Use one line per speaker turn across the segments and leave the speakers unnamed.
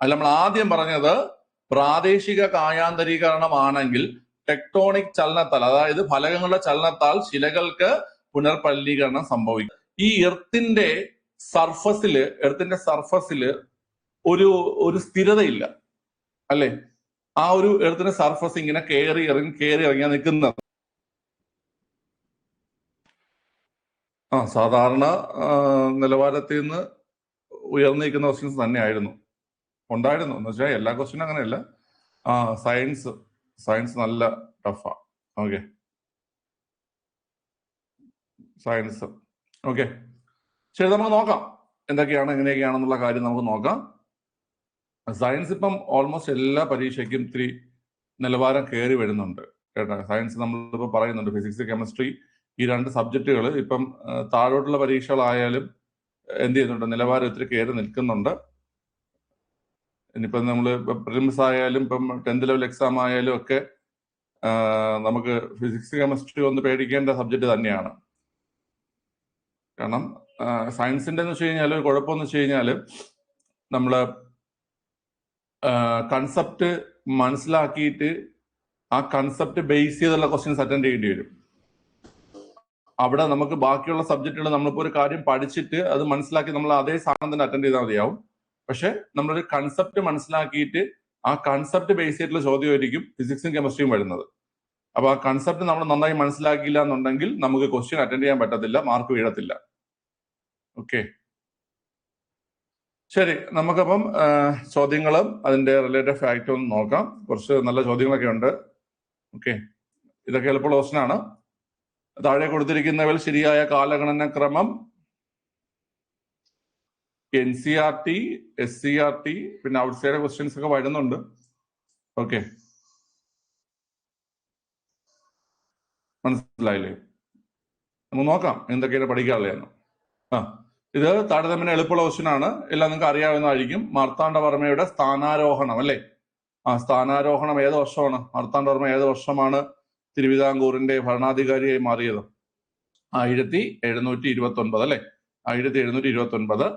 അതിൽ നമ്മൾ ആദ്യം പറഞ്ഞത് പ്രാദേശിക കായാന്തരീകരണമാണെങ്കിൽ ടെക്ടോണിക് ചലനത്താൽ, അതായത് ഫലകങ്ങളുടെ ചലനത്താൽ ശിലകൾക്ക് പുനർപല്ലീകരണം സംഭവിക്കും. ഈ എർത്തിന്റെ സർഫസില് ഒരു സ്ഥിരതയില്ല അല്ലെ? ആ ഒരു എർത്തിന്റെ സർഫസ് ഇങ്ങനെ കയറി ഇറങ്ങിയാ നിൽക്കുന്നത്. സാധാരണ നിലവാരത്തിൽ നിന്ന് ഉയർന്നു നിൽക്കുന്ന ക്വസ്റ്റ്യൻസ് തന്നെയായിരുന്നു ഉണ്ടായിരുന്നു എന്ന് വെച്ചാൽ എല്ലാ ക്വസ്റ്റ്യനും അങ്ങനെയല്ല. സയൻസ് നല്ല ടഫാ. ഓക്കെ, സയൻസ് ഓക്കെ, ശരി, നമുക്ക് നോക്കാം എന്തൊക്കെയാണ് എങ്ങനെയൊക്കെയാണെന്നുള്ള കാര്യം നമുക്ക് നോക്കാം. സയൻസ് ഇപ്പം ഓൾമോസ്റ്റ് എല്ലാ പരീക്ഷയ്ക്കും ഇത്തിരി നിലവാരം കയറി വരുന്നുണ്ട് കേട്ടോ. സയൻസ് നമ്മളിപ്പോൾ പറയുന്നുണ്ട്, ഫിസിക്സ് കെമിസ്ട്രി ഈ രണ്ട് സബ്ജക്റ്റുകൾ ഇപ്പം താഴോട്ടുള്ള പരീക്ഷകളായാലും എന്ത് ചെയ്യുന്നുണ്ട്, നിലവാരം ഇത്തിരി കയറി നിൽക്കുന്നുണ്ട്. ഇനിയിപ്പം നമ്മൾ പ്രിലിംസ് ആയാലും ഇപ്പം 10th ലെവൽ എക്സാം ആയാലും ഒക്കെ നമുക്ക് ഫിസിക്സ് കെമിസ്ട്രി ഒന്ന് പേടിക്കേണ്ട സബ്ജക്റ്റ് തന്നെയാണ്. കാരണം സയൻസിന്റെ എന്ന് വെച്ച് കഴിഞ്ഞാൽ ഒരു കുഴപ്പമെന്ന് വെച്ച് കഴിഞ്ഞാൽ നമ്മൾ കൺസെപ്റ്റ് മനസ്സിലാക്കിയിട്ട് ആ കൺസെപ്റ്റ് ബേസ് ചെയ്തുള്ള ക്വസ്റ്റ്യൻസ് അറ്റൻഡ് ചെയ്യേണ്ടി വരും. അവിടെ നമുക്ക് ബാക്കിയുള്ള സബ്ജക്റ്റുകൾ നമ്മളിപ്പോൾ ഒരു കാര്യം പഠിച്ചിട്ട് അത് മനസ്സിലാക്കി നമ്മൾ അതേ സാധനം തന്നെ അറ്റൻഡ് ചെയ്താൽ മതിയാവും. പക്ഷെ നമ്മളൊരു കൺസെപ്റ്റ് മനസ്സിലാക്കിയിട്ട് ആ കൺസെപ്റ്റ് ബേസ് ചെയ്തിട്ടുള്ള ചോദ്യമായിരിക്കും ഫിസിക്സും കെമിസ്ട്രിയും വരുന്നത്. അപ്പൊ ആ കൺസെപ്റ്റ് നമ്മൾ നന്നായി മനസ്സിലാക്കിയില്ല എന്നുണ്ടെങ്കിൽ നമുക്ക് ക്വസ്റ്റ്യൻ അറ്റൻഡ് ചെയ്യാൻ പറ്റത്തില്ല, മാർക്ക് വീഴത്തില്ല. ഓക്കെ, ശരി, നമുക്കപ്പം ചോദ്യങ്ങളും അതിന്റെ റിലേറ്റഡ് ഫാക്റ്റും ഒന്ന് നോക്കാം. കുറച്ച് നല്ല ചോദ്യങ്ങളൊക്കെ ഉണ്ട്. ഓക്കെ, ഇതൊക്കെ എളുപ്പമുള്ള ക്വസ്റ്റ്യനാണ്. താഴെ കൊടുത്തിരിക്കുന്നവയിൽ ശരിയായ കാലഗണന ക്രമം NCERT, SCERT, പിന്നെ ഔട്ട്സൈഡ് ക്വസ്റ്റ്യൻസ് ഒക്കെ വരുന്നുണ്ട്. ഓക്കെ, മനസ്സിലായില്ലേ? നമുക്ക് നോക്കാം എന്തൊക്കെയാണ് പഠിക്കാനുള്ളതെന്ന്. ഇത് താരതമ്യേന എളുപ്പമുള്ള ക്വസ്റ്റ്യനാണ്, എല്ലാം നിങ്ങൾക്ക് അറിയാവുന്നതായിരിക്കും. മാർത്താണ്ഡവർമ്മയുടെ സ്ഥാനാരോഹണം അല്ലെ? സ്ഥാനാരോഹണം ഏത് വർഷമാണ്? മാർത്താണ്ഡവർമ്മ ഏത് വർഷമാണ് തിരുവിതാംകൂറിന്റെ ഭരണാധികാരിയായി മാറിയത്? 1729 അല്ലെ? 1729.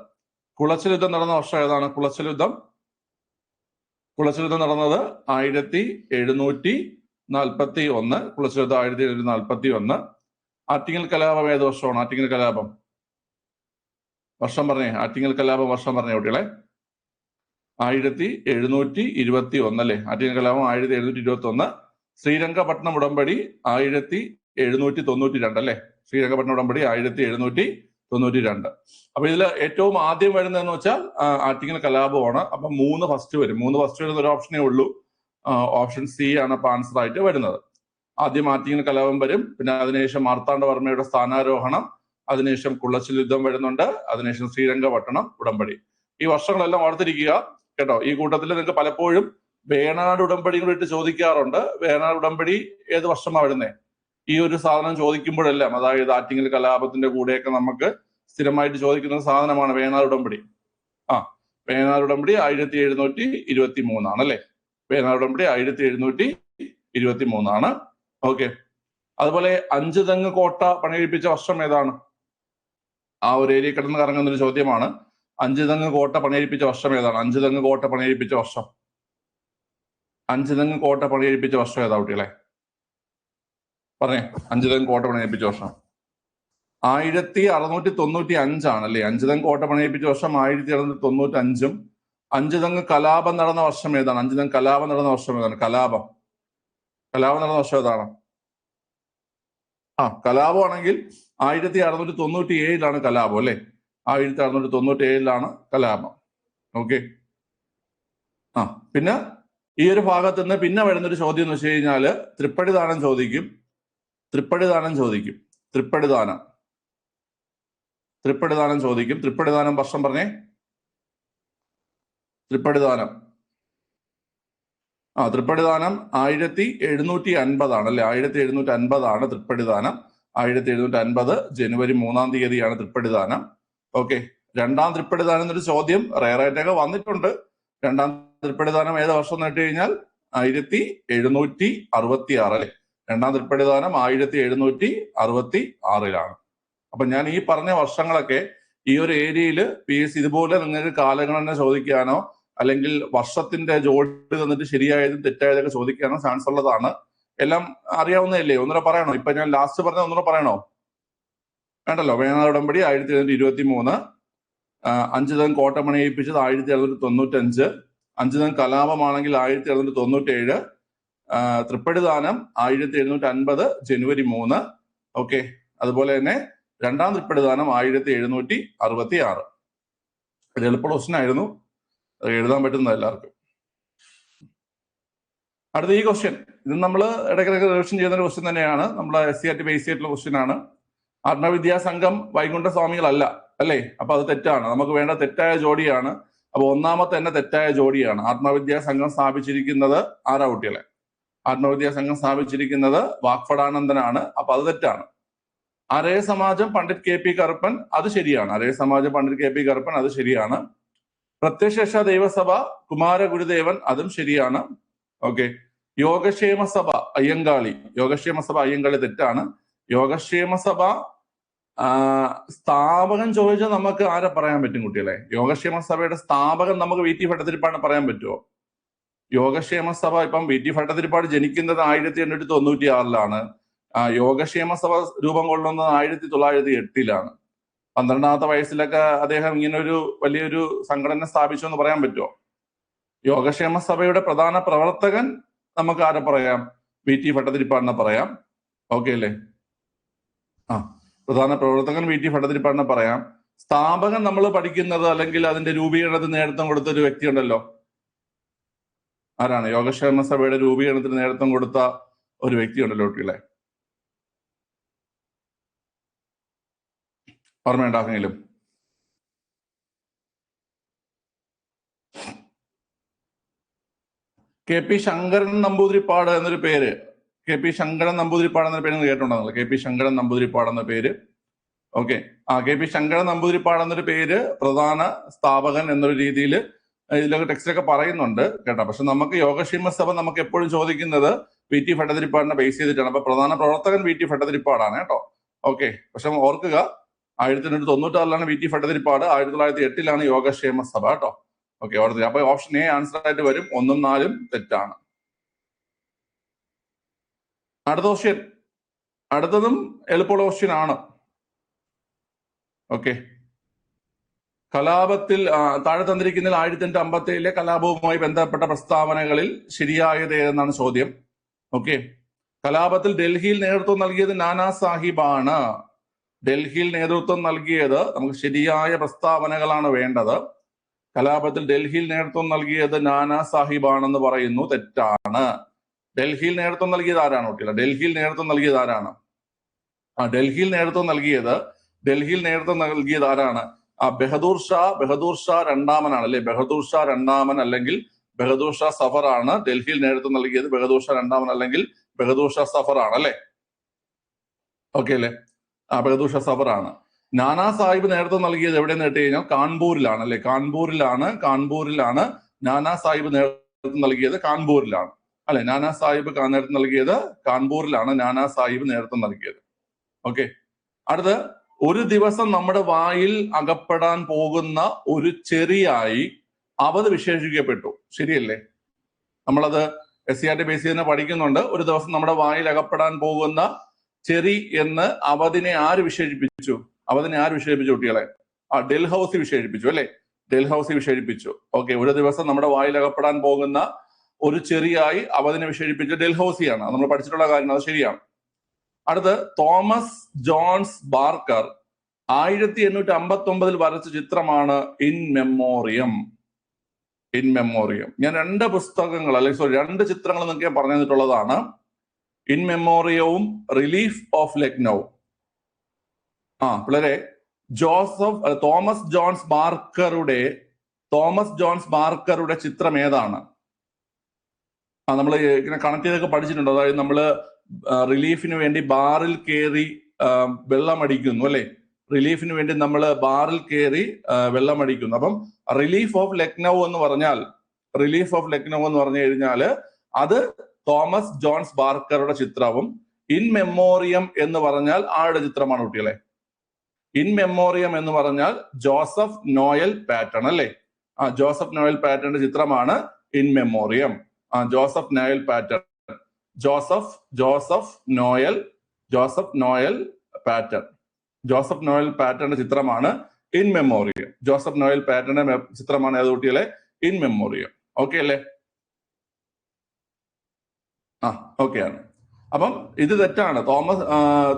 കുളച്ചിൽ യുദ്ധം നടന്ന വർഷം ഏതാണ്? കുളച്ചിൽ യുദ്ധം നടന്നത് 1741. കുളച്ചിൽ യുദ്ധം 1741. ആറ്റിങ്ങൽ കലാപം ഏത് വർഷമാണ്? ആറ്റിങ്ങൽ കലാപം വർഷം പറഞ്ഞേ. ആറ്റിങ്ങൽ കലാപം വർഷം പറഞ്ഞേ കുട്ടികളെ. 1721 അല്ലെ? ആറ്റിങ്ങൽ കലാപം 1721. ശ്രീരംഗപട്ടണം ഉടമ്പടി 1792 അല്ലെ? ശ്രീരംഗപട്ടണം ഉടമ്പടി 1792. അപ്പൊ ഇതിൽ ഏറ്റവും ആദ്യം വരുന്നതെന്ന് വെച്ചാൽ ആറ്റിങ്ങൽ കലാപമാണ്. അപ്പൊ 3 ഫസ്റ്റ് വരും. 3 ഫസ്റ്റ് വരുന്ന ഒരു ഓപ്ഷനേ ഉള്ളൂ, ഓപ്ഷൻ സി ആണ് അപ്പൊ ആൻസർ ആയിട്ട് വരുന്നത്. ആദ്യം ആറ്റിങ്ങൽ കലാപം വരും, പിന്നെ അതിനുശേഷം മാർത്താണ്ഡവർമ്മയുടെ സ്ഥാനാരോഹണം, അതിനുശേഷം കുളച്ചിൽ യുദ്ധം വരുന്നുണ്ട്, അതിനുശേഷം ശ്രീരംഗപട്ടണം ഉടമ്പടി. ഈ വർഷങ്ങളെല്ലാം ഓർത്തിരിക്കുക കേട്ടോ. ഈ കൂട്ടത്തിൽ നിങ്ങൾക്ക് പലപ്പോഴും വേണാട് ഉടമ്പടി കൂടി ഇട്ട് ചോദിക്കാറുണ്ട്. വേണാട് ഉടമ്പടി ഏത് വർഷമാണ് വരുന്നത്? ഈ ഒരു സാധനം ചോദിക്കുമ്പോഴെല്ലാം, അതായത് ആറ്റിങ്ങൽ കലാപത്തിന്റെ കൂടെയൊക്കെ നമുക്ക് സ്ഥിരമായിട്ട് ചോദിക്കുന്ന സാധനമാണ് വേണാട് ഉടമ്പടി. വേണാട് ഉടമ്പടി 1723 അല്ലെ? വേണാട് ഉടമ്പടി 1723. ഓക്കെ, അതുപോലെ അഞ്ചുതെങ്ങ് കോട്ട പണികഴിപ്പിച്ച വർഷം ഏതാണ്? ആ ഒരു ഏരിയ കിടന്ന് കറങ്ങുന്ന ഒരു ചോദ്യമാണ്. അഞ്ചുതെങ്ങ് കോട്ട പണികഴിപ്പിച്ച വർഷം ഏതാണ്? അഞ്ചുതെങ്ങ് കോട്ട പണികഴിപ്പിച്ച വർഷം ഏതാ കുട്ടികളെ? പറഞ്ഞേ, അഞ്ചുതെങ്ങ് കോട്ട പണികഴിപ്പിച്ച വർഷം 1695 ആണല്ലേ? അഞ്ചുതെങ്ങ് കോട്ട പണികഴിപ്പിച്ച വർഷം 1695. അഞ്ചുതെങ്ങ് കലാപം നടന്ന വർഷം ഏതാണ്? അഞ്ചുതെങ്ങ് കലാപം നടന്ന വർഷം ഏതാണ്? കലാപം നടന്ന വർഷം ഏതാണ്? കലാപമാണെങ്കിൽ 1697 കലാപം അല്ലെ? 1697 കലാപം. ഓക്കെ, പിന്നെ ഈ ഒരു ഭാഗത്ത് നിന്ന് പിന്നെ വരുന്നൊരു ചോദ്യം എന്ന് വെച്ച് കഴിഞ്ഞാല് തൃപ്പടിദാനം ചോദിക്കും. തൃപ്പടിദാനം ചോദിക്കും. തൃപ്പടിദാനം വർഷം പറഞ്ഞേ. തൃപ്പടിദാനം 1750 അല്ലെ? 1750 തൃപ്പടിദാനം. 1750 ജനുവരി 3-ാം തീയതിയാണ് തൃപ്പടിദാനം. ഓക്കെ, രണ്ടാം തൃപ്പടിദാനം എന്നൊരു ചോദ്യം റയറായിട്ടൊക്കെ വന്നിട്ടുണ്ട്. രണ്ടാം തൃപ്പടിദാനം ഏത് വർഷം എന്ന് കേട്ട് കഴിഞ്ഞാൽ 1766 അല്ലെ? രണ്ടാം തൃപ്പടിദാനം 1766. അപ്പൊ ഞാൻ ഈ പറഞ്ഞ വർഷങ്ങളൊക്കെ ഈ ഒരു ഏരിയയിൽ PSC ഇതുപോലെ നിങ്ങൾക്ക് കാലഗണന ചോദിക്കാനോ അല്ലെങ്കിൽ വർഷത്തിന്റെ ജോഡി തന്നിട്ട് ശരിയായതും തെറ്റായതൊക്കെ ചോദിക്കാനോ ചാൻസ് ഉള്ളതാണ്. എല്ലാം അറിയാവുന്നതല്ലേ? ഒന്നുകൂടെ പറയണോ? ഇപ്പൊ ഞാൻ ലാസ്റ്റ് പറഞ്ഞ ഒന്നുകൂടെ പറയണോ? വേണ്ടല്ലോ. വേണാട് ഉടമ്പടി 1723, അഞ്ചുതൻ കോട്ടമണി ഏൽപ്പിച്ചത് 1795, അഞ്ചുതൻ കലാപമാണെങ്കിൽ 1797, തൃപ്പടിദാനം 1750 ജനുവരി 3. ഓക്കെ, അതുപോലെ തന്നെ രണ്ടാം തൃപ്പടിദാനം 1766. ഇത് എളുപ്പമുള്ള ക്വസ്റ്റ്യൻ ആയിരുന്നു, എഴുതാൻ പറ്റുന്ന എല്ലാവർക്കും. അടുത്ത ഈ ക്വസ്റ്റ്യൻ, ഇത് നമ്മൾ ഇടയ്ക്കിടയ്ക്ക് റിവിഷൻ ചെയ്യുന്ന ഒരു ക്വസ്റ്റ്യൻ തന്നെയാണ്. നമ്മളെ SCERT ബേസ് ചെയ്തിട്ടുള്ള ക്വസ്റ്റ്യൻ ആണ്. ആത്മവിദ്യാസംഘം വൈകുണ്ഠസ്വാമികളല്ല അല്ലേ? അപ്പൊ അത് തെറ്റാണ്. നമുക്ക് വേണ്ട തെറ്റായ ജോഡിയാണ്. അപ്പൊ ഒന്നാമത്തെ തന്നെ തെറ്റായ ജോഡിയാണ്. ആത്മവിദ്യാസംഘം സ്ഥാപിച്ചിരിക്കുന്നത് ആരാ കുട്ടികളെ? ആത്മവിദ്യാസംഘം സ്ഥാപിച്ചിരിക്കുന്നത് വാഗ്ഭടാനന്ദനാണ്. അപ്പൊ അത് തെറ്റാണ്. അരയ സമാജം പണ്ഡിറ്റ് KP കറുപ്പൻ, അത് ശരിയാണ്. അരയ സമാജം പണ്ഡിറ്റ് KP കറുപ്പൻ, അത് ശരിയാണ്. പ്രത്യക്ഷ ദൈവസഭ കുമാര ഗുരുദേവൻ, അതും ശരിയാണ്. ഓക്കെ, യോഗക്ഷേമ സഭ അയ്യങ്കാളി, യോഗക്ഷേമ സഭ അയ്യങ്കാളി തെറ്റാണ്. യോഗക്ഷേമ സഭ സ്ഥാപകൻ ചോദിച്ചാൽ നമുക്ക് ആരെ പറയാൻ പറ്റും കുട്ടികളെ? യോഗക്ഷേമ സഭയുടെ സ്ഥാപകൻ നമുക്ക് VT ഭട്ടതിരിപ്പാട് പറയാൻ പറ്റുമോ? യോഗക്ഷേമ സഭ ഇപ്പം VT ഭട്ടതിരിപ്പാട് ജനിക്കുന്നത് 1896-ലാണ്. യോഗക്ഷേമ സഭ രൂപം കൊള്ളുന്നത് 1908-ലാണ്. 12ാമത്തെ വയസ്സിലൊക്കെ അദ്ദേഹം ഇങ്ങനെ ഒരു വലിയൊരു സംഘടന സ്ഥാപിച്ചു എന്ന് പറയാൻ പറ്റുമോ? യോഗക്ഷേമ സഭയുടെ പ്രധാന പ്രവർത്തകൻ നമുക്ക് ആരെ പറയാം? VT ഭട്ടതിരിപ്പാടിനെ പറയാം. ഓക്കെ അല്ലേ? പ്രധാന പ്രവർത്തകൻ VT ഭട്ടതിരിപ്പാടിനെ പറയാം. സ്ഥാപകൻ നമ്മൾ പഠിക്കുന്നത് അല്ലെങ്കിൽ അതിന്റെ രൂപീകരണത്തിന് നേതൃത്വം കൊടുത്ത ഒരു വ്യക്തി ഉണ്ടല്ലോ, ആരാണ്? യോഗക്ഷേമ സഭയുടെ രൂപീകരണത്തിന് നേതൃത്വം കൊടുത്ത ഒരു വ്യക്തി ഉണ്ടല്ലോ കുട്ടികളെ, ഓർമ്മയുണ്ടാക്കെങ്കിലും? KP ശങ്കരൻ നമ്പൂതിരിപ്പാട് എന്നൊരു പേര്, KP ശങ്കരൻ നമ്പൂതിരിപ്പാട് എന്ന പേര് കേട്ടിട്ടുണ്ടോ? KP ശങ്കരൻ നമ്പൂതിരിപ്പാട് എന്ന പേര്. ഓക്കെ, KP ശങ്കരൻ നമ്പൂതിരിപ്പാട് എന്നൊരു പേര് പ്രധാന സ്ഥാപകൻ എന്നൊരു രീതിയിൽ ഇതിലൊക്കെ ടെക്സ്റ്റിലൊക്കെ പറയുന്നുണ്ട് കേട്ടോ. പക്ഷെ നമുക്ക് യോഗക്ഷേമ സഭ നമുക്ക് എപ്പോഴും ചോദിക്കുന്നത് VT ഭട്ടതിരിപ്പാടിനെ ബേസ് ചെയ്തിട്ടാണ്. അപ്പൊ പ്രധാന പ്രവർത്തകൻ VT ഭട്ടതിരിപ്പാടാണ് കേട്ടോ. ഓക്കെ, പക്ഷെ ഓർക്കുക 1896-ലാണ് VT ഭട്ടതിരിപ്പാട്, 1908-ലാണ് യോഗക്ഷേമ സഭ കേട്ടോ. ഓക്കെ, ഓർത്തില്ല. അപ്പൊ ഓപ്ഷൻ A ആൻസർ ആയിട്ട് വരും. 1ഉം 4ഉം തെറ്റാണ്. അടുത്ത ക്വസ്റ്റ്യൻ, അടുത്തതും എളുപ്പമുള്ള ക്വസ്റ്റ്യൻ ആണ്. ഓക്കെ, കലാപത്തിൽ താഴെ തന്നിരിക്കുന്നതിൽ 1857-ലെ കലാപവുമായി ബന്ധപ്പെട്ട പ്രസ്താവനകളിൽ ശരിയായത് ഏതെന്നാണ് ചോദ്യം. ഓക്കെ, കലാപത്തിൽ ഡൽഹിയിൽ നേതൃത്വം നൽകിയത് നാനാ സാഹിബാണ്. ഡൽഹിയിൽ നേതൃത്വം നൽകിയത്, നമുക്ക് ശരിയായ പ്രസ്താവനകളാണ് വേണ്ടത്. കലാപത്തിൽ ഡൽഹിയിൽ നേതൃത്വം നൽകിയത് നാനാ സാഹിബാണെന്ന് പറയുന്നു, തെറ്റാണ്. ഡൽഹിയിൽ നേതൃത്വം നൽകിയത് ആരാണ് കുട്ടികളെ? ഡൽഹിയിൽ നേതൃത്വം നൽകിയത് ആരാണ്? ഡൽഹിയിൽ നേതൃത്വം നൽകിയത് ആരാണ്? ബഹദൂർ ഷാ രണ്ടാമനാണ് അല്ലെ? ബഹദൂർ ഷാ രണ്ടാമൻ അല്ലെങ്കിൽ ബഹദൂർ ഷാ സഫർ ആണ് ഡൽഹിയിൽ നേതൃത്വം നൽകിയത്. ബഹദൂർ ഷാ രണ്ടാമൻ അല്ലെങ്കിൽ ബഹദൂർ ഷാ സഫർ ആണ് അല്ലെ? ഓക്കെ അല്ലെ? ബഹദൂർ ഷാ സഫർ ആണ്. നാനാ സാഹിബ് നേതൃത്വം നൽകിയത് എവിടെയെന്ന് കേട്ട് കഴിഞ്ഞാൽ കാൺപൂരിലാണ് അല്ലെ? കാൺപൂരിലാണ് നാനാ സാഹിബ് നേതൃത്വം നൽകിയത്. കാൺപൂരിലാണ് അല്ലെ? നാനാ സാഹിബ് നേതൃത്വം നൽകിയത് കാൺപൂരിലാണ് നാനാ സാഹിബ് നേതൃത്വം നൽകിയത്. ഓക്കെ, അടുത്ത്, ഒരു ദിവസം നമ്മുടെ വായിൽ അകപ്പെടാൻ പോകുന്ന ഒരു ചെറിയായി അവത് വിശേഷിക്കപ്പെട്ടു. ശരിയല്ലേ? നമ്മളത് SCERT ബേസ് ചെയ്ത് പഠിക്കുന്നുണ്ട്. ഒരു ദിവസം നമ്മുടെ വായിൽ അകപ്പെടാൻ പോകുന്ന ചെറി എന്ന് അവതിനെ ആര് വിശേഷിപ്പിച്ചു? കുട്ടികളെ? ഡൽഹൌസി വിശേഷിപ്പിച്ചു അല്ലെ? ഡൽഹൌസി വിശേഷിപ്പിച്ചു. ഓക്കെ, ഒരു ദിവസം നമ്മുടെ വായിൽ അകപ്പെടാൻ പോകുന്ന ഒരു ചെറിയായി അവതിനെ വിശേഷിപ്പിച്ചു ഡൽഹൌസിയാണ്. നമ്മൾ പഠിച്ചിട്ടുള്ള കാര്യം, അത് ശരിയാണ്. അടുത്ത്, തോമസ് ജോൺസ് ബാർക്കർ 1859 വരച്ച ചിത്രമാണ് ഇൻ മെമ്മോറിയം. ഞാൻ 2 പുസ്തകങ്ങൾ അല്ലെങ്കിൽ രണ്ട് ചിത്രങ്ങൾ നിങ്ങൾക്ക് ഞാൻ പറഞ്ഞു തന്നിട്ടുള്ളതാണ്. ഇൻ മെമ്മോറിയവും റിലീഫ് ഓഫ് ലക്നൗ. പിള്ളേരെ, തോമസ് ജോൺസ് ബാർക്കറുടെ ചിത്രം ഏതാണ്? നമ്മൾ ഇങ്ങനെ കണക്ട് ചെയ്തൊക്കെ പഠിച്ചിട്ടുണ്ട്. അതായത് നമ്മള് റിലീഫിന് വേണ്ടി ബാറിൽ കയറി വെള്ളമടിക്കുന്നു അല്ലെ? റിലീഫിന് വേണ്ടി നമ്മൾ ബാറിൽ കയറി വെള്ളമടിക്കുന്നു. അപ്പം റിലീഫ് ഓഫ് ലക്നൗ എന്ന് പറഞ്ഞു കഴിഞ്ഞാൽ അത് തോമസ് ജോൺസ് ബാർക്കറുടെ ചിത്രവും, ഇൻ മെമ്മോറിയം എന്ന് പറഞ്ഞാൽ ആരുടെ ചിത്രമാണ് കുട്ടികളെ? ഇൻ മെമ്മോറിയം എന്ന് പറഞ്ഞാൽ ജോസഫ് നോയൽ പാറ്റൺ അല്ലെ? ജോസഫ് നോയൽ പാറ്റന്റെ ചിത്രമാണ് in memoriam. Joseph Noel Paton, Joseph Noel Paton, Joseph Noel പാറ്റന്റെ ചിത്രമാണ് ഇൻ മെമ്മോറിയം. ജോസഫ് നോയൽ പാറ്റന്റെ ചിത്രമാണ് ഏത് കുട്ടികളെ? In memoriam. ഓക്കെ അല്ലേ? ഓക്കെ ആണ്. അപ്പം ഇത് തെറ്റാണ്.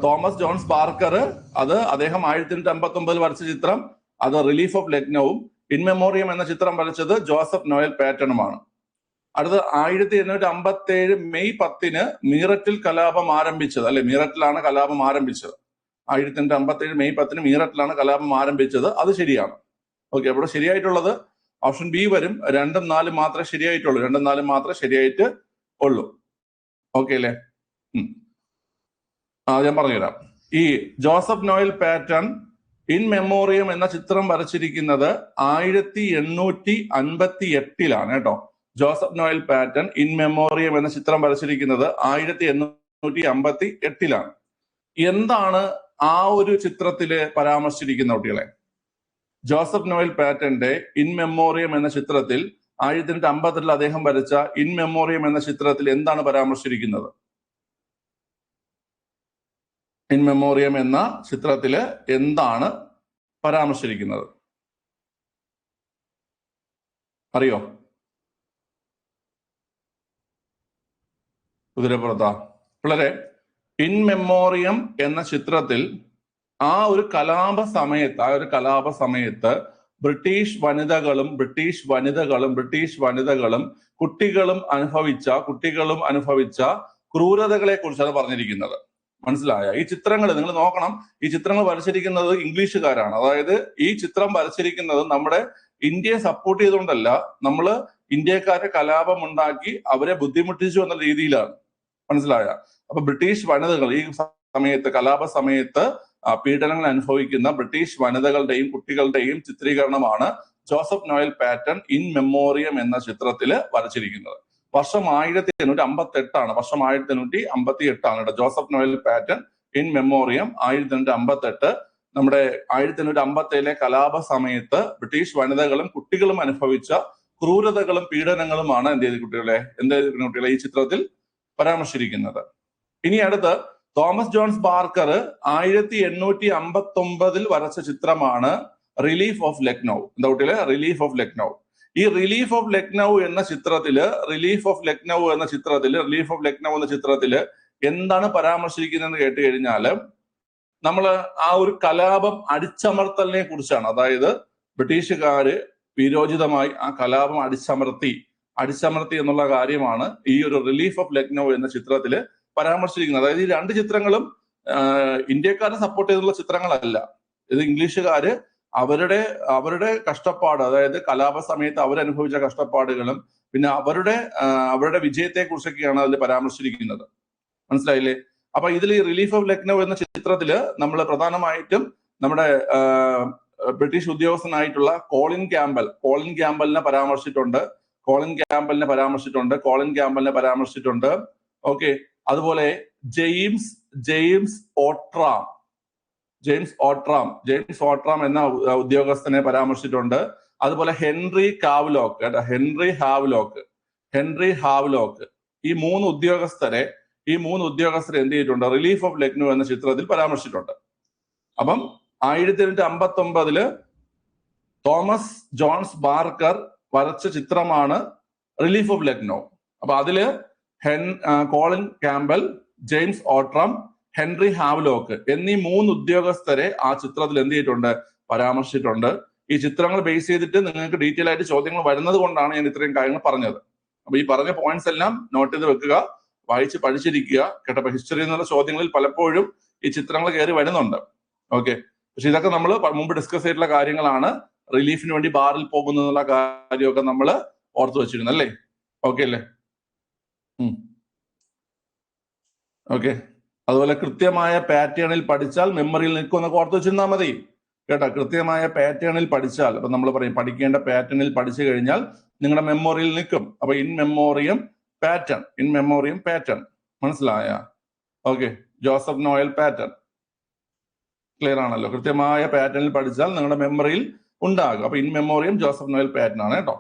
തോമസ് ജോൺസ് ബാർക്കർ അദ്ദേഹം 1859 വരച്ച ചിത്രം അത് റിലീഫ് ഓഫ് ലക്നൌവും ഇൻ മെമ്മോറിയം എന്ന ചിത്രം വരച്ചത് ജോസഫ് നോയൽ പാറ്റനുമാണ്. അടുത്ത 1857 മെയ് 10 മീററ്റിൽ കലാപം ആരംഭിച്ചത്, അല്ലെ? മീററ്റിലാണ് കലാപം ആരംഭിച്ചത്. 1857 മെയ് 10 മീററ്റിലാണ് കലാപം ആരംഭിച്ചത്. അത് ശരിയാണ്. ഓക്കെ, അവിടെ ശരിയായിട്ടുള്ളത് ഓപ്ഷൻ ബി വരും. 2ഉം 4ഉം മാത്രമേ ശരിയായിട്ടുള്ളൂ. 2ഉം 4ഉം മാത്രമേ ശരിയായിട്ട് ഉള്ളൂ. ഓക്കെ അല്ലേ? ഞാൻ പറഞ്ഞുതരാം. ഈ Joseph Noel Paton in memoriam എന്ന ചിത്രം വരച്ചിരിക്കുന്നത് 1858 കേട്ടോ. Joseph Noel Paton in memoriam എന്ന ചിത്രം വരച്ചിരിക്കുന്നത് 1858. എന്താണ് ആ ഒരു ചിത്രത്തില് പരാമർശിച്ചിരിക്കുന്ന കുട്ടികളെ? ജോസഫ് നോയൽ പാറ്റന്റെ ഇൻ മെമ്മോറിയം എന്ന ചിത്രത്തിൽ 1858 അദ്ദേഹം വരച്ച ഇൻ മെമ്മോറിയം എന്ന ചിത്രത്തിൽ എന്താണ് പരാമർശിച്ചിരിക്കുന്നത്? ഇൻ മെമ്മോറിയം എന്ന ചിത്രത്തില് എന്താണ് പരാമർശിച്ചിരിക്കുന്നത്? അറിയോ? കുതിരപ്പുറത്താ പിള്ളേരെ. ഇൻ മെമ്മോറിയം എന്ന ചിത്രത്തിൽ ആ ഒരു കലാപ സമയത്ത് ബ്രിട്ടീഷ് വനിതകളും കുട്ടികളും അനുഭവിച്ച ക്രൂരതകളെ കുറിച്ചാണ് പറഞ്ഞിരിക്കുന്നത്. മനസ്സിലായ? ഈ ചിത്രങ്ങൾ നിങ്ങൾ നോക്കണം. ഈ ചിത്രങ്ങൾ വരച്ചിരിക്കുന്നത് ഇംഗ്ലീഷുകാരാണ്. അതായത് ഈ ചിത്രം വരച്ചിരിക്കുന്നത് നമ്മുടെ ഇന്ത്യയെ സപ്പോർട്ട് ചെയ്തുകൊണ്ടല്ല, നമ്മൾ ഇന്ത്യക്കാരെ കലാപം ഉണ്ടാക്കി അവരെ ബുദ്ധിമുട്ടിച്ചു എന്ന രീതിയിലാണ്. മനസ്സിലായ? അപ്പൊ ബ്രിട്ടീഷ് വനിതകൾ ഈ സമയത്ത്, കലാപ സമയത്ത് പീഡനങ്ങൾ അനുഭവിക്കുന്ന ബ്രിട്ടീഷ് വനിതകളുടെയും കുട്ടികളുടെയും ചിത്രീകരണമാണ് Joseph Noel Paton in memoriam എന്ന ചിത്രത്തില് വരച്ചിരിക്കുന്നത്. വർഷം 1858 വർഷം 1858 കേട്ടോ. Joseph Noel Paton in memoriam 1858. നമ്മുടെ 1857 കലാപ സമയത്ത് ബ്രിട്ടീഷ് വനിതകളും കുട്ടികളും അനുഭവിച്ച ക്രൂരതകളും പീഡനങ്ങളുമാണ് എന്ത് ചെയ്ത കുട്ടികളെ ഈ ചിത്രത്തിൽ പരാമർശിച്ചിരിക്കുന്നത്. ഇനി അടുത്ത് തോമസ് ജോൺസ് ബാർക്കർ 1859 വരച്ച ചിത്രമാണ് റിലീഫ് ഓഫ് ലക്നൌ. എന്താ കുട്ടികളെ? Relief of Lucknow. ഈ റിലീഫ് ഓഫ് ലക്നൌ എന്ന ചിത്രത്തില് എന്താണ് പരാമർശിച്ചിരിക്കുന്നതെന്ന് കേട്ട് കഴിഞ്ഞാല് നമ്മൾ ആ ഒരു കലാപം അടിച്ചമർത്തലിനെ കുറിച്ചാണ്. അതായത് ബ്രിട്ടീഷുകാര് വീരോചിതമായി ആ കലാപം അടിച്ചമർത്തി എന്നുള്ള കാര്യമാണ് ഈ ഒരു റിലീഫ് ഓഫ് ലക്നൌ എന്ന ചിത്രത്തില് പരാമർശിച്ചിരിക്കുന്നത്. അതായത് ഈ രണ്ട് ചിത്രങ്ങളും ഇന്ത്യക്കാരെ സപ്പോർട്ട് ചെയ്തുള്ള ചിത്രങ്ങളല്ല. ഇത് ഇംഗ്ലീഷുകാര് അവരുടെ കഷ്ടപ്പാട്, അതായത് കലാപ സമയത്ത് അവരനുഭവിച്ച കഷ്ടപ്പാടുകളും പിന്നെ അവരുടെ വിജയത്തെ കുറിച്ചൊക്കെയാണ് അതിൽ പരാമർശിച്ചിരിക്കുന്നത്. മനസ്സിലായില്ലേ? അപ്പൊ ഇതിൽ ഈ റിലീഫ് ഓഫ് ലക്നൌ എന്ന ചിത്രത്തില് നമ്മൾ പ്രധാനമായിട്ടും നമ്മുടെ ബ്രിട്ടീഷ് ഉദ്യോഗസ്ഥനായിട്ടുള്ള കോളിൻ ക്യാമ്പലിനെ പരാമർശിച്ചിട്ടുണ്ട്. ഓക്കെ, അതുപോലെ ജെയിംസ് ഓട്രാം എന്ന ഉദ്യോഗസ്ഥനെ പരാമർശിച്ചിട്ടുണ്ട്. അതുപോലെ ഹെൻറി ഹാവ്ലോക്ക് ഈ മൂന്ന് ഉദ്യോഗസ്ഥരെ എന്ത് ചെയ്തിട്ടുണ്ട്? റിലീഫ് ഓഫ് ലക്നൌ എന്ന ചിത്രത്തിൽ പരാമർശിച്ചിട്ടുണ്ട്. അപ്പം 1859 തോമസ് ജോൺസ് ബാർക്കർ വരച്ച ചിത്രമാണ് റിലീഫ് ഓഫ് ലക്നൌ. അപ്പൊ അതില് Colin Campbell, James Outram, Henry Havelock എന്നീ മൂന്ന് ഉദ്യോഗസ്ഥരെ ആ ചിത്രത്തിൽ എന്ത് ചെയ്തിട്ടുണ്ട്? പരാമർശിച്ചിട്ടുണ്ട്. ഈ ചിത്രങ്ങൾ ബേസ് ചെയ്തിട്ട് നിങ്ങൾക്ക് ഡീറ്റെയിൽ ആയിട്ട് ചോദ്യങ്ങൾ വരുന്നത് കൊണ്ടാണ് ഞാൻ ഇത്രയും കാര്യങ്ങൾ പറഞ്ഞത്. അപ്പൊ ഈ പറഞ്ഞ പോയിന്റ്സ് എല്ലാം നോട്ട് ചെയ്ത് വെക്കുക, വായിച്ച് പഠിച്ചിരിക്കുക കേട്ടോ. അപ്പൊ ഹിസ്റ്ററി എന്നുള്ള ചോദ്യങ്ങളിൽ പലപ്പോഴും ഈ ചിത്രങ്ങൾ കയറി വരുന്നുണ്ട്. ഓക്കെ, പക്ഷെ ഇതൊക്കെ നമ്മൾ മുമ്പ് ഡിസ്കസ് ചെയ്തിട്ടുള്ള കാര്യങ്ങളാണ്. റിലീഫിന് വേണ്ടി ബാറിൽ പോകുന്നുള്ള കാര്യമൊക്കെ നമ്മൾ ഓർത്തു വെച്ചിരുന്നു അല്ലേ? ഓക്കെ അല്ലേ? ഓക്കെ, അതുപോലെ കൃത്യമായ പാറ്റേണിൽ പഠിച്ചാൽ മെമ്മറിയിൽ നിൽക്കുമെന്നൊക്കെ ഓർത്ത് വെച്ചിരുന്നാൽ മതി കേട്ടോ. കൃത്യമായ പാറ്റേണിൽ പഠിച്ചാൽ, അപ്പൊ നമ്മൾ പറയും പഠിക്കേണ്ട പാറ്റേണിൽ പഠിച്ചു കഴിഞ്ഞാൽ നിങ്ങളുടെ മെമ്മറിയിൽ നിൽക്കും. അപ്പൊ ഇൻ മെമ്മോറിയം പാറ്റേൺ മനസ്സിലായ? Okay, Joseph Noel pattern clear ആണല്ലോ. കൃത്യമായ പാറ്റേണിൽ പഠിച്ചാൽ നിങ്ങളുടെ മെമ്മറിയിൽ ഉണ്ടാകും. അപ്പൊ in memoriam Joseph Noel Patton ആണ് കേട്ടോ.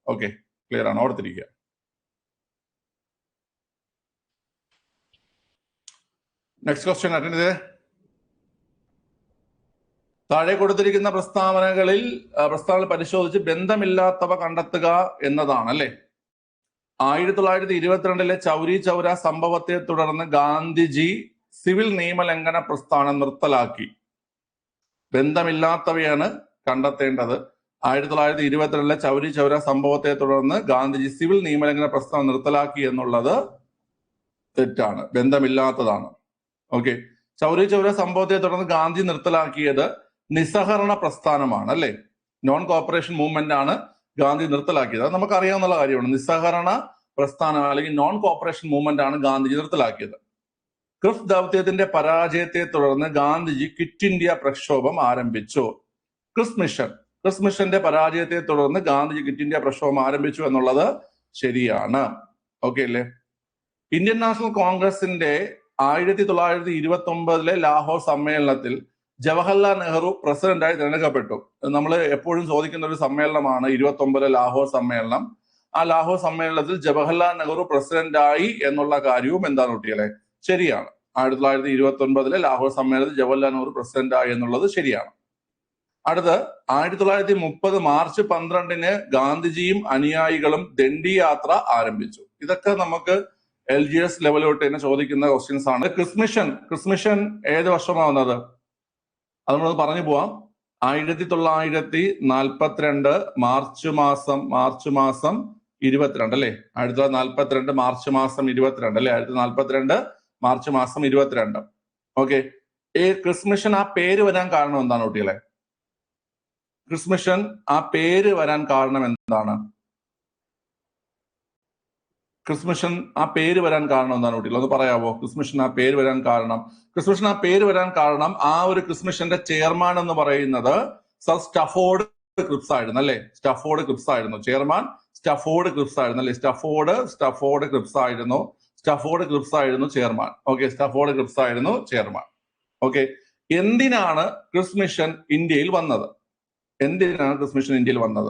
ഓക്കെ, ക്ലിയർ ആണ്, ഓർത്തിരിക്കുക. നെക്സ്റ്റ് ക്വസ്റ്റ്യൻ അറ്റൻഡ് ചെയ്തേ. താഴെ കൊടുത്തിരിക്കുന്ന പ്രസ്താവനകൾ പരിശോധിച്ച് ബന്ധമില്ലാത്തവ കണ്ടെത്തുക എന്നതാണ് അല്ലെ. 1922 ചൗരി ചൗര സംഭവത്തെ തുടർന്ന് ഗാന്ധിജി സിവിൽ നിയമലംഘന പ്രസ്ഥാനം നിർത്തലാക്കി. ബന്ധമില്ലാത്തവയാണ് കണ്ടെത്തേണ്ടത്. 1922 ചൗരി ചൗര സംഭവത്തെ തുടർന്ന് ഗാന്ധിജി സിവിൽ നിയമലംഘന പ്രസ്ഥാനം നിർത്തലാക്കി എന്നുള്ളത് തെറ്റാണ്, ബന്ധമില്ലാത്തതാണ്. ഓക്കെ, ചൗരി ചൗര സംഭവത്തെ തുടർന്ന് ഗാന്ധി നിർത്തലാക്കിയത് നിസ്സഹകരണ പ്രസ്ഥാനമാണ് അല്ലെ. നോൺ കോപ്പറേഷൻ മൂവ്മെന്റ് ആണ് ഗാന്ധി നിർത്തലാക്കിയത്. അത് നമുക്കറിയാവുന്ന കാര്യമാണ്. നിസ്സഹകരണ പ്രസ്ഥാനം അല്ലെങ്കിൽ നോൺ കോപ്പറേഷൻ മൂവ്മെന്റ് ആണ് ഗാന്ധിജി നിർത്തലാക്കിയത്. ക്രിഫ് ദൗത്യത്തിന്റെ പരാജയത്തെ തുടർന്ന് ഗാന്ധിജി ക്വിറ്റ് ഇന്ത്യ പ്രക്ഷോഭം ആരംഭിച്ചു. ക്രിസ് മിഷന്റെ പരാജയത്തെ തുടർന്ന് ഗാന്ധിജി ക്വിറ്റ് ഇന്ത്യ പ്രക്ഷോഭം ആരംഭിച്ചു എന്നുള്ളത് ശരിയാണ്. ഓക്കെ അല്ലേ. ഇന്ത്യൻ നാഷണൽ കോൺഗ്രസിന്റെ 1929 ലാഹോർ സമ്മേളനത്തിൽ ജവഹർലാൽ നെഹ്റു പ്രസിഡന്റായി തിരഞ്ഞെടുക്കപ്പെട്ടു. നമ്മൾ എപ്പോഴും ചോദിക്കുന്ന ഒരു സമ്മേളനമാണ് 29 ലാഹോർ സമ്മേളനം. ആ ലാഹോർ സമ്മേളനത്തിൽ ജവഹർലാൽ നെഹ്റു പ്രസിഡന്റായി എന്നുള്ള കാര്യവും എന്താണ് കുട്ടികളെ ശരിയാണ്. 1929 ലാഹോർ സമ്മേളനത്തിൽ ജവഹർലാൽ നെഹ്റു പ്രസിഡന്റായി എന്നുള്ളത് ശരിയാണ്. അടുത്ത് 1930 മാർച്ച് 12 ഗാന്ധിജിയും അനുയായികളും ദണ്ഡി യാത്ര ആരംഭിച്ചു. ഇതൊക്കെ നമുക്ക് LGS ലെവലിലോട്ട് തന്നെ ചോദിക്കുന്ന ക്വസ്റ്റ്യൻസ് ആണ്. ക്രിസ് മിഷൻ ഏത് വർഷമാണ് വന്നത്? അത് നമ്മൾ പറഞ്ഞു പോവാം. 1942 മാർച്ച് മാസം 22 അല്ലെ. 1942 മാർച്ച് മാസം 22 അല്ലെ. 1942 മാർച്ച് മാസം 22. ഓക്കെ, ഈ ക്രിസ് മിഷൻ ആ പേര് വരാൻ കാരണം എന്താണ് കുട്ടികളെ? ക്രിസ് മിഷൻ ആ പേര് വരാൻ കാരണം എന്താണ്? ക്രിസ് മിഷൻ ആ പേര് വരാൻ കാരണം എന്താണ് കുട്ടികൾ? ഒന്ന് പറയാവോ? ക്രിസ് മിഷൻ ആ പേര് വരാൻ കാരണം? ക്രിസ് മിഷൻ ആ പേര് വരാൻ കാരണം ആ ഒരു ക്രിസ് മിഷന്റെ ചെയർമാൻ എന്ന് പറയുന്നത് സർ സ്റ്റഫോർഡ് ക്രിപ്സ് ആയിരുന്നു അല്ലെ. സ്റ്റഫോർഡ് ക്രിപ്സ് ആയിരുന്നു ചെയർമാൻ. സ്റ്റഫോർഡ് ക്രിപ്സ് ആയിരുന്നു അല്ലെ. സ്റ്റഫോർഡ് ക്രിപ്സ് ആയിരുന്നു ചെയർമാൻ. ഓക്കെ, സ്റ്റഫോർഡ് ക്രിപ്സ് ആയിരുന്നു ചെയർമാൻ. ഓക്കെ, എന്തിനാണ് ക്രിസ് മിഷൻ ഇന്ത്യയിൽ വന്നത്?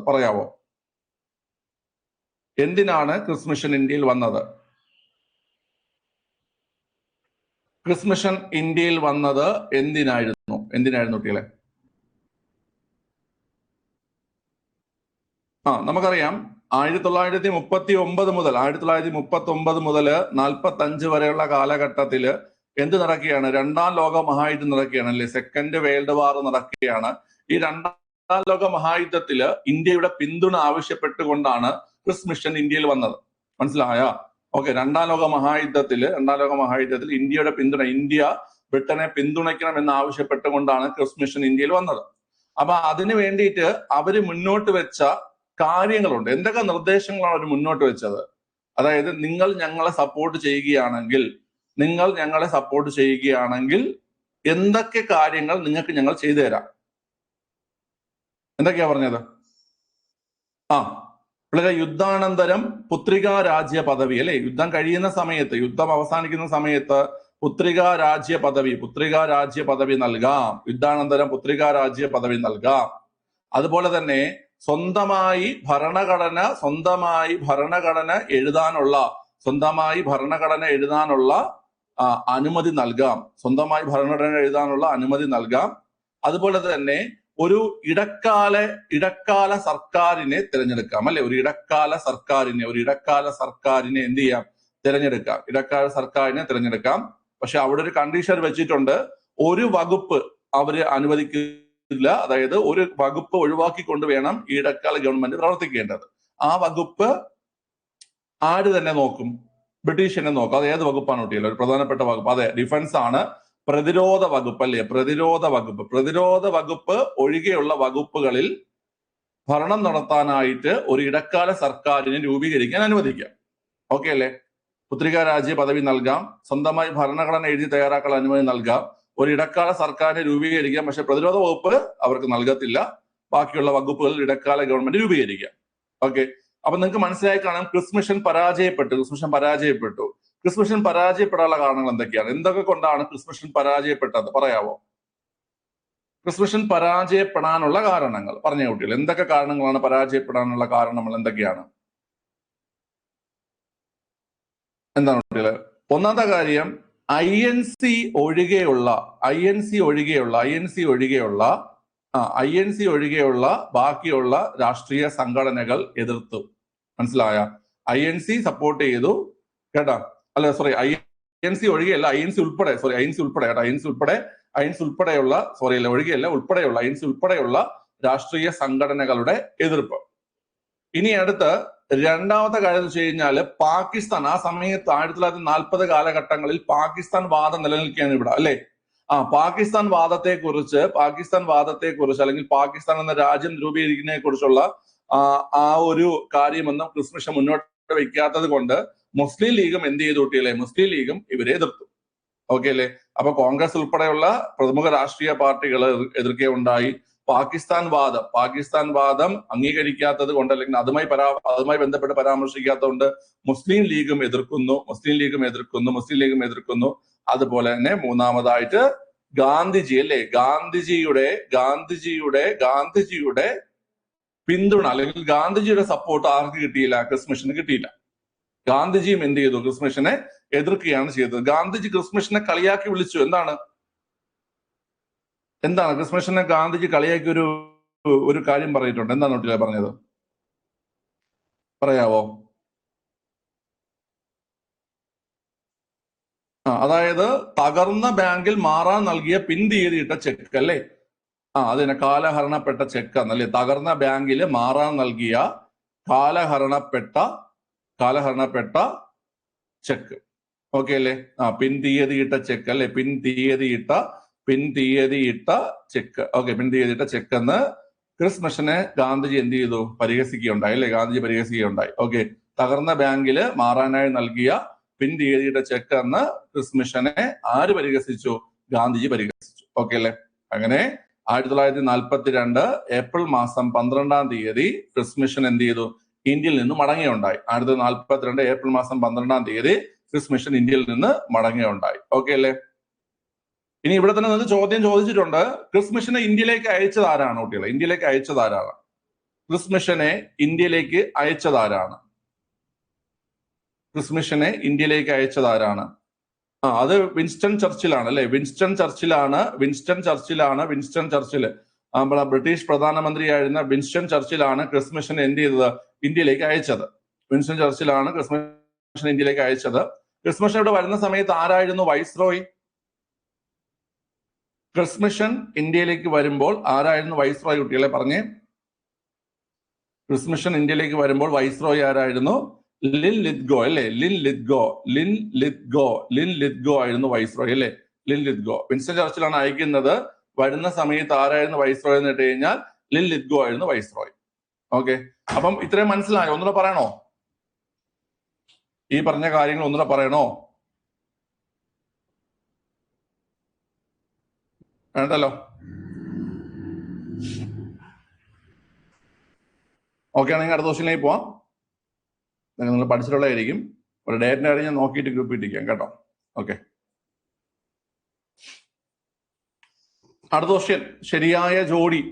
പറയാവോ? എന്തിനാണ് ക്രിസ് മിഷൻ ഇന്ത്യയിൽ വന്നത്? ക്രിസ് മിഷൻ ഇന്ത്യയിൽ വന്നത് എന്തിനായിരുന്നു കുട്ടികളെ? നമുക്കറിയാം 1939 മുതൽ 45 വരെയുള്ള കാലഘട്ടത്തില് എന്ത് നടക്കുകയാണ്? രണ്ടാം ലോക മഹായുദ്ധം നടക്കുകയാണ് അല്ലെ. സെക്കൻഡ് വേൾഡ് വാർ നടക്കുകയാണ്. ഈ രണ്ടാം ലോക മഹായുദ്ധത്തില് ഇന്ത്യയുടെ പിന്തുണ ആവശ്യപ്പെട്ടുകൊണ്ടാണ് ക്രിസ് മിഷൻ ഇന്ത്യയിൽ വന്നത്. മനസ്സിലായ? ഓക്കെ, രണ്ടാം ലോക മഹായുദ്ധത്തിൽ ഇന്ത്യയുടെ പിന്തുണ, ഇന്ത്യ ബ്രിട്ടനെ പിന്തുണയ്ക്കണം എന്ന് ആവശ്യപ്പെട്ടുകൊണ്ടാണ് ക്രിസ് മിഷൻ ഇന്ത്യയിൽ വന്നത്. അപ്പൊ അതിനു വേണ്ടിയിട്ട് അവര് മുന്നോട്ട് വെച്ച കാര്യങ്ങളുണ്ട്. എന്തൊക്കെ നിർദ്ദേശങ്ങളാണ് അവർ മുന്നോട്ട് വെച്ചത്? അതായത് നിങ്ങൾ ഞങ്ങളെ സപ്പോർട്ട് ചെയ്യുകയാണെങ്കിൽ എന്തൊക്കെ കാര്യങ്ങൾ നിങ്ങൾക്ക് ഞങ്ങൾ ചെയ്തു തരാം. എന്തൊക്കെയാ പറഞ്ഞത്? വളരെ യുദ്ധാനന്തരം പുത്രികാ രാജ്യ പദവി അല്ലെ. യുദ്ധം കഴിയുന്ന സമയത്ത്, യുദ്ധം അവസാനിക്കുന്ന സമയത്ത് പുത്രികാ രാജ്യ പദവി നൽകാം. യുദ്ധാനന്തരം പുത്രികാ രാജ്യ പദവി നൽകാം. അതുപോലെ തന്നെ സ്വന്തമായി ഭരണഘടന എഴുതാനുള്ള അനുമതി നൽകാം. അതുപോലെ തന്നെ ഒരു ഇടക്കാല സർക്കാരിനെ തിരഞ്ഞെടുക്കാം അല്ലെ. ഒരു ഇടക്കാല സർക്കാരിനെ എന്ത് ചെയ്യാം? തിരഞ്ഞെടുക്കാം. പക്ഷെ അവിടെ ഒരു കണ്ടീഷൻ വെച്ചിട്ടുണ്ട്. ഒരു വകുപ്പ് അവര് അനുവദിക്കില്ല. അതായത് ഒരു വകുപ്പ് ഒഴിവാക്കിക്കൊണ്ട് വേണം ഈ ഇടക്കാല ഗവൺമെന്റ് പ്രവർത്തിക്കേണ്ടത്. ആ വകുപ്പ് ആര് തന്നെ നോക്കും? ബ്രിട്ടീഷ് തന്നെ നോക്കും. അത് ഏത് വകുപ്പാണ് കുട്ടികൾ? ഒരു പ്രധാനപ്പെട്ട വകുപ്പ്. അതെ, ഡിഫൻസ് ആണ്. പ്രതിരോധ വകുപ്പ് അല്ലേ. പ്രതിരോധ വകുപ്പ് ഒഴികെയുള്ള വകുപ്പുകളിൽ ഭരണം നടത്താനായിട്ട് ഒരു ഇടക്കാല സർക്കാരിനെ രൂപീകരിക്കാൻ അനുവദിക്കാം. ഓക്കെ അല്ലേ. പുത്രികാ രാജ്യ പദവി നൽകാം. സ്വന്തമായി ഭരണഘടന എഴുതി തയ്യാറാക്കാൻ അനുമതി നൽകാം. ഒരു ഇടക്കാല സർക്കാരിനെ രൂപീകരിക്കാം. പക്ഷെ പ്രതിരോധ വകുപ്പ് അവർക്ക് നൽകത്തില്ല. ബാക്കിയുള്ള വകുപ്പുകളിൽ ഇടക്കാല ഗവൺമെന്റ് രൂപീകരിക്കാം. ഓക്കെ, അപ്പൊ നിങ്ങൾക്ക് മനസ്സിലായി കാണാം ക്രിസ് മിഷൻ പരാജയപ്പെട്ടു. ക്രിസ് മിഷൻ പരാജയപ്പെടാനുള്ള കാരണങ്ങൾ എന്തൊക്കെയാണ്? എന്തൊക്കെ കൊണ്ടാണ് ക്രിസ് മിഷൻ പരാജയപ്പെട്ടത്? പറയാവോ? ക്രിസ് മിഷൻ പരാജയപ്പെടാനുള്ള കാരണങ്ങൾ പറഞ്ഞ കുട്ടികൾ എന്തൊക്കെ കാരണങ്ങളാണ് പരാജയപ്പെടാനുള്ള കാരണങ്ങൾ എന്തൊക്കെയാണ്? എന്താണ് കുട്ടികള്? ഒന്നാമത്തെ കാര്യം INC ഒഴികെയുള്ള ബാക്കിയുള്ള രാഷ്ട്രീയ സംഘടനകൾ എതിർത്തു. മനസ്സിലായ? INC സപ്പോർട്ട് ചെയ്തു കേട്ടാ. അല്ല സോറി, INC ഒഴികെയല്ല, INC ഉൾപ്പെടെ ഉൾപ്പെടെയുള്ള രാഷ്ട്രീയ സംഘടനകളുടെ എതിർപ്പ്. ഇനി അടുത്ത് രണ്ടാമത്തെ കാര്യം എന്ന് വെച്ച് കഴിഞ്ഞാല് പാകിസ്ഥാൻ ആ സമയത്ത് 1940 കാലഘട്ടങ്ങളിൽ പാകിസ്ഥാൻ വാദം നിലനിൽക്കുകയാണ് ഇവിടെ, അല്ലെ? പാകിസ്ഥാൻ വാദത്തെക്കുറിച്ച് അല്ലെങ്കിൽ പാകിസ്ഥാൻ എന്ന രാജ്യം രൂപീകരിക്കുന്നതിനെ കുറിച്ചുള്ള ആ ഒരു കാര്യമൊന്നും ക്രിസ് മിഷൻ മുന്നോട്ട് വയ്ക്കാത്തത് കൊണ്ട് മുസ്ലിം ലീഗും എന്ത് ചെയ്തു കുട്ടികളെ? മുസ്ലിം ലീഗും ഇവരെ എതിർത്തു. ഓക്കെ അല്ലേ? അപ്പൊ കോൺഗ്രസ് ഉൾപ്പെടെയുള്ള പ്രമുഖ രാഷ്ട്രീയ പാർട്ടികൾ എതിർക്കുകയുണ്ടായി. പാകിസ്ഥാൻ വാദം അംഗീകരിക്കാത്തത് കൊണ്ട് അല്ലെങ്കിൽ അതുമായി ബന്ധപ്പെട്ട് പരാമർശിക്കാത്തതുകൊണ്ട് മുസ്ലിം ലീഗും എതിർക്കുന്നു. അതുപോലെ തന്നെ മൂന്നാമതായിട്ട് ഗാന്ധിജി, അല്ലെ? ഗാന്ധിജിയുടെ പിന്തുണ അല്ലെങ്കിൽ ഗാന്ധിജിയുടെ സപ്പോർട്ട് ആർക്ക് കിട്ടിയില്ല? ക്രിസ് മിഷന് കിട്ടിയില്ല. ഗാന്ധിജിയും എന്ത് ചെയ്തു? ക്രിസ് മിഷനെ എതിർക്കുകയാണ് ചെയ്തത്. ഗാന്ധിജി ക്രിസ് മിഷനെ കളിയാക്കി വിളിച്ചു. എന്താണ് ക്രിസ് മിഷനെ ഗാന്ധിജി കളിയാക്കി ഒരു കാര്യം പറഞ്ഞിട്ടുണ്ട്. എന്താണ് കുട്ടികളെ പറഞ്ഞത്? പറയാവോ? അതായത് തകർന്ന ബാങ്കിൽ മാറാൻ നൽകിയ പിൻ തീയതിയിട്ട ചെക്ക്, അല്ലേ? അതിനെ കാലഹരണപ്പെട്ട ചെക്ക് എന്നല്ലേ? തകർന്ന ബാങ്കിൽ മാറാൻ നൽകിയ കാലഹരണപ്പെട്ട ചെക്ക്. ഓക്കെ അല്ലേ? പിൻ തീയതിയിട്ട ചെക്ക്, അല്ലെ? പിൻ തീയതിയിട്ട ചെക്ക്. ഓക്കെ, പിൻ തീയതിയിട്ട ചെക്ക് എന്ന് ക്രിസ് മിഷനെ ഗാന്ധിജി എന്ത് ചെയ്തു? പരിഹസിക്കുകയുണ്ടായി, അല്ലെ? ഗാന്ധിജി പരിഹസിക്കുകയുണ്ടായി. ഓക്കെ, തകർന്ന ബാങ്കില് മാറാനായി നൽകിയ പിൻ തീയതിയിട്ട ചെക്ക് എന്ന് ക്രിസ് മിഷനെ ആര് പരിഹസിച്ചു? ഗാന്ധിജി പരിഹസിച്ചു. ഓക്കെ അല്ലേ? അങ്ങനെ 1942 ഏപ്രിൽ മാസം 12-ാം തീയതി ക്രിസ് മിഷൻ എന്ത് ചെയ്തു? ഇന്ത്യയിൽ നിന്ന് മടങ്ങുകയുണ്ടായി. 1942 ഏപ്രിൽ മാസം 12-ാം തീയതി ക്രിസ് മിഷൻ ഇന്ത്യയിൽ നിന്ന് മടങ്ങുകയുണ്ടായി. ഓക്കെ അല്ലേ? ഇനി ഇവിടെ തന്നെ നിങ്ങൾക്ക് ചോദ്യം ചോദിച്ചിട്ടുണ്ട്, ക്രിസ് മിഷനെ ഇന്ത്യയിലേക്ക് അയച്ചത് ആരാണ് കുട്ടികളെ? ക്രിസ് മിഷനെ ഇന്ത്യയിലേക്ക് അയച്ചത് ആരാണ്? അത് വിൻസ്റ്റൺ ചർച്ചിലാണ്, അല്ലെ? വിൻസ്റ്റൺ ചർച്ചിൽ നമ്മളെ ബ്രിട്ടീഷ് പ്രധാനമന്ത്രിയായിരുന്ന വിൻസ്റ്റൺ ചർച്ചിലാണ് ക്രിസ് മിഷൻ എന്ത് ചെയ്തത്? ഇന്ത്യയിലേക്ക് അയച്ചത്. ക്രിസ് മിഷൻ ഇവിടെ വരുന്ന സമയത്ത് ആരായിരുന്നു വൈസ്രോയ്? ക്രിസ് മിഷൻ ഇന്ത്യയിലേക്ക് വരുമ്പോൾ ആരായിരുന്നു വൈസ്രോയ് കുട്ടികളെ? പറഞ്ഞേ. ക്രിസ് മിഷൻ ഇന്ത്യയിലേക്ക് വരുമ്പോൾ വൈസ്രോയ് ആരായിരുന്നു? ലിൻ ലിത്ഗോ, അല്ലെ? ലിൻ ലിത്ഗോ ആയിരുന്നു വൈസ്രോയ്, അല്ലെ? ലിൻ ലിത്ഗോ. വിൻസ്റ്റൺ ചർച്ചിലാണ് അയക്കുന്നത്. വരുന്ന സമയത്ത് ആരായിരുന്നു വൈസ്രോയ് എന്ന് ഇട്ട് കഴിഞ്ഞാൽ ലിൻ ലിത്ഗോ ആയിരുന്നു വൈസ്രോയ്. ഓക്കെ, അപ്പം ഇത്രയും മനസ്സിലായോ? ഒന്നുകൂടെ പറയണോ? ഈ പറഞ്ഞ കാര്യങ്ങൾ ഒന്നുകൂടെ പറയണോ? വേണ്ടല്ലോ. ഓക്കെ ആണെങ്കിൽ അടുത്ത ക്വസ്റ്റ്യനിലേക്ക് പോവാം. നിങ്ങൾ പഠിച്ചിട്ടുള്ളതായിരിക്കും. ഒരു ഡേറ്റിന്റെ കാര്യം ഞാൻ നോക്കിയിട്ട് ഗ്രൂപ്പ് ഇട്ടിരിക്കാം കേട്ടോ. ഓക്കെ, അടുത്ത ക്വസ്റ്റ്യൻ ശരിയായ ജോഡി.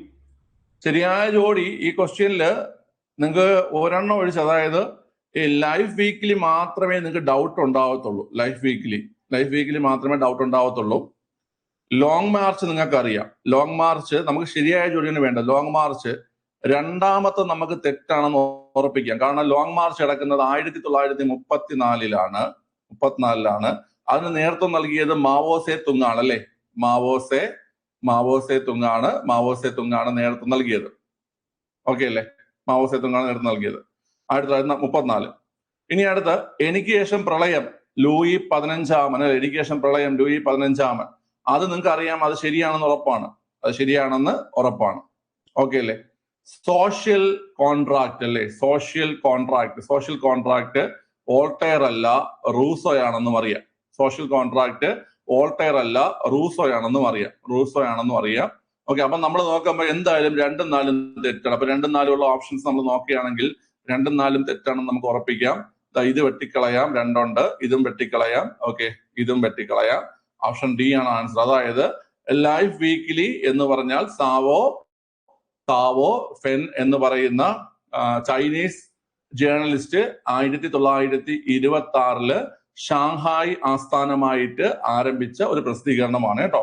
ഈ ക്വസ്റ്റ്യനില് നിങ്ങൾക്ക് ഒരെണ്ണം ഒഴിച്ച്, അതായത് ഈ ലൈഫ് വീക്കിലി മാത്രമേ നിങ്ങൾക്ക് ഡൗട്ട് ഉണ്ടാവത്തുള്ളൂ. ലൈഫ് വീക്കിലി മാത്രമേ ഡൗട്ട് ഉണ്ടാവത്തുള്ളൂ. ലോങ് മാർച്ച് നിങ്ങൾക്ക് അറിയാം. ലോങ് മാർച്ച് നമുക്ക് ശരിയായ ജോഡിയാണ് വേണ്ടത്. ലോങ് മാർച്ച് രണ്ടാമത്തെ നമുക്ക് തെറ്റാണെന്ന് ഉറപ്പിക്കാം. കാരണം ലോങ് മാർച്ച് കിടക്കുന്നത് 1934-ലാണ്. അതിന് നേതൃത്വം നൽകിയത് മാവോസെ തുങ്ങാണ്, അല്ലെ? മാവോസെ തുങ്ങാണ് നേതൃത്വം നൽകിയത്. ഓക്കെ അല്ലേ? മാവോസെ തുങ്ങാണ് നേതൃത്വം നൽകിയത് 1934. ഇനി അടുത്ത് എനിക്ക് ശേഷം പ്രളയം ലൂയി 15-മൻ, എനിക്ക് ശേഷം പ്രളയം ലൂയി 15-മൻ. അത് നിങ്ങൾക്ക് അറിയാം. അത് ശരിയാണെന്ന് ഉറപ്പാണ്. ഓക്കെ അല്ലേ? സോഷ്യൽ കോൺട്രാക്ട്, അല്ലെ? സോഷ്യൽ കോൺട്രാക്ട് വോൾട്ടയർ അല്ല റൂസോയാണെന്നും അറിയാം. ഓക്കെ, അപ്പൊ നമ്മൾ നോക്കുമ്പോൾ എന്തായാലും 2ഉം 4ഉം തെറ്റാണ്. അപ്പൊ 2ഉം 4ഉം ഉള്ള ഓപ്ഷൻസ് നമ്മൾ നോക്കുകയാണെങ്കിൽ 2ഉം 4ഉം തെറ്റാണെന്ന് നമുക്ക് ഉറപ്പിക്കാം. ഇത് വെട്ടിക്കളയാം, 2 ഉണ്ട്. ഇതും വെട്ടിക്കളയാം. ഓക്കെ, ഇതും വെട്ടിക്കളയാം. ഓപ്ഷൻ ഡി ആണ് ആൻസർ. അതായത് ലൈഫ് വീക്കിലി എന്ന് പറഞ്ഞാൽ സാവോ താവോ ഫെൻ എന്ന് പറയുന്ന ചൈനീസ് ജേർണലിസ്റ്റ് 1926 ഷാങ്ഹായ് ആസ്ഥാനമായിട്ട് ആരംഭിച്ച ഒരു പ്രസിദ്ധീകരണമാണ് കേട്ടോ.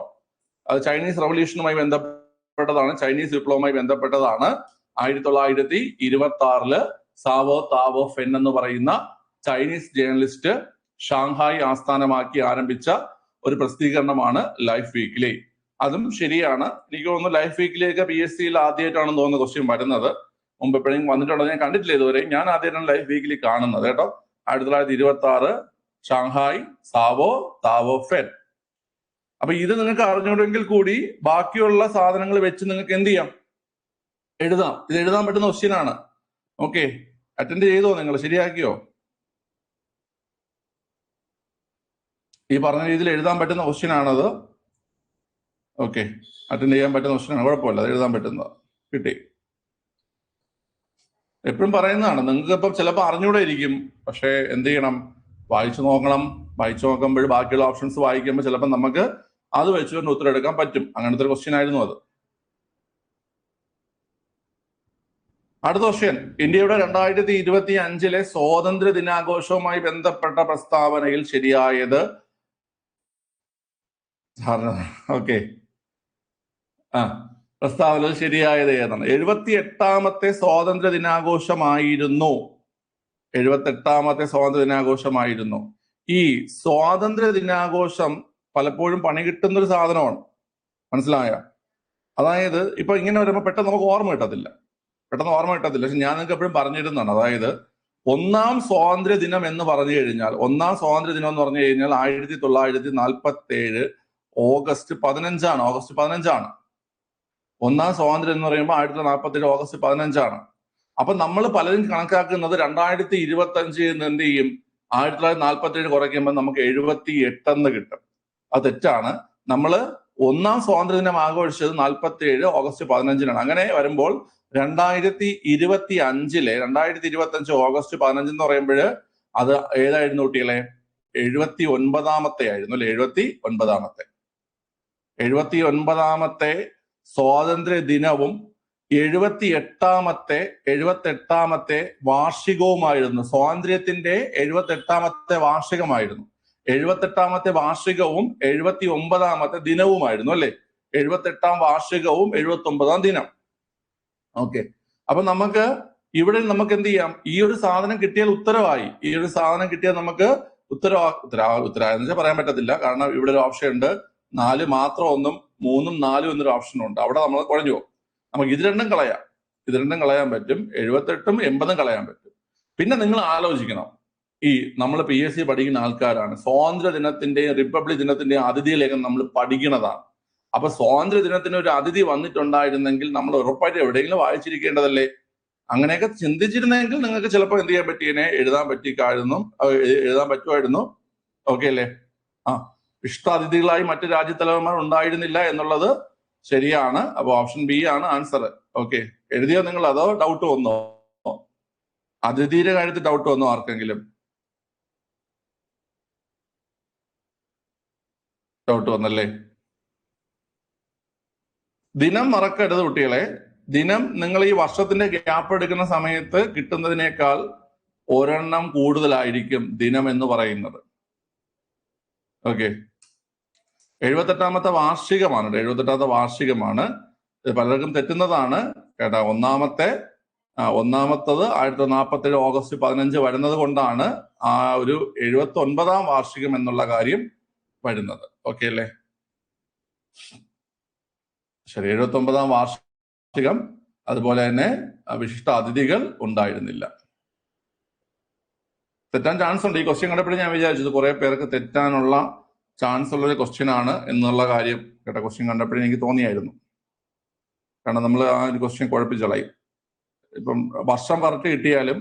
അത് ചൈനീസ് റവല്യൂഷനുമായി ബന്ധപ്പെട്ടതാണ്, ചൈനീസ് വിപ്ലവവുമായി ബന്ധപ്പെട്ടതാണ്. 1926 സാവോ താവോ ഫെൻ എന്ന് പറയുന്ന ചൈനീസ് ജേർണലിസ്റ്റ് ഷാങ്ഹായ് ആസ്ഥാനമാക്കി ആരംഭിച്ച ഒരു പ്രസിദ്ധീകരണമാണ് ലൈഫ് വീക്കിലി. അതും ശരിയാണ്. എനിക്ക് തോന്നുന്നു ലൈഫ് വീക്കിലിയൊക്കെ PSCയിൽ ആദ്യമായിട്ടാണെന്ന് തോന്നുന്ന ക്വസ്റ്റ്യൻ വരുന്നത്. മുമ്പ് എപ്പോഴും വന്നിട്ടുണ്ടോ ഞാൻ കണ്ടിട്ടില്ല ഇതുവരെ. ഞാൻ ആദ്യമായിട്ടാണ് ലൈഫ് വീക്കിലി കാണുന്നത് കേട്ടോ. 1926 ഷാങ്ഹായ് സാവോ താവോ ഫെൻ. അപ്പൊ ഇത് നിങ്ങൾക്ക് അറിഞ്ഞൂടെങ്കിൽ കൂടി ബാക്കിയുള്ള സാധനങ്ങൾ വെച്ച് നിങ്ങൾക്ക് എന്ത് ചെയ്യാം, എഴുതാം. ഇത് എഴുതാൻ പറ്റുന്ന ക്വസ്റ്റ്യൻ ആണ്. ഓക്കെ, അറ്റൻഡ് ചെയ്തോ നിങ്ങൾ? ശരിയാക്കിയോ? ഈ പറഞ്ഞ രീതിയിൽ എഴുതാൻ പറ്റുന്ന ക്വസ്റ്റ്യൻ ആണത്. ഓക്കെ, അറ്റൻഡ് ചെയ്യാൻ പറ്റുന്ന ക്വസ്റ്റ്യൻ ആണ്, കുഴപ്പമില്ല, അത് എഴുതാൻ പറ്റുന്നത് കിട്ടി. എപ്പോഴും പറയുന്നതാണ്, നിങ്ങൾക്ക് ഇപ്പം ചിലപ്പോൾ അറിഞ്ഞൂടെ ഇരിക്കും, പക്ഷെ എന്ത് ചെയ്യണം, വായിച്ചു നോക്കണം. വായിച്ചു നോക്കുമ്പോൾ ബാക്കിയുള്ള ഓപ്ഷൻസ് വായിക്കുമ്പോൾ ചിലപ്പോൾ നമുക്ക് അത് വെച്ചുകൊണ്ട് ഉത്തരം എടുക്കാൻ പറ്റും. അങ്ങനത്തെ ഒരു ക്വസ്റ്റ്യൻ ആയിരുന്നു അത്. അടുത്ത ക്വസ്റ്റ്യൻ, ഇന്ത്യയുടെ 2025 സ്വാതന്ത്ര്യ ദിനാഘോഷവുമായി ബന്ധപ്പെട്ട പ്രസ്താവനയിൽ ശരിയായത്. ഓക്കെ, പ്രസ്താവനയിൽ ശരിയായത് ഏതാണ്? 78ാമത്തെ സ്വാതന്ത്ര്യ ദിനാഘോഷമായിരുന്നു. 78ാമത്തെ സ്വാതന്ത്ര്യ ദിനാഘോഷമായിരുന്നു. ഈ സ്വാതന്ത്ര്യ ദിനാഘോഷം പലപ്പോഴും പണി കിട്ടുന്ന ഒരു സാധനമാണ്, മനസ്സിലായ? അതായത് ഇപ്പൊ ഇങ്ങനെ വരുമ്പോൾ പെട്ടെന്ന് നമുക്ക് ഓർമ്മ കിട്ടത്തില്ല. പക്ഷെ ഞാൻ നിങ്ങൾക്ക് എപ്പോഴും പറഞ്ഞിരുന്നതാണ്. അതായത് ഒന്നാം സ്വാതന്ത്ര്യ ദിനം എന്ന് പറഞ്ഞു കഴിഞ്ഞാൽ, ഒന്നാം സ്വാതന്ത്ര്യ ദിനം എന്ന് പറഞ്ഞു കഴിഞ്ഞാൽ 1947 ഓഗസ്റ്റ് 15 ഒന്നാം സ്വാതന്ത്ര്യം എന്ന് പറയുമ്പോൾ 1947 ഓഗസ്റ്റ് 15. അപ്പൊ നമ്മൾ പലരും കണക്കാക്കുന്നത് 2025 എന്ത് ചെയ്യും, 1947 കുറയ്ക്കുമ്പോൾ നമുക്ക് 78 എന്ന് കിട്ടും. അത് തെറ്റാണ്. നമ്മൾ ഒന്നാം സ്വാതന്ത്ര്യ ദിനം ആഘോഷിച്ചത് 47 ഓഗസ്റ്റ് 15. അങ്ങനെ വരുമ്പോൾ 2025 ഓഗസ്റ്റ് 15 എന്ന് പറയുമ്പോൾ അത് ഏതായിരുന്നു കുട്ടികളെ? 79ാമത്തെ ആയിരുന്നു അല്ലെ? 79ാമത്തെ സ്വാതന്ത്ര്യ ദിനവും 78ാമത്തെ വാർഷികവുമായിരുന്നു. സ്വാതന്ത്ര്യത്തിന്റെ 78ാമത്തെ വാർഷികമായിരുന്നു. 78ാമത്തെ വാർഷികവും 79ാമത്തെ ദിനവുമായിരുന്നു അല്ലെ? 78ാം വാർഷികവും 79ാം ദിനം. ഓക്കെ, അപ്പൊ നമുക്ക് ഇവിടെ നമുക്ക് എന്ത് ചെയ്യാം, ഈ ഒരു സാധനം കിട്ടിയാൽ ഉത്തരവായി. ഈ ഒരു സാധനം കിട്ടിയാൽ നമുക്ക് ഉത്തരവായെന്ന് വെച്ചാൽ പറയാൻ പറ്റത്തില്ല. കാരണം ഇവിടെ ഒരു ഓപ്ഷൻ ഉണ്ട്, 4 മാത്രം 1ഉം 3ഉം 4ഉം എന്നൊരു ഓപ്ഷൻ ഉണ്ട്. അവിടെ നമ്മൾ കുഴഞ്ഞു പോകും. നമുക്ക് ഇത് രണ്ടും കളയാൻ പറ്റും. 78ഉം 80ഉം കളയാൻ പറ്റും. പിന്നെ നിങ്ങൾ ആലോചിക്കണം, ഈ നമ്മൾ PSC പഠിക്കുന്ന ആൾക്കാരാണ്. സ്വാതന്ത്ര്യ ദിനത്തിന്റെയും റിപ്പബ്ലിക് ദിനത്തിന്റെയും അതിഥിയിലേക്ക് നമ്മൾ പഠിക്കുന്നതാണ്. അപ്പൊ സ്വാതന്ത്ര്യ ദിനത്തിന് ഒരു അതിഥി വന്നിട്ടുണ്ടായിരുന്നെങ്കിൽ നമ്മൾ ഉറപ്പായിട്ട് എവിടെയെങ്കിലും വായിച്ചിരിക്കേണ്ടതല്ലേ? അങ്ങനെയൊക്കെ ചിന്തിച്ചിരുന്നെങ്കിൽ നിങ്ങൾക്ക് ചിലപ്പോൾ എന്ത് ചെയ്യാൻ പറ്റിയതിനെ എഴുതാൻ പറ്റുമായിരുന്നു. ഓക്കെ അല്ലേ? ഇഷ്ടാതിഥികളായി മറ്റു രാജ്യത്തലവന്മാർ ഉണ്ടായിരുന്നില്ല എന്നുള്ളത് ശരിയാണ്. അപ്പൊ ഓപ്ഷൻ ബി ആണ് ആൻസർ. ഓക്കെ, എഴുതിയോ നിങ്ങൾ? അതോ ഡൗട്ട് വന്നോ? അതിഥിയുടെ കാര്യത്തിൽ ഡൗട്ട് വന്നോ ആർക്കെങ്കിലും? ഡൗട്ട് വന്നല്ലേ? ദിനം മറക്കരുത് കുട്ടികളെ. ദിനം നിങ്ങൾ ഈ വർഷത്തിന്റെ ഗ്യാപ്പ് എടുക്കുന്ന സമയത്ത് കിട്ടുന്നതിനേക്കാൾ ഒരെണ്ണം കൂടുതലായിരിക്കും ദിനം എന്ന് പറയുന്നത്. ഓക്കെ, 78ാമത്തെ വാർഷികമാണ്. 78ാമത്തെ വാർഷികമാണ്. ഇത് പലർക്കും തെറ്റുന്നതാണ് കേട്ടാ. ഒന്നാമത്തത് 1947 ഓഗസ്റ്റ് 15 വരുന്നത് കൊണ്ടാണ് ആ ഒരു 79ാം വാർഷികം എന്നുള്ള കാര്യം വരുന്നത്. ഓക്കെ അല്ലേ? ശരി, 79ാം വാർഷികം. അതുപോലെ തന്നെ വിശിഷ്ട അതിഥികൾ ഉണ്ടായിരുന്നില്ല. തെറ്റാൻ ചാൻസ് ഉണ്ട്. ഈ ക്വസ്റ്റ്യൻ കണ്ടപ്പോഴും ഞാൻ വിചാരിച്ചത് കുറെ പേർക്ക് തെറ്റാനുള്ള ചാൻസ് ഉള്ളൊരു ക്വസ്റ്റ്യൻ ആണ് എന്നുള്ള കാര്യം കേട്ട. ക്വസ്റ്റ്യൻ കണ്ടപ്പോഴും എനിക്ക് തോന്നിയായിരുന്നു. കാരണം നമ്മൾ ആ ഒരു ക്വസ്റ്റ്യൻ കുഴപ്പിച്ചളയും. ഇപ്പം വർഷം കറക്റ്റ് കിട്ടിയാലും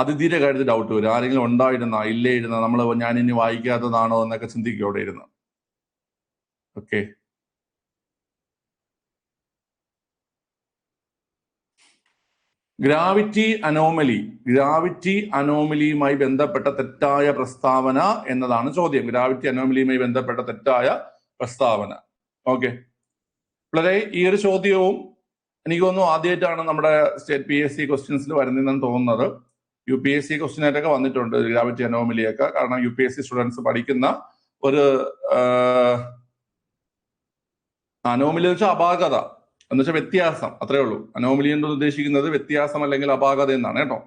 അതിഥിയുടെ കാര്യത്തിൽ ഡൗട്ട് വരും. ആരെങ്കിലും ഉണ്ടായിരുന്ന ഇല്ലേ ഇരുന്ന നമ്മൾ ഞാനിനി വായിക്കാത്തതാണോ എന്നൊക്കെ ചിന്തിക്കും അവിടെ ഇരുന്ന്. ഓക്കെ, ഗ്രാവിറ്റി അനോമലിയുമായി ബന്ധപ്പെട്ട തെറ്റായ പ്രസ്താവന എന്നതാണ് ചോദ്യം. ഗ്രാവിറ്റി അനോമലിയുമായി ബന്ധപ്പെട്ട തെറ്റായ പ്രസ്താവന. ഓക്കെ, വളരെ ഈ ഒരു ചോദ്യവും എനിക്ക് തോന്നുന്നു ആദ്യമായിട്ടാണ് നമ്മുടെ സ്റ്റേറ്റ് PSC ക്വസ്റ്റ്യൻസിൽ വരുന്നതെന്ന് തോന്നുന്നത്. UPSC ക്വസ്റ്റ്യനായിട്ടൊക്കെ വന്നിട്ടുണ്ട് ഗ്രാവിറ്റി അനോമലിയൊക്കെ. കാരണം UPSC സ്റ്റുഡൻസ് പഠിക്കുന്ന ഒരു അനോമലി എന്ന് വെച്ചാൽ അപാകത എന്ന് വെച്ചാൽ വ്യത്യാസം, അത്രേ ഉള്ളൂ. അനോമലി എന്ന് ഉദ്ദേശിക്കുന്നത് വ്യത്യാസം അല്ലെങ്കിൽ അപാകത എന്നാണ് കേട്ടോ.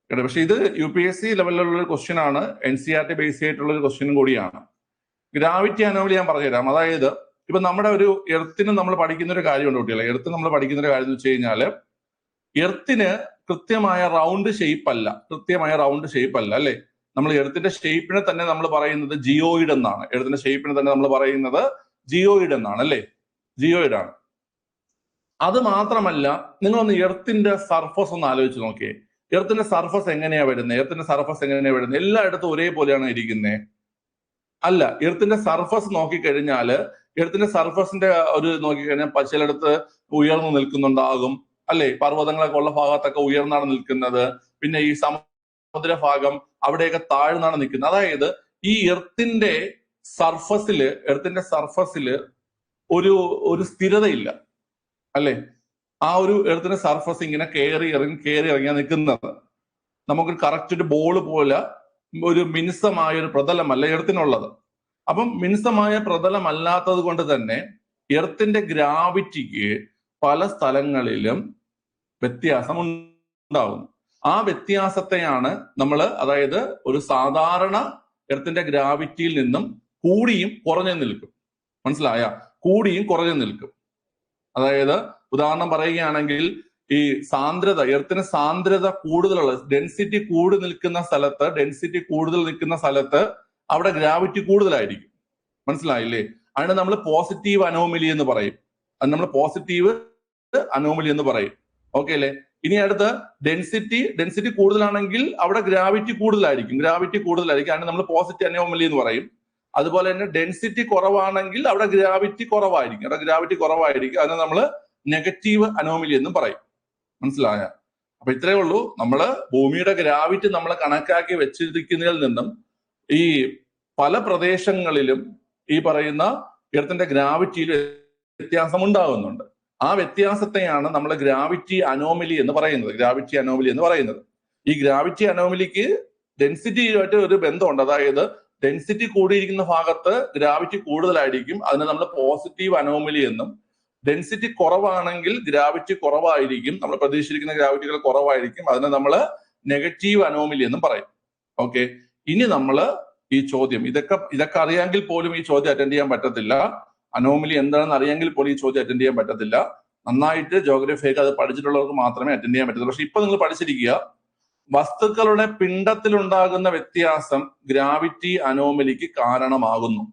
പക്ഷെ ഇത് UPSC ലെവലിലുള്ള ഒരു ക്വസ്റ്റ്യൻ ആണ്, NCERT ബേസ് ആയിട്ടുള്ള ഒരു ക്വസ്റ്റ്യനും കൂടിയാണ്. ഗ്രാവിറ്റി അനോമലി ഞാൻ പറഞ്ഞുതരാം. അതായത് ഇപ്പൊ നമ്മുടെ ഒരു എർത്തിന് നമ്മൾ പഠിക്കുന്ന ഒരു കാര്യമുണ്ട് കുട്ടികളെ. എർത്ത് നമ്മൾ പഠിക്കുന്ന ഒരു കാര്യം എന്ന് വെച്ച് കഴിഞ്ഞാല് എർത്തിന് കൃത്യമായ റൗണ്ട് ഷേപ്പ് അല്ല, അല്ലെ? നമ്മൾ എർത്തിന്റെ ഷേപ്പിനെ തന്നെ നമ്മൾ പറയുന്നത് ജിയോയിഡ് എന്നാണ്. എർത്തിന്റെ ഷേപ്പിനെ തന്നെ നമ്മൾ പറയുന്നത് ജിയോയിഡ് എന്നാണ്, അല്ലെ? ജിയോയിഡ് ആണ്. അത് മാത്രമല്ല, നിങ്ങളൊന്ന് എർത്തിന്റെ സർഫസ് ഒന്ന് ആലോചിച്ച് നോക്കിയേ. എർത്തിന്റെ സർഫസ് എങ്ങനെയാ വരുന്നത്? എല്ലായിടത്തും ഒരേപോലെയാണ് ഇരിക്കുന്നത്? അല്ല. എർത്തിന്റെ സർഫസ് നോക്കിക്കഴിഞ്ഞാല് എർത്തിന്റെ സർഫസിന്റെ ഒരു നോക്കിക്കഴിഞ്ഞാൽ ചിലയിടത്ത് ഉയർന്നു നിൽക്കുന്നുണ്ടാകും, അല്ലെ? പർവ്വതങ്ങളൊക്കെ ഉള്ള ഭാഗത്തൊക്കെ ഉയർന്നാണ് നിൽക്കുന്നത്. പിന്നെ ഈ സമുദ്ര ഭാഗം അവിടെയൊക്കെ താഴ്ന്നാണ് നിൽക്കുന്നത്. അതായത് ഈ എർത്തിന്റെ സർഫസില് ഒരു സ്ഥിരതയില്ല, അല്ലെ? ആ ഒരു എർത്തിന്റെ സർഫസ് ഇങ്ങനെ കയറി ഇറങ്ങിയാ നിൽക്കുന്നത്. നമുക്ക് കറക്റ്റ് ഒരു ബോള് പോലെ ഒരു മിനുസമായ ഒരു പ്രതലമല്ല എർത്തിനുള്ളത്. അപ്പം മിനുസമായ പ്രതലമല്ലാത്തത് കൊണ്ട് തന്നെ എർത്തിന്റെ ഗ്രാവിറ്റിക്ക് പല സ്ഥലങ്ങളിലും വ്യത്യാസം ഉണ്ടാകുന്നു. ആ വ്യത്യാസത്തെയാണ് നമ്മൾ, അതായത് ഒരു സാധാരണ എർത്തിന്റെ ഗ്രാവിറ്റിയിൽ നിന്നും കൂടിയും കുറഞ്ഞു നിൽക്കും. മനസ്സിലായ? കൂടിയും കുറഞ്ഞു നിൽക്കും. അതായത് ഉദാഹരണം പറയുകയാണെങ്കിൽ ഈ സാന്ദ്രത, എർത്തിന് സാന്ദ്രത കൂടുതലുള്ള ഡെൻസിറ്റി കൂടുതൽ നിൽക്കുന്ന സ്ഥലത്ത് അവിടെ ഗ്രാവിറ്റി കൂടുതലായിരിക്കും. മനസ്സിലായില്ലേ? അതിന് നമ്മൾ പോസിറ്റീവ് അനോമലി എന്ന് പറയും. ഓക്കെ അല്ലേ? ഇനി അടുത്ത് ഡെൻസിറ്റി കൂടുതലാണെങ്കിൽ അവിടെ ഗ്രാവിറ്റി കൂടുതലായിരിക്കും. അതിന് നമ്മൾ പോസിറ്റീവ് അനോമലി എന്ന് പറയും. അതുപോലെ തന്നെ ഡെൻസിറ്റി കുറവാണെങ്കിൽ അവിടെ ഗ്രാവിറ്റി കുറവായിരിക്കും. അതിന് നമ്മൾ നെഗറ്റീവ് അനോമലി എന്നും പറയും. മനസ്സിലായ? അപ്പൊ ഇത്രയേ ഉള്ളൂ. നമ്മള് ഭൂമിയുടെ ഗ്രാവിറ്റി നമ്മൾ കണക്കാക്കി വെച്ചിരിക്കുന്നതിൽ നിന്നും ഈ പല പ്രദേശങ്ങളിലും ഈ പറയുന്ന എർത്തിന്റെ ഗ്രാവിറ്റിയിൽ വ്യത്യാസം ഉണ്ടാകുന്നുണ്ട്. ആ വ്യത്യാസത്തെയാണ് നമ്മൾ ഗ്രാവിറ്റി അനോമലി എന്ന് പറയുന്നത്. ഈ ഗ്രാവിറ്റി അനോമലിക്ക് ഡെൻസിറ്റിയുമായിട്ട് ഒരു ബന്ധമുണ്ട്. അതായത് ഡെൻസിറ്റി കൂടിയിരിക്കുന്ന ഭാഗത്ത് ഗ്രാവിറ്റി കൂടുതലായിരിക്കും. അതിനെ നമ്മൾ പോസിറ്റീവ് അനോമലി എന്നും, ഡെൻസിറ്റി കുറവാണെങ്കിൽ ഗ്രാവിറ്റി കുറവായിരിക്കും, നമ്മൾ പ്രതീക്ഷിച്ചിരിക്കുന്ന ഗ്രാവിറ്റികൾ കുറവായിരിക്കും, അതിനെ നമ്മൾ നെഗറ്റീവ് അനോമലി എന്നും പറയും. ഓക്കെ, ഇനി നമ്മൾ ഈ ചോദ്യം ഇതൊക്കെ അറിയാമെങ്കിൽ പോലും ഈ ചോദ്യം അറ്റൻഡ് ചെയ്യാൻ പറ്റത്തില്ല. അനോമലി എന്താണെന്ന് അറിയാമെങ്കിൽ പോലും ഈ ചോദ്യം അറ്റൻഡ് ചെയ്യാൻ പറ്റത്തില്ല. നന്നായിട്ട് ജോഗ്രഫിയൊക്കെ അത് പഠിച്ചിട്ടുള്ളവർക്ക് മാത്രമേ അറ്റൻഡ് ചെയ്യാൻ പറ്റത്തുള്ളൂ. പക്ഷെ ഇപ്പൊ നിങ്ങൾ പഠിച്ചിരിക്കുക, വസ്തുക്കളുടെ പിണ്ഡത്തിലുണ്ടാകുന്ന വ്യത്യാസം ഗ്രാവിറ്റി അനോമലിക്ക് കാരണമാകുന്നു.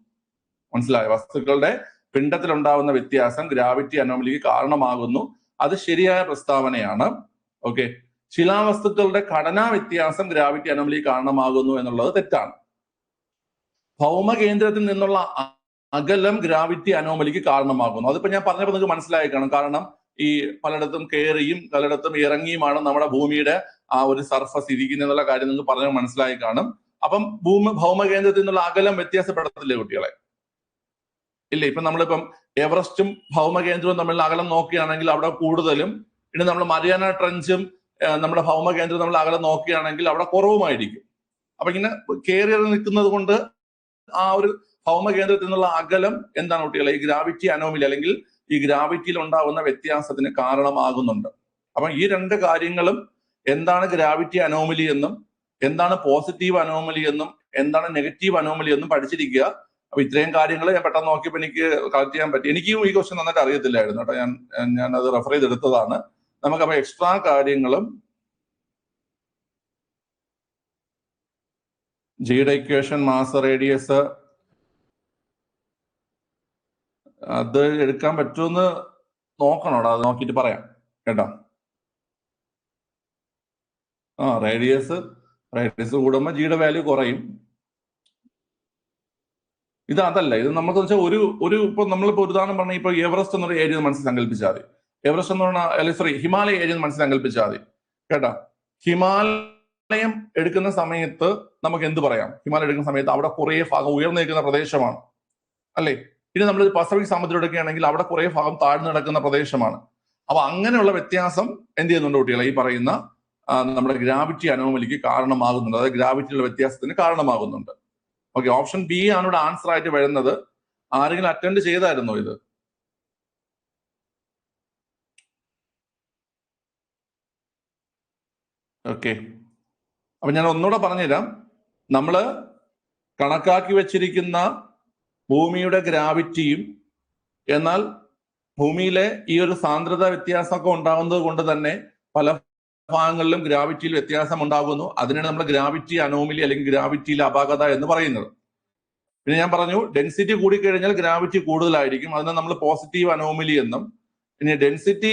മനസ്സിലായോ? വസ്തുക്കളുടെ പിണ്ഡത്തിലുണ്ടാകുന്ന വ്യത്യാസം ഗ്രാവിറ്റി അനോമലിക്ക് കാരണമാകുന്നു. അത് ശരിയായ പ്രസ്താവനയാണ്. ഓക്കെ, ശിലാവസ്തുക്കളുടെ ഘടനാ വ്യത്യാസം ഗ്രാവിറ്റി അനോമലിക്ക് കാരണമാകുന്നു എന്നുള്ളത് തെറ്റാണ്. ഭൗമകേന്ദ്രത്തിൽ നിന്നുള്ള അകലം ഗ്രാവിറ്റി അനോമലിക്ക് കാരണമാകുന്നു. അതിപ്പോ ഞാൻ പറഞ്ഞപ്പോൾ നിങ്ങൾക്ക് മനസ്സിലായി കാണും. കാരണം ഈ പലയിടത്തും കയറിയും പലയിടത്തും ഇറങ്ങിയുമാണ് നമ്മുടെ ഭൂമിയുടെ ആ ഒരു സർഫസ് ഇരിക്കുന്ന എന്നുള്ള കാര്യം നിങ്ങൾക്ക് പറഞ്ഞാൽ മനസ്സിലായി കാണും. അപ്പം ഭൗമകേന്ദ്രത്തിൽ നിന്നുള്ള അകലം വ്യത്യാസപ്പെടത്തില്ലേ കുട്ടികളെ? ഇല്ല. ഇപ്പൊ നമ്മളിപ്പം എവറസ്റ്റും ഭൗമകേന്ദ്രവും തമ്മിലുള്ള അകലം നോക്കുകയാണെങ്കിൽ അവിടെ കൂടുതലും, ഇനി നമ്മൾ മരിയാന ട്രഞ്ചും നമ്മുടെ ഭൗമകേന്ദ്രവും തമ്മിലുള്ള അകലം നോക്കുകയാണെങ്കിൽ അവിടെ കുറവുമായിരിക്കും. അപ്പൊ ഇങ്ങനെ കയറി നിൽക്കുന്നത് കൊണ്ട് ആ ഒരു ഭൗമകേന്ദ്രത്തിൽ നിന്നുള്ള അകലം എന്താണ് കുട്ടികളെ? ഈ ഗ്രാവിറ്റി അനോമലി അല്ലെങ്കിൽ ഈ ഗ്രാവിറ്റിയിൽ ഉണ്ടാകുന്ന വ്യത്യാസത്തിന് കാരണമാകുന്നുണ്ട്. അപ്പൊ ഈ രണ്ട് കാര്യങ്ങളും, എന്താണ് ഗ്രാവിറ്റി അനോമലി എന്നും എന്താണ് പോസിറ്റീവ് അനോമലി എന്നും എന്താണ് നെഗറ്റീവ് അനോമലി എന്നും പഠിച്ചിരിക്കുക. അപ്പൊ ഇത്രയും കാര്യങ്ങൾ ഞാൻ പെട്ടെന്ന് നോക്കിയപ്പോൾ എനിക്ക് കളക്ട് ചെയ്യാൻ പറ്റി. എനിക്കും ഈ ക്വസ്റ്റ്യൻ നന്നായിട്ട് അറിയത്തില്ലായിരുന്നു കേട്ടോ. ഞാൻ അത് റെഫർ ചെയ്തെടുത്തതാണ്. നമുക്കപ്പോ എക്സ്ട്രാ കാര്യങ്ങളും ജിയുടെ ഇക്വേഷൻ, മാസ്, റേഡിയസ് അത് എടുക്കാൻ പറ്റുമെന്ന് നോക്കണോടാ. അത് നോക്കിയിട്ട് പറയാം കേട്ടോ. റേഡിയസ് കൂടുമ്പോൾ ജിയുടെ വാല്യൂ കുറയും. ഇത് അതല്ല, ഇത് നമുക്ക് വെച്ചാൽ ഒരു ഇപ്പൊ നമ്മളിപ്പോ ഒരു ഉദാഹരണം പറഞ്ഞാൽ ഇപ്പൊ എവറസ്റ്റ് എന്നൊരു ഏരിയ മനസ്സിൽ സങ്കല്പിച്ചാൽ മതി. എവറസ്റ്റ് എന്ന് പറഞ്ഞാൽ ഹിമാലയ ഏരിയ മനസ്സിൽ സങ്കല്പിച്ചാൽ മതി കേട്ടോ. ഹിമാലയം എടുക്കുന്ന സമയത്ത് നമുക്ക് എന്ത് പറയാം? ഹിമാലയം എടുക്കുന്ന സമയത്ത് അവിടെ കുറെ ഭാഗം ഉയർന്നു നിൽക്കുന്ന പ്രദേശമാണ്, അല്ലേ? ഇനി നമ്മൾ പസഫിക് സമുദ്രം എടുക്കുകയാണെങ്കിൽ അവിടെ കുറെ ഭാഗം താഴ്ന്നു കിടക്കുന്ന പ്രദേശമാണ്. അപ്പൊ അങ്ങനെയുള്ള വ്യത്യാസം എന്ത് ചെയ്യുന്നുണ്ട് കുട്ടികളെ? ഈ പറയുന്ന നമ്മുടെ ഗ്രാവിറ്റി അനോമലിക്ക് കാരണമാകുന്നുണ്ട്. അതായത് ഗ്രാവിറ്റിയുള്ള വ്യത്യാസത്തിന് കാരണമാകുന്നുണ്ട്. ഓക്കെ, ഓപ്ഷൻ ബി ആണ് ഇവിടെ ആൻസർ ആയിട്ട് വരുന്നത്. ആരെങ്കിലും അറ്റൻഡ് ചെയ്തായിരുന്നോ ഇത്? ഓക്കെ, അപ്പൊ ഞാൻ ഒന്നുകൂടെ പറഞ്ഞുതരാം. നമ്മള് കണക്കാക്കി വെച്ചിരിക്കുന്ന ഭൂമിയുടെ ഗ്രാവിറ്റിയും എന്നാൽ ഭൂമിയിലെ ഈ ഒരു സാന്ദ്രത വ്യത്യാസമൊക്കെ ഉണ്ടാകുന്നത് കൊണ്ട് തന്നെ പല ഭാഗങ്ങളിലും ഗ്രാവിറ്റിയിൽ വ്യത്യാസം ഉണ്ടാകുന്നു. അതിനാണ് നമ്മൾ ഗ്രാവിറ്റി അനോമലി അല്ലെങ്കിൽ ഗ്രാവിറ്റിയിലെ അപാകത എന്ന് പറയുന്നത്. പിന്നെ ഞാൻ പറഞ്ഞു ഡെൻസിറ്റി കൂടിക്കഴിഞ്ഞാൽ ഗ്രാവിറ്റി കൂടുതലായിരിക്കും, അതിനെ നമ്മൾ പോസിറ്റീവ് അനോമലി എന്നും. ഇനി ഡെൻസിറ്റി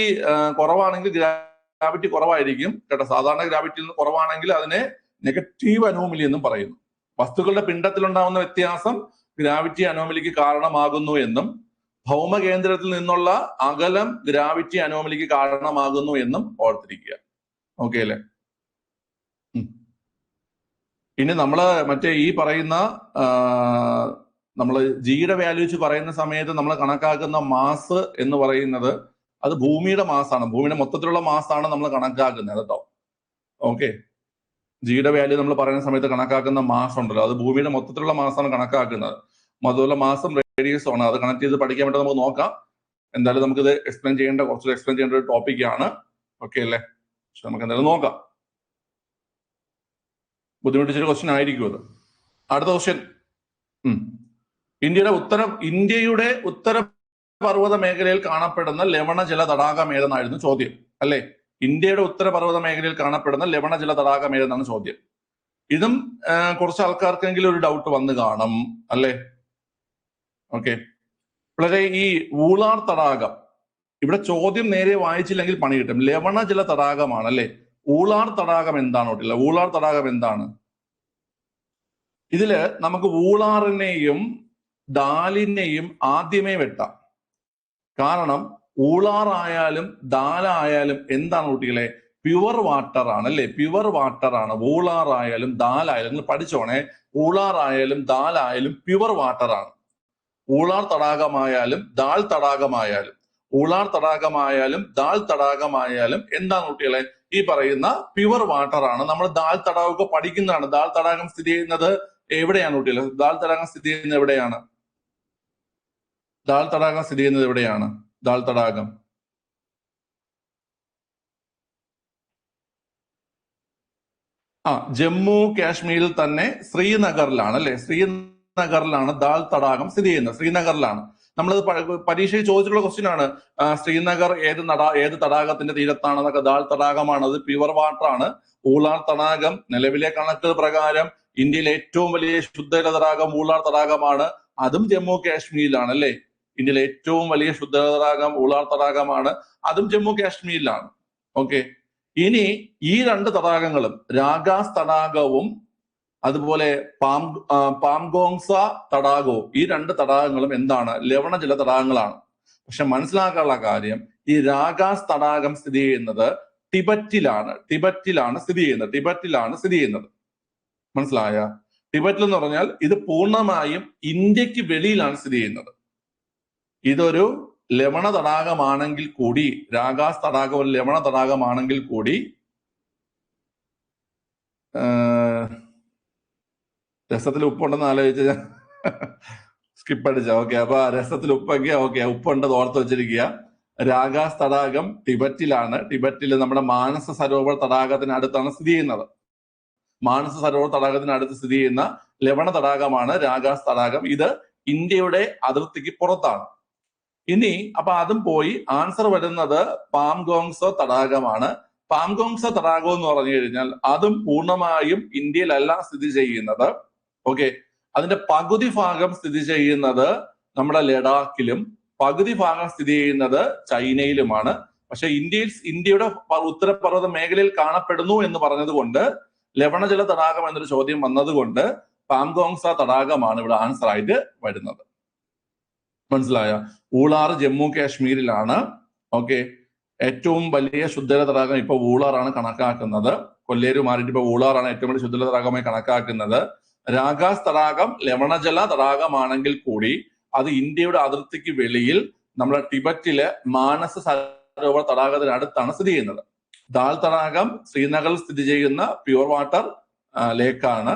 കുറവാണെങ്കിൽ ഗ്രാവിറ്റി കുറവായിരിക്കും കേട്ടോ. സാധാരണ ഗ്രാവിറ്റിയിൽ നിന്ന് കുറവാണെങ്കിൽ അതിനെ നെഗറ്റീവ് അനോമലി എന്നും പറയുന്നു. വസ്തുക്കളുടെ പിണ്ഡത്തിലുണ്ടാകുന്ന വ്യത്യാസം ഗ്രാവിറ്റി അനോമലിക്ക് കാരണമാകുന്നു എന്നും ഭൗമകേന്ദ്രത്തിൽ നിന്നുള്ള അകലം ഗ്രാവിറ്റി അനോമലിക്ക് കാരണമാകുന്നു എന്നും ഓർത്തിരിക്കുക. ഓക്കെ അല്ലേ? ഇനി നമ്മള് മറ്റേ ഈ പറയുന്ന നമ്മൾ ജിയുടെ വാല്യൂ വെച്ച് പറയുന്ന സമയത്ത് നമ്മൾ കണക്കാക്കുന്ന മാസ് എന്ന് പറയുന്നത് അത് ഭൂമിയുടെ മാസാണ്. ഭൂമിയുടെ മൊത്തത്തിലുള്ള മാസാണ് നമ്മൾ കണക്കാക്കുന്നത് കേട്ടോ. ഓക്കെ, ജിയുടെ വാല്യൂ നമ്മൾ പറയുന്ന സമയത്ത് കണക്കാക്കുന്ന മാസ് ഉണ്ടല്ലോ, അത് ഭൂമിയുടെ മൊത്തത്തിലുള്ള മാസാണ് കണക്കാക്കുന്നത്. അതുപോലെ മാസം റേഡിയസും ആണ്. അത് കണക്ട് ചെയ്ത് പഠിക്കാൻ വേണ്ടി നമുക്ക് നോക്കാം. എന്തായാലും നമുക്കിത് എക്സ്പ്ലെയിൻ ചെയ്യേണ്ട ഒരു ടോപ്പിക്കാണ്. ഓക്കെ അല്ലേ? പക്ഷെ നമുക്ക് എന്തായാലും നോക്കാം. ബുദ്ധിമുട്ടിച്ചൊരു ക്വസ്റ്റ്യൻ ആയിരിക്കും അത്. അടുത്ത ക്വസ്റ്റ്യൻ, ഇന്ത്യയുടെ ഉത്തര പർവ്വത മേഖലയിൽ കാണപ്പെടുന്ന ലവണജല തടാകം ഏതെന്നായിരുന്നു ചോദ്യം അല്ലെ? ഇന്ത്യയുടെ ഉത്തരപർവ്വത മേഖലയിൽ കാണപ്പെടുന്ന ലവണജല തടാകം ഏതെന്നാണ് ചോദ്യം. ഇതും കുറച്ച് ആൾക്കാർക്കെങ്കിലും ഒരു ഡൗട്ട് വന്ന് കാണും അല്ലെ? ഓക്കെ, വളരെ ഈ ഊളാർ തടാകം, ഇവിടെ ചോദ്യം നേരെ വായിച്ചില്ലെങ്കിൽ പണി കിട്ടും. ലവണജല തടാകമാണ് അല്ലെ? ഊളാർ തടാകം എന്താണ് കുട്ടില്ല? ഊളാർ തടാകം എന്താണ്? ഇതില് നമുക്ക് ഊളാറിനെയും ദാലിനെയും ആദ്യമേ വെട്ടാം. കാരണം ഊളാറായാലും ദാലായാലും എന്താണ് കുട്ടികളെ? പ്യുവർ വാട്ടർ ആണ് അല്ലെ? പ്യുവർ വാട്ടർ ആണ്. ഊളാറായാലും ദാലായാലും, നിങ്ങൾ പഠിച്ചോണേ, ഊളാറായാലും ദാലായാലും പ്യുവർ വാട്ടർ ആണ്. ഊളാർ തടാകമായാലും ദാൽ തടാകമായാലും, ഊളാർ തടാകമായാലും ദാൽ തടാകമായാലും എന്താണ് കുട്ടികളെ? ഈ പറയുന്ന പ്യുവർ വാട്ടർ ആണ്. നമ്മൾ ദാൽ തടാകമൊക്കെ പഠിക്കുന്നതാണ്. ദാൽ തടാകം സ്ഥിതി ചെയ്യുന്നത് എവിടെയാണ് കുട്ടികളെ? ദാൽ തടാകം സ്ഥിതി ചെയ്യുന്നത് എവിടെയാണ്? ദാൽ തടാകം സ്ഥിതി ചെയ്യുന്നത് എവിടെയാണ്? ദാൽ തടാകം ജമ്മു കാശ്മീരിൽ തന്നെ ശ്രീനഗറിലാണ് അല്ലെ? ശ്രീനഗറിലാണ് ദാൽ തടാകം സ്ഥിതി ചെയ്യുന്നത്. ശ്രീനഗറിലാണ്. നമ്മളത് പരീക്ഷയിൽ ചോദിച്ചിട്ടുള്ള ക്വസ്റ്റ്യൻ ആണ്. ശ്രീനഗർ ഏത് തടാകത്തിന്റെ തീരത്താണെന്നൊക്കെ. ദാൽ തടാകമാണ്, അത് പ്യുവർ വാട്ടർ ആണ്. ഊളാർ തടാകം നിലവിലെ കണക്ക് പ്രകാരം ഇന്ത്യയിലെ ഏറ്റവും വലിയ ശുദ്ധജല തടാകം ഊളാർ തടാകമാണ്. അതും ജമ്മു കാശ്മീരിലാണ് അല്ലെ? ഇന്ത്യയിലെ ഏറ്റവും വലിയ ശുദ്ധജല തടാകം ഊളാർ തടാകമാണ്. അതും ജമ്മു കാശ്മീരിലാണ്. ഓക്കെ, ഇനി ഈ രണ്ട് തടാകങ്ങളും, രാഗാസ് തടാകവും അതുപോലെ പാംഗോങ്സ തടാകവും, ഈ രണ്ട് തടാകങ്ങളും എന്താണ്? ലവണജല തടാകങ്ങളാണ്. പക്ഷെ മനസ്സിലാക്കാനുള്ള കാര്യം, ഈ രാഗാസ് തടാകം സ്ഥിതി ചെയ്യുന്നത് ടിബറ്റിലാണ് സ്ഥിതി ചെയ്യുന്നത്. മനസ്സിലായ? ടിബറ്റിൽ എന്ന് പറഞ്ഞാൽ ഇത് പൂർണ്ണമായും ഇന്ത്യക്ക് വെളിയിലാണ് സ്ഥിതി ചെയ്യുന്നത്. ഇതൊരു ലവണ തടാകമാണെങ്കിൽ കൂടി, രാഗാസ് തടാകം ഒരു ലവണ തടാകമാണെങ്കിൽ കൂടി, രസത്തിൽ ഉപ്പുണ്ടെന്ന് ആലോചിച്ച ഞാൻ സ്കിപ്പ് അടിച്ച. ഓക്കെ, അപ്പൊ രസത്തിൽ ഉപ്പൊക്കെ ഓക്കെ, ഉപ്പുണ്ടെന്ന് ഓർത്ത് വെച്ചിരിക്കുക. രാഗാസ് തടാകം ടിബറ്റിൽ നമ്മുടെ മാനസ സരോവർ തടാകത്തിനടുത്താണ് സ്ഥിതി ചെയ്യുന്നത്. മാനസ സരോവർ തടാകത്തിനടുത്ത് സ്ഥിതി ചെയ്യുന്ന ലവണ തടാകമാണ് രാഗാസ് തടാകം. ഇത് ഇന്ത്യയുടെ അതിർത്തിക്ക് പുറത്താണ്. ഇനി അപ്പൊ അതും പോയി ആൻസർ വരുന്നത് പാംഗോങ്സോ തടാകമാണ്. പാംഗോങ്സോ തടാകം എന്ന് പറഞ്ഞു കഴിഞ്ഞാൽ അതും പൂർണ്ണമായും ഇന്ത്യയിലല്ല സ്ഥിതി ചെയ്യുന്നത്. ഓക്കെ, അതിന്റെ പകുതി ഭാഗം സ്ഥിതി ചെയ്യുന്നത് നമ്മുടെ ലഡാക്കിലും പകുതി ഭാഗം സ്ഥിതി ചെയ്യുന്നത് ചൈനയിലുമാണ്. പക്ഷെ ഇന്ത്യയുടെ ഉത്തരപർവ്വത മേഖലയിൽ കാണപ്പെടുന്നു എന്ന് പറഞ്ഞതുകൊണ്ട്, ലവണജല തടാകം എന്നൊരു ചോദ്യം വന്നതുകൊണ്ട് പാംഗോങ്സ തടാകമാണ് ഇവിടെ ആൻസർ ആയിട്ട് വരുന്നത്. മനസ്സിലായ? ഊളാർ ജമ്മു കാശ്മീരിലാണ്. ഓക്കെ, ഏറ്റവും വലിയ ശുദ്ധജല തടാകം ഇപ്പൊ ഊളാറാണ് കണക്കാക്കുന്നത്. കൊല്ലേര് മാറിയിട്ട് ഇപ്പൊ ഊളാറാണ് ഏറ്റവും വലിയ ശുദ്ധജല തടാകമായി കണക്കാക്കുന്നത്. രാഗാസ് തടാകം ലവണജല തടാകമാണെങ്കിൽ കൂടി അത് ഇന്ത്യയുടെ അതിർത്തിക്ക് വെളിയിൽ നമ്മുടെ ടിബറ്റിലെ മാനസ സരോവർ തടാകത്തിനടുത്താണ് സ്ഥിതി ചെയ്യുന്നത്. ദാൽ തടാകം ശ്രീനഗറിൽ സ്ഥിതി ചെയ്യുന്ന പ്യുവർ വാട്ടർ ലേക്കാണ്.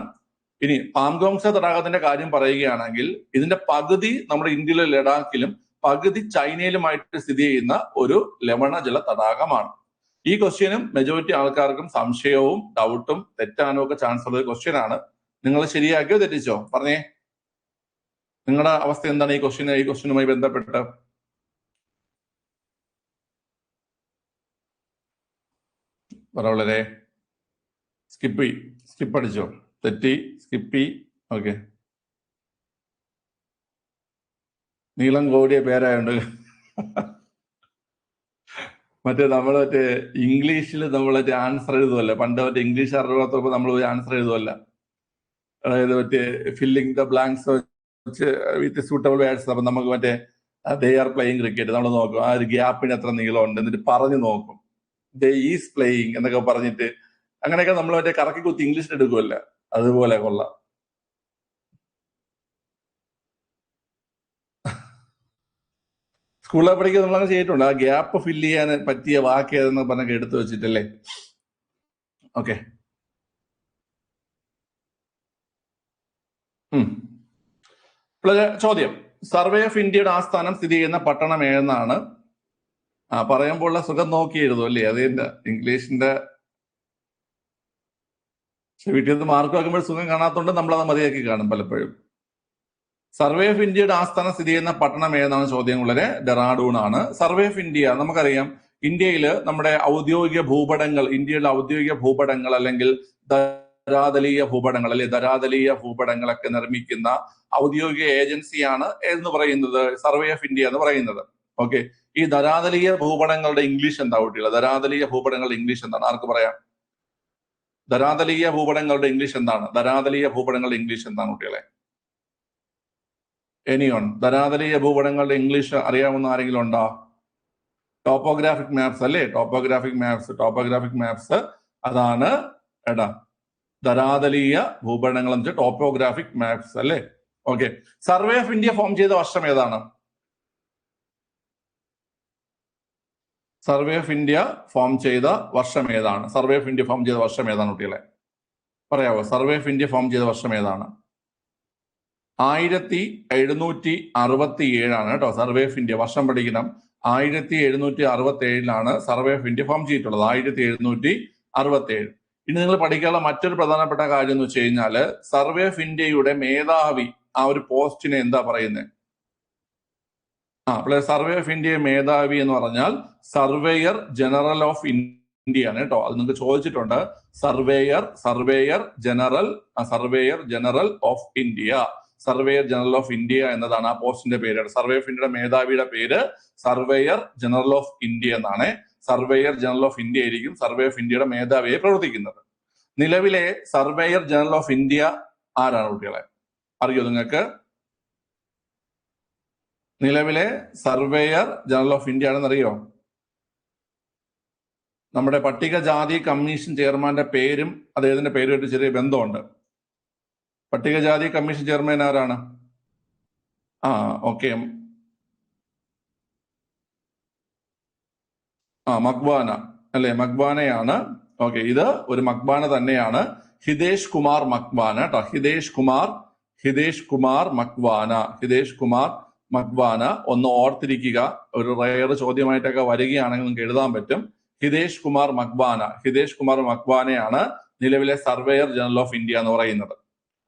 ഇനി പാംഗോങ്സ തടാകത്തിന്റെ കാര്യം പറയുകയാണെങ്കിൽ ഇതിന്റെ പകുതി നമ്മുടെ ഇന്ത്യയിലെ ലഡാക്കിലും പകുതി ചൈനയിലുമായിട്ട് സ്ഥിതി ചെയ്യുന്ന ഒരു ലവണജല തടാകമാണ്. ഈ ക്വസ്റ്റ്യനും മെജോറിറ്റി ആൾക്കാർക്കും സംശയവും ഡൗട്ടും തെറ്റാനും ഒക്കെ ചാൻസ് ഉള്ള ഒരു ക്വസ്റ്റ്യൻ ആണ്. നിങ്ങൾ ശരിയാക്കിയോ തെറ്റിച്ചോ? പറഞ്ഞേ, നിങ്ങളുടെ അവസ്ഥ എന്താണ് ഈ ക്വസ്റ്റ്യനുമായി ബന്ധപ്പെട്ട്? വളരെ സ്കിപ്പ് അടിച്ചോ? തെറ്റി, സ്കിപ്പി. ഓക്കെ, നീളം കൂടിയ പേരായോണ്ട് നമ്മൾ ഇംഗ്ലീഷിൽ നമ്മൾ ആൻസർ എഴുതുമല്ല, പണ്ട് ഇംഗ്ലീഷ് അറിയാത്തപ്പോൾ നമ്മൾ ആൻസർ എഴുതുമല്ല. അതായത് filling the blanks with suitable words. അപ്പൊ നമുക്ക് ദേ ആർ പ്ലേയിങ് ക്രിക്കറ്റ് നമ്മൾ നോക്കും, ആ ഒരു ഗ്യാപ്പിന് എത്ര നീളമുണ്ട് എന്നിട്ട് പറഞ്ഞു നോക്കും. ദേ ഈസ് പ്ലേയിങ് എന്നൊക്കെ പറഞ്ഞിട്ട് അങ്ങനെയൊക്കെ നമ്മൾ കറക്കി കുത്തി ഇംഗ്ലീഷിൽ എടുക്കുമല്ല, അതുപോലെ കൊള്ളാം. സ്കൂളിൽ പഠിക്കുക നമ്മളങ്ങനെ ചെയ്തിട്ടുണ്ട്. ആ ഗ്യാപ്പ് ഫില്ല് ചെയ്യാൻ പറ്റിയ വാക്ക് ഏതെന്ന് പറഞ്ഞൊക്കെ എടുത്തു വെച്ചിട്ടല്ലേ. ഓക്കെ, ചോദ്യം, സർവേ ഓഫ് ഇന്ത്യയുടെ ആസ്ഥാനം സ്ഥിതി ചെയ്യുന്ന പട്ടണം ഏതെന്നാണ്? പറയുമ്പോഴുള്ള സുഖം നോക്കി എഴുതും അല്ലേ, അതിന്റെ ഇംഗ്ലീഷിന്റെ വീട്ടിൽ നിന്ന് മാർക്ക് വെക്കുമ്പോൾ സുഖം കാണാത്തോണ്ട് നമ്മളത് മതിയാക്കി കാണും പലപ്പോഴും. സർവേ ഓഫ് ഇന്ത്യയുടെ ആസ്ഥാനം സ്ഥിതി ചെയ്യുന്ന പട്ടണം ഏതെന്നാണ് ചോദ്യം. വളരെ ഡെറാഡൂൺ ആണ്. സർവേ ഓഫ് ഇന്ത്യ നമുക്കറിയാം, ഇന്ത്യയില് നമ്മുടെ ഔദ്യോഗിക ഭൂപടങ്ങൾ, ഇന്ത്യയുടെ ഔദ്യോഗിക ഭൂപടങ്ങൾ അല്ലെങ്കിൽ ധരാതലീയ ഭൂപടങ്ങൾ അല്ലെ, ധരാതലീയ ഭൂപടങ്ങളൊക്കെ നിർമ്മിക്കുന്ന ഔദ്യോഗിക ഏജൻസിയാണ് എന്ന് പറയുന്നത് സർവേ ഓഫ് ഇന്ത്യ എന്ന് പറയുന്നത്. ഓക്കെ, ഈ ധരാതലീയ ഭൂപടങ്ങളുടെ ഇംഗ്ലീഷ് എന്താ കുട്ടികൾ? ധരാതലീയ ഭൂപടങ്ങളുടെ ഇംഗ്ലീഷ് എന്താണ്? ആർക്ക് പറയാം? ധരാതലീയ ഭൂപടങ്ങളുടെ ഇംഗ്ലീഷ് എന്താണ്? ധരാതലീയ ഭൂപടങ്ങളുടെ ഇംഗ്ലീഷ് എന്താണ് കുട്ടികളെ? എനിയോൺ? ധരാതലീയ ഭൂപടങ്ങളുടെ ഇംഗ്ലീഷ് അറിയാവുന്ന ആരെങ്കിലും ഉണ്ടോ? ടോപ്പോഗ്രാഫിക് മാപ്സ് അല്ലേ, ടോപ്പോഗ്രാഫിക് മാപ്സ് അതാണ് ധരാതലീയ ഭൂപടങ്ങൾ എന്ന് വെച്ചാൽ ടോപ്പോഗ്രാഫിക് മാപ്സ് അല്ലേ. Okay, survey of India form ചെയ്ത വർഷം ഏതാണ്? സർവേ ഓഫ് ഇന്ത്യ ഫോം ചെയ്ത വർഷം ഏതാണ്? സർവേ ഓഫ് ഇന്ത്യ ഫോം ചെയ്ത വർഷം ഏതാണ് കുട്ടികളെ? പറയാവോ? സർവേ ഓഫ് ഇന്ത്യ ഫോം ചെയ്ത വർഷം ഏതാണ്? 1767 കേട്ടോ. സർവേ ഓഫ് ഇന്ത്യ വർഷം പഠിക്കണം. 1767 സർവേ ഓഫ് ഇന്ത്യ ഫോം ചെയ്തിട്ടുള്ളത്. 1767. ഇനി നിങ്ങൾ പഠിക്കാനുള്ള മറ്റൊരു പ്രധാനപ്പെട്ട കാര്യം എന്ന് വെച്ച് കഴിഞ്ഞാല്, സർവേ ഓഫ് ഇന്ത്യയുടെ മേധാവി, ആ ഒരു പോസ്റ്റിനെ എന്താ പറയുന്നത്? സർവേ ഓഫ് ഇന്ത്യ മേധാവി എന്ന് പറഞ്ഞാൽ സർവേയർ ജനറൽ ഓഫ് ഇന്ത്യ ആണ് കേട്ടോ. അത് നിങ്ങൾക്ക് ചോദിച്ചിട്ടുണ്ട്. Surveyor general of India, surveyor general of India എന്നതാണ് ആ പോസ്റ്റിന്റെ പേര്. സർവേ ഓഫ് ഇന്ത്യയുടെ മേധാവിയുടെ പേര് സർവേയർ ജനറൽ ഓഫ് ഇന്ത്യ എന്നാണ്. സർവേയർ ജനറൽ ഓഫ് ഇന്ത്യ ആയിരിക്കും സർവേ ഓഫ് ഇന്ത്യയുടെ മേധാവിയായി പ്രവർത്തിക്കുന്നത്. നിലവിലെ സർവേയർ ജനറൽ ഓഫ് ഇന്ത്യ ആരാണ് കുട്ടികളെ? അറിയോ നിങ്ങൾക്ക്? നിലവിലെ സർവേയർ ജനറൽ ഓഫ് ഇന്ത്യ ആണെന്ന് അറിയോ? നമ്മുടെ പട്ടികജാതി കമ്മീഷൻ ചെയർമാന്റെ പേരും അദ്ദേഹത്തിന്റെ പേരുമായിട്ട് ചെറിയ ബന്ധമുണ്ട്. പട്ടികജാതി കമ്മീഷൻ ചെയർമാൻ ആരാണ്? ഓക്കെ, മക്വാന അല്ലെ, മക്വാനയാണ്. ഓക്കെ, ഇത് ഒരു മക്വാന തന്നെയാണ്. ഹിതേഷ് കുമാർ മക്വാന കേട്ടോ. ഹിതേഷ് കുമാർ മക്വാന. ഒന്ന് ഓർത്തിരിക്കുക, ഒരു റയർ ചോദ്യമായിട്ടൊക്കെ വരികയാണെങ്കിൽ നിങ്ങൾക്ക് എഴുതാൻ പറ്റും. ഹിതേഷ് കുമാർ മക്വാനയാണ് നിലവിലെ സർവേയർ ജനറൽ ഓഫ് ഇന്ത്യ എന്ന് പറയുന്നത്.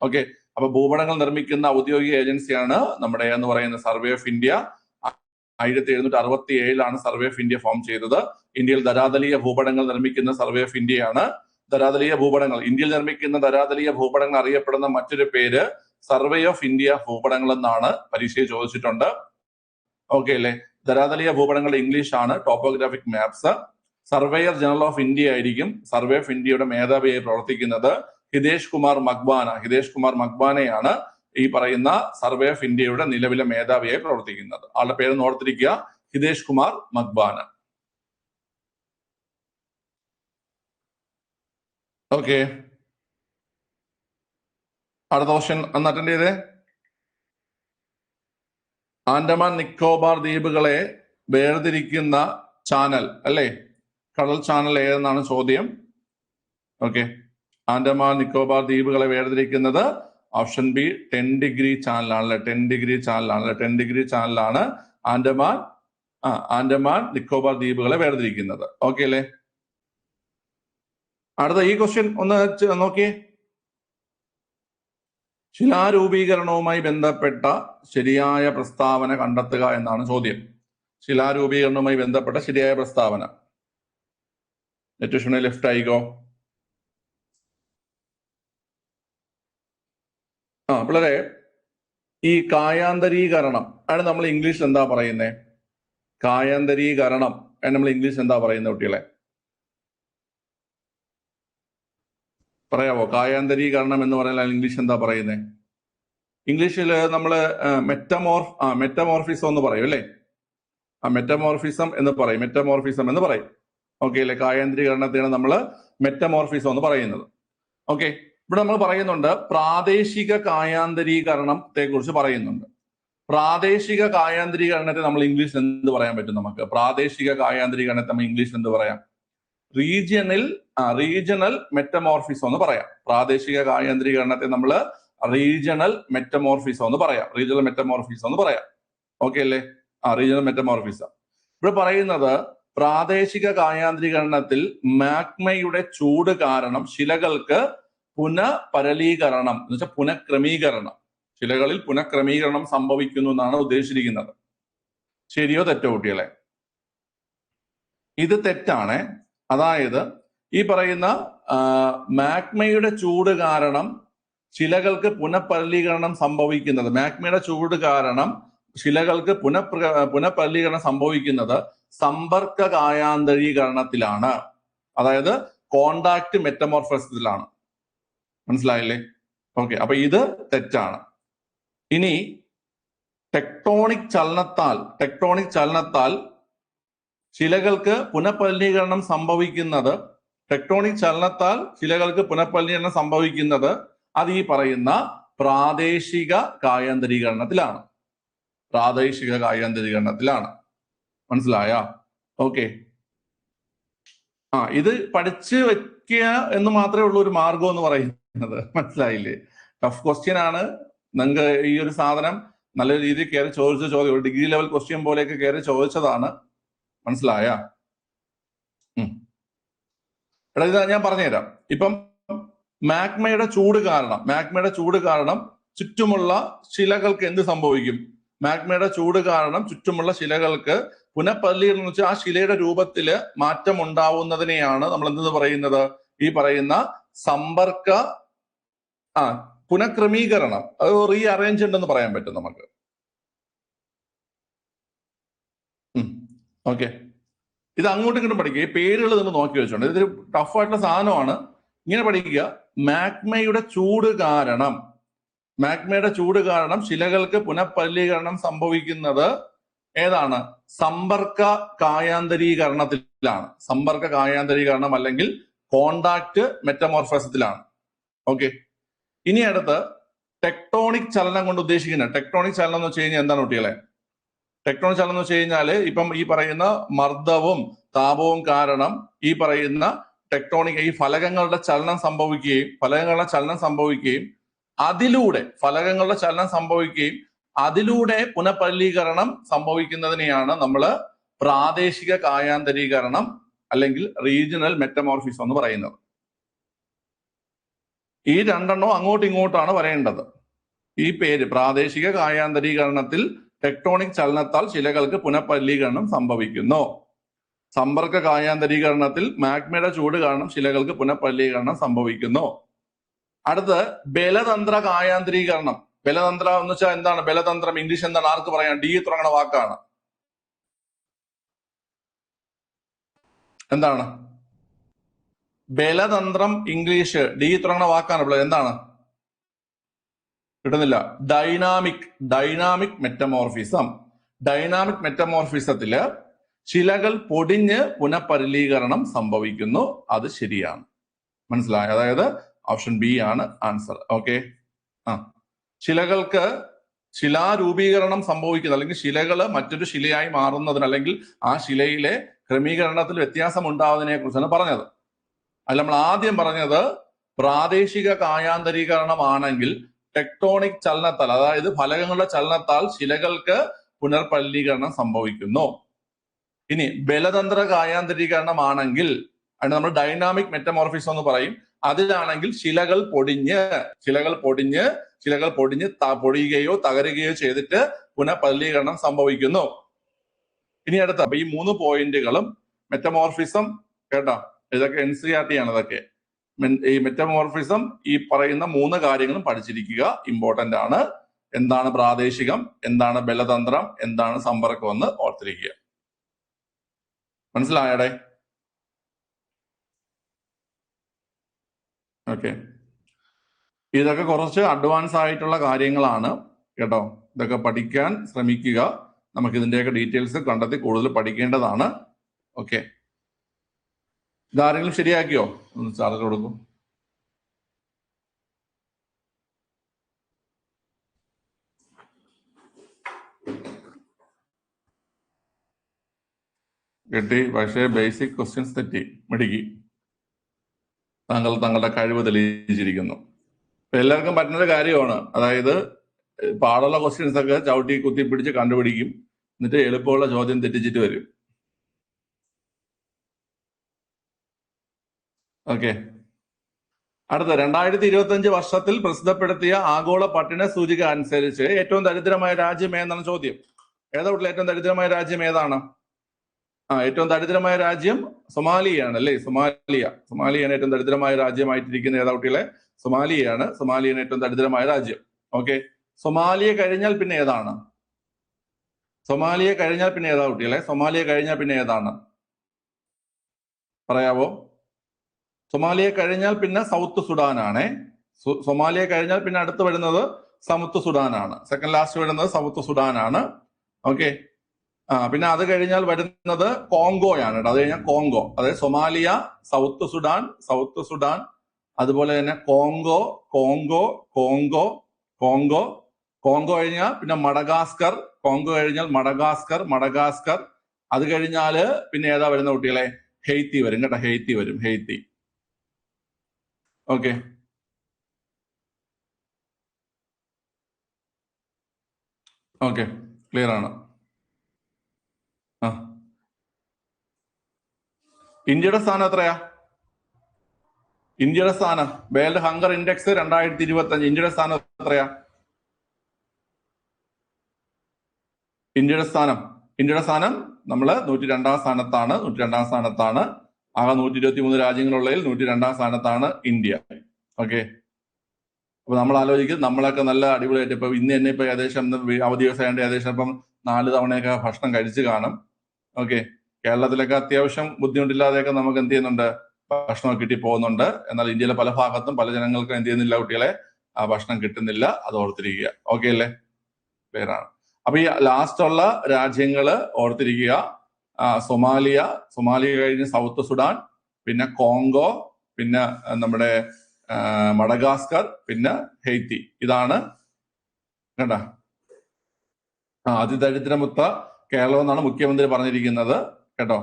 ഓക്കെ, അപ്പൊ ഭൂപടങ്ങൾ നിർമ്മിക്കുന്ന ഔദ്യോഗിക ഏജൻസിയാണ് നമ്മുടെ എന്ന് പറയുന്ന survey of India. 1767 survey of India form ചെയ്തത്. ഇന്ത്യയിൽ ധരാതലീയ ഭൂപടങ്ങൾ നിർമ്മിക്കുന്ന സർവേ ഓഫ് ഇന്ത്യയാണ്. ഇന്ത്യയിൽ നിർമ്മിക്കുന്ന ധരാതലീയ ഭൂപടങ്ങൾ അറിയപ്പെടുന്ന മറ്റൊരു പേര് സർവേ ഓഫ് ഇന്ത്യ ഭൂപടങ്ങൾ എന്നാണ്. പരീക്ഷയിൽ ചോദിച്ചിട്ടുണ്ട്. ഓക്കെ അല്ലേ? ധരാതലീയ ഭൂപടങ്ങളുടെ ഇംഗ്ലീഷ് ആണ് topographic maps. Surveyor general of India ആയിരിക്കും സർവേ ഓഫ് ഇന്ത്യയുടെ മേധാവിയായി പ്രവർത്തിക്കുന്നത്. ഹിതേഷ് കുമാർ മക്വാനയാണ് ഈ പറയുന്ന സർവേ ഓഫ് ഇന്ത്യയുടെ നിലവിലെ മേധാവിയായി പ്രവർത്തിക്കുന്നത്. ആളുടെ പേര് ഓർത്തിരിക്കുക, ഹിതേഷ് കുമാർ മക്വാന. ഓക്കെ, അടുത്ത ക്വസ്റ്റ്യൻ ഒന്ന് അറ്റൻഡ് ചെയ്തേ. ആൻഡമാൻ നിക്കോബാർ ദ്വീപുകളെ വേർതിരിക്കുന്ന ചാനൽ അല്ലേ? കടൽ ചാനൽ ഏതെന്നാണ് ചോദ്യം. ഓക്കെ, ആൻഡമാൻ നിക്കോബാർ ദ്വീപുകളെ വേർതിരിക്കുന്നത് ഓപ്ഷൻ ബി 10 ഡിഗ്രി ചാനലാണല്ലേ. 10 ഡിഗ്രി ചാനലാണല്ലേ. 10 ഡിഗ്രി ചാനലാണ് ആൻഡമാൻ നിക്കോബാർ ദ്വീപുകളെ വേർതിരിക്കുന്നത്. ഓക്കെ അല്ലേ? അടുത്ത ഈ ക്വസ്റ്റ്യൻ ഒന്ന് നോക്കിയേ. ശിലാരൂപീകരണവുമായി ബന്ധപ്പെട്ട ശരിയായ പ്രസ്താവന കണ്ടെത്തുക എന്നാണ് ചോദ്യം. ശിലാരൂപീകരണവുമായി ബന്ധപ്പെട്ട ശരിയായ പ്രസ്താവന. നെറ്റ് ലെഫ്റ്റ് ആയിക്കോ. പിള്ളേരെ, ഈ കായാന്തരീകരണം ആണ് നമ്മൾ ഇംഗ്ലീഷിൽ എന്താ പറയുന്നത്? കായാന്തരീകരണം നമ്മൾ ഇംഗ്ലീഷിൽ എന്താ പറയുന്നത് കുട്ടികളെ? പറയാവോ? കായാന്തരീകരണം എന്ന് പറഞ്ഞാൽ ഇംഗ്ലീഷ് എന്താ പറയുന്നത്? ഇംഗ്ലീഷിൽ നമ്മൾ മെറ്റമോർഫിസം എന്ന് പറയും അല്ലേ? മെറ്റമോർഫിസം എന്ന് പറയും. ഓക്കെ അല്ലെ? കായാന്തരീകരണത്തെയാണ് നമ്മൾ മെറ്റമോർഫിസം എന്ന് പറയുന്നത്. ഓക്കെ, ഇവിടെ നമ്മൾ പറയുന്നുണ്ട് പ്രാദേശിക കായാന്തരീകരണത്തെ കുറിച്ച് പറയുന്നുണ്ട്. പ്രാദേശിക കായാന്തരീകരണത്തെ നമ്മൾ ഇംഗ്ലീഷിൽ എന്ത് പറയാൻ പറ്റും നമുക്ക്? പ്രാദേശിക കായാന്തരീകരണത്തെ നമ്മൾ ഇംഗ്ലീഷിൽ എന്ത് പറയാം? റീജിയണൽ മെറ്റമോർഫിസം എന്ന് പറയാം. പ്രാദേശിക കായാന്തരീകരണത്തെ നമ്മൾ റീജിയണൽ മെറ്റമോർഫിസം എന്ന് പറയാം. ഓക്കെ അല്ലേ? Regional metamorphism. ഇവിടെ പറയുന്നത് പ്രാദേശിക കായാന്തരീകരണത്തിൽ മാഗ്മയുടെ ചൂട് കാരണം ശിലകൾക്ക് പുനഃപരലീകരണം എന്ന് വെച്ചാൽ പുനഃക്രമീകരണം, ശിലകളിൽ പുനഃക്രമീകരണം സംഭവിക്കുന്നു എന്നാണ് ഉദ്ദേശിച്ചിരിക്കുന്നത്. ശരിയോ തെറ്റോ കുട്ടികളെ? ഇത് തെറ്റാണ്. അതായത് ഈ പറയുന്ന മാഗ്മയുടെ ചൂട് കാരണം ശിലകൾക്ക് പുനഃപരലീകരണം സംഭവിക്കുന്നത്, മാഗ്മയുടെ ചൂട് കാരണം ശിലകൾക്ക് പുനഃപരലീകരണം സംഭവിക്കുന്നത് സമ്പർക്ക കായാന്തരീകരണത്തിലാണ്, അതായത് കോണ്ടാക്ട് മെറ്റമോർഫോസിസിലാണ്. മനസ്സിലായില്ലേ? ഓക്കെ, അപ്പൊ ഇത് തെറ്റാണ്. ഇനി ടെക്ടോണിക് ചലനത്താൽ ശിലകൾക്ക് പുനഃപരലീകരണം സംഭവിക്കുന്നത്, അത് ഈ പറയുന്ന പ്രാദേശിക കായാന്തരീകരണത്തിലാണ്. മനസ്സിലായ? ഓക്കെ, ഇത് പഠിച്ചു വെക്കുക എന്ന് മാത്രമേ ഉള്ളൂ ഒരു മാർഗം എന്ന് പറയുന്നത്. മനസ്സിലായില്ലേ? ടഫ് ക്വസ്റ്റ്യൻ ആണ്. നിങ്ങൾക്ക് ഈ ഒരു സാധനം നല്ല രീതിയിൽ കയറി ചോദിച്ച ചോദ്യം, ഒരു ഡിഗ്രി ലെവൽ ക്വസ്റ്റ്യൻ പോലെയൊക്കെ കയറി ചോദിച്ചതാണ്. മനസ്സിലായ? ഇത് ഞാൻ പറഞ്ഞുതരാം. ഇപ്പം മാഗ്മയുടെ ചൂട് കാരണം ചുറ്റുമുള്ള ശിലകൾക്ക് എന്ത് സംഭവിക്കും? മാഗ്മയുടെ ചൂട് കാരണം ചുറ്റുമുള്ള ശിലകൾക്ക് പുനഃപരലീകരണം എന്ന് വെച്ചാൽ ആ ശിലയുടെ രൂപത്തില് മാറ്റം ഉണ്ടാവുന്നതിനെയാണ് നമ്മൾ എന്തെന്ന് പറയുന്നത്? ഈ പറയുന്ന പുനഃക്രമീകരണം, അത് റീഅറേഞ്ച്മെന്റ് എന്ന് പറയാൻ പറ്റും നമുക്ക്. ഓക്കെ, ഇത് അങ്ങോട്ടും ഇങ്ങോട്ടും പഠിക്കുക. ഈ പേരുകൾ നിങ്ങൾ നോക്കി വെച്ചോണ്ട്, ഇതൊരു ടഫായിട്ടുള്ള സാധനമാണ്. ഇങ്ങനെ പഠിക്കുക. മാഗ്മയുടെ ചൂട് കാരണം ശിലകൾക്ക് പുനഃപരലീകരണം സംഭവിക്കുന്നത് ഏതാണ്? സമ്പർക്ക കായാന്തരീകരണം അല്ലെങ്കിൽ കോണ്ടാക്ട് മെറ്റമോർഫോസിസിലാണ്. ഓക്കെ, ഇനി അടുത്ത് ടെക്ടോണിക് ചലനം കൊണ്ട് ഉദ്ദേശിക്കുന്നത്, ടെക്ടോണിക് ചലനം എന്ന് വെച്ച് കഴിഞ്ഞാൽ എന്താണ് കുട്ടികളെ? ടെക്ടോണിക് ചലനം എന്ന് വെച്ച് കഴിഞ്ഞാല് ഇപ്പം ഈ പറയുന്ന മർദ്ദവും താപവും കാരണം ഈ പറയുന്ന ടെക്ടോണിക് ഈ ഫലകങ്ങളുടെ ചലനം സംഭവിക്കുകയും അതിലൂടെ പുനഃപരലീകരണം സംഭവിക്കുന്നതിനെയാണ് നമ്മൾ പ്രാദേശിക കായാന്തരീകരണം അല്ലെങ്കിൽ റീജിയണൽ മെറ്റമോർഫിസം എന്ന് പറയുന്നത്. ഈ രണ്ടെണ്ണവും അങ്ങോട്ടും ഇങ്ങോട്ടാണ് വരേണ്ടത്. ഈ പേര് പ്രാദേശിക കായാന്തരീകരണത്തിൽ ടെക്ടോണിക് ചലനത്താൽ ശിലകൾക്ക് പുനഃപരലീകരണം സംഭവിക്കുന്നു. സമ്പർക്ക കായാന്തരീകരണത്തിൽ മാഗ്മയുടെ ചൂട് കാരണം ശിലകൾക്ക് പുനഃപരലീകരണം സംഭവിക്കുന്നു. അടുത്ത് ബലതന്ത്ര കായാന്തരീകരണം. ബലതന്ത്ര എന്ന് വെച്ചാൽ എന്താണ്? ബലതന്ത്രം ഇംഗ്ലീഷ് എന്താണ്? ആർക്ക് പറയാം? ഡി തുടങ്ങുന്ന വാക്കാണ്. എന്താണ് ബലതന്ത്രം? ഇംഗ്ലീഷ് ഡി തുടങ്ങുന്ന വാക്കാണ്. എന്താണ്? കിട്ടുന്നില്ല. ഡൈനാമിക് മെറ്റമോർഫിസത്തില് ശിലകൾ പൊടിഞ്ഞ് പുനഃപരലീകരണം സംഭവിക്കുന്നു. അത് ശരിയാണ്. മനസ്സിലായോ? അതായത് ഓപ്ഷൻ ബി ആണ് ആൻസർ. ഓക്കെ, ശിലകൾക്ക് ശിലാരൂപീകരണം സംഭവിക്കുന്നത് അല്ലെങ്കിൽ ശിലകൾ മറ്റൊരു ശിലയായി മാറുന്നതിന് അല്ലെങ്കിൽ ആ ശിലയിലെ ക്രമീകരണത്തിൽ വ്യത്യാസം ഉണ്ടാവുന്നതിനെ കുറിച്ചാണ് പറഞ്ഞത്. അതിൽ നമ്മൾ ആദ്യം പറഞ്ഞത് പ്രാദേശിക കായാന്തരീകരണമാണെങ്കിൽ ടെക്ടോണിക് ചലനത്താൽ, അതായത് ഫലകങ്ങളുടെ ചലനത്താൽ ശിലകൾക്ക് പുനർപല്ലീകരണം സംഭവിക്കുന്നു. ഇനി ബലതന്ത്ര കായാന്തരീകരണമാണെങ്കിൽ അതിന് നമ്മൾ ഡൈനാമിക് മെറ്റമോർഫിസം എന്ന് പറയും. അതിലാണെങ്കിൽ ശിലകൾ പൊടിഞ്ഞ് പൊടിയുകയോ തകരുകയോ ചെയ്തിട്ട് പുനഃപല്ലീകരണം സംഭവിക്കുന്നു. ഇനി അടുത്ത ഈ 3 പോയിന്റുകളും മെറ്റമോർഫിസം, കേട്ടോ, ഇതൊക്കെ NCERT ആണ്. ഇതൊക്കെ ഈ മെറ്റമോർഫിസം ഈ പറയുന്ന 3 കാര്യങ്ങളും പഠിച്ചിരിക്കുക, ഇമ്പോർട്ടന്റ് ആണ്. എന്താണ് പ്രാദേശികം, എന്താണ് ബലതന്ത്രം, എന്താണ് സമ്പർക്കം എന്ന് ഓർത്തിരിക്കുക. മനസ്സിലായടെ? ഓക്കെ, ഇതൊക്കെ കുറച്ച് അഡ്വാൻസ് ആയിട്ടുള്ള കാര്യങ്ങളാണ് കേട്ടോ. ഇതൊക്കെ പഠിക്കാൻ ശ്രമിക്കുക. നമുക്ക് ഇതിന്റെയൊക്കെ ഡീറ്റെയിൽസ് കണ്ടെത്തി കൂടുതൽ പഠിക്കേണ്ടതാണ്. ഓക്കെ, ഇതാരെങ്കിലും ശരിയാക്കിയോ? ഒന്ന് ചാർജ് കൊടുക്കും. കിട്ടി, പക്ഷേ ബേസിക് ക്വസ്റ്റ്യൻസ് തെറ്റി, മിടുക്കി. താങ്കൾ തങ്ങളുടെ കഴിവ് തെളിയിച്ചിരിക്കുന്നു. എല്ലാവർക്കും പറ്റുന്നൊരു കാര്യമാണ്. അതായത് പാടുള്ള ക്വസ്റ്റ്യൻസ് ഒക്കെ ചവിട്ടി കുത്തിപ്പിടിച്ച് കണ്ടുപിടിക്കും, എന്നിട്ട് എളുപ്പമുള്ള ചോദ്യം തെറ്റിച്ചിട്ട് വരും. ഓക്കെ, അടുത്ത 2025 വർഷത്തിൽ പ്രസിദ്ധപ്പെടുത്തിയ ആഗോള പട്ടിണ സൂചിക അനുസരിച്ച് ഏറ്റവും ദരിദ്രമായ രാജ്യം ഏതാണ് ചോദ്യം. ഏതാ ഏറ്റവും ദരിദ്രമായ രാജ്യം ഏതാണ്? ഏറ്റവും ദരിദ്രമായ രാജ്യം സൊമാലിയാണ് അല്ലേ? സൊമാലിയാണ് ഏറ്റവും ദരിദ്രമായ രാജ്യമായിട്ടിരിക്കുന്ന. ഏതാ കുട്ടികളെ? സൊമാലിയാണ് ഏറ്റവും ദരിദ്രമായ രാജ്യം. ഓക്കെ, സൊമാലിയ കഴിഞ്ഞാൽ പിന്നെ ഏതാണ്? കുട്ടികളെ? സൊമാലിയ കഴിഞ്ഞാൽ പിന്നെ ഏതാണ് പറയാവോ? സൊമാലിയ കഴിഞ്ഞാൽ പിന്നെ സൗത്ത് സുഡാനാണ്. സൊമാലിയ കഴിഞ്ഞാൽ പിന്നെ അടുത്ത് വരുന്നത് സൗത്ത് സുഡാനാണ്. സെക്കൻഡ് ലാസ്റ്റ് വരുന്നത് സൗത്ത് സുഡാനാണ്. ഓക്കെ, പിന്നെ അത് കഴിഞ്ഞാൽ വരുന്നത് കോങ്കോയാണ്. അത് കഴിഞ്ഞാൽ കോങ്കോ, അതായത് സൊമാലിയ, സൗത്ത് സുഡാൻ, അതുപോലെ തന്നെ കോങ്കോ കഴിഞ്ഞാൽ പിന്നെ മഡഗാസ്കർ, അത് കഴിഞ്ഞാല് പിന്നെ ഏതാ വരുന്ന കുട്ടികളെ? ഹെയ്ത്തി വരും കേട്ടോ, ഹെയ്ത്തി. ഓക്കെ, ക്ലിയർ ആണ്. ഇന്ത്യയുടെ സ്ഥാനം എത്രയാ? വേൾഡ് ഹങ്കർ ഇൻഡെക്സ് 2025 ഇന്ത്യയുടെ സ്ഥാനം എത്രയാ? ഇന്ത്യയുടെ സ്ഥാനം നമ്മള് 102 സ്ഥാനത്താണ്. ആകെ 123 രാജ്യങ്ങളുള്ളതിൽ 102 സ്ഥാനത്താണ് ഇന്ത്യ. ഓക്കെ, അപ്പൊ നമ്മൾ ആലോചിക്കും നമ്മളൊക്കെ നല്ല അടിപൊളിയായിട്ട് ഇപ്പൊ ഇന്ന് തന്നെ ഇപ്പൊ ഏകദേശം അവധി ദിവസമായിട്ട് ഏകദേശം ഇപ്പം 4 തവണയൊക്കെ ഭക്ഷണം കഴിച്ചു കാണും. ഓക്കെ, കേരളത്തിലൊക്കെ അത്യാവശ്യം ബുദ്ധിമുട്ടില്ലാതെയൊക്കെ നമുക്ക് എന്ത് ചെയ്യുന്നുണ്ട്? ഭക്ഷണം കിട്ടി പോകുന്നുണ്ട്. എന്നാൽ ഇന്ത്യയിലെ പല ഭാഗത്തും പല ജനങ്ങൾക്കും എന്ത് ചെയ്യുന്നില്ല കുട്ടികളെ? ആ ഭക്ഷണം കിട്ടുന്നില്ല. അത് ഓർത്തിരിക്കുക. ഓക്കെ അല്ലേ? ക്ലിയർ ആണ്. അപ്പൊ ഈ ലാസ്റ്റ് ഉള്ള രാജ്യങ്ങള് ഓർത്തിരിക്കുക. സൊമാലിയ കഴിഞ്ഞ് സൗത്ത് സുഡാൻ, പിന്നെ കോങ്കോ, പിന്നെ നമ്മുടെ മഡഗാസ്കർ, പിന്നെ ഹെയ്ത്തി. ഇതാണ് കേട്ടാ അതിദരിദ്രമുക്ത കേരളം എന്നാണ് മുഖ്യമന്ത്രി പറഞ്ഞിരിക്കുന്നത് കേട്ടോ.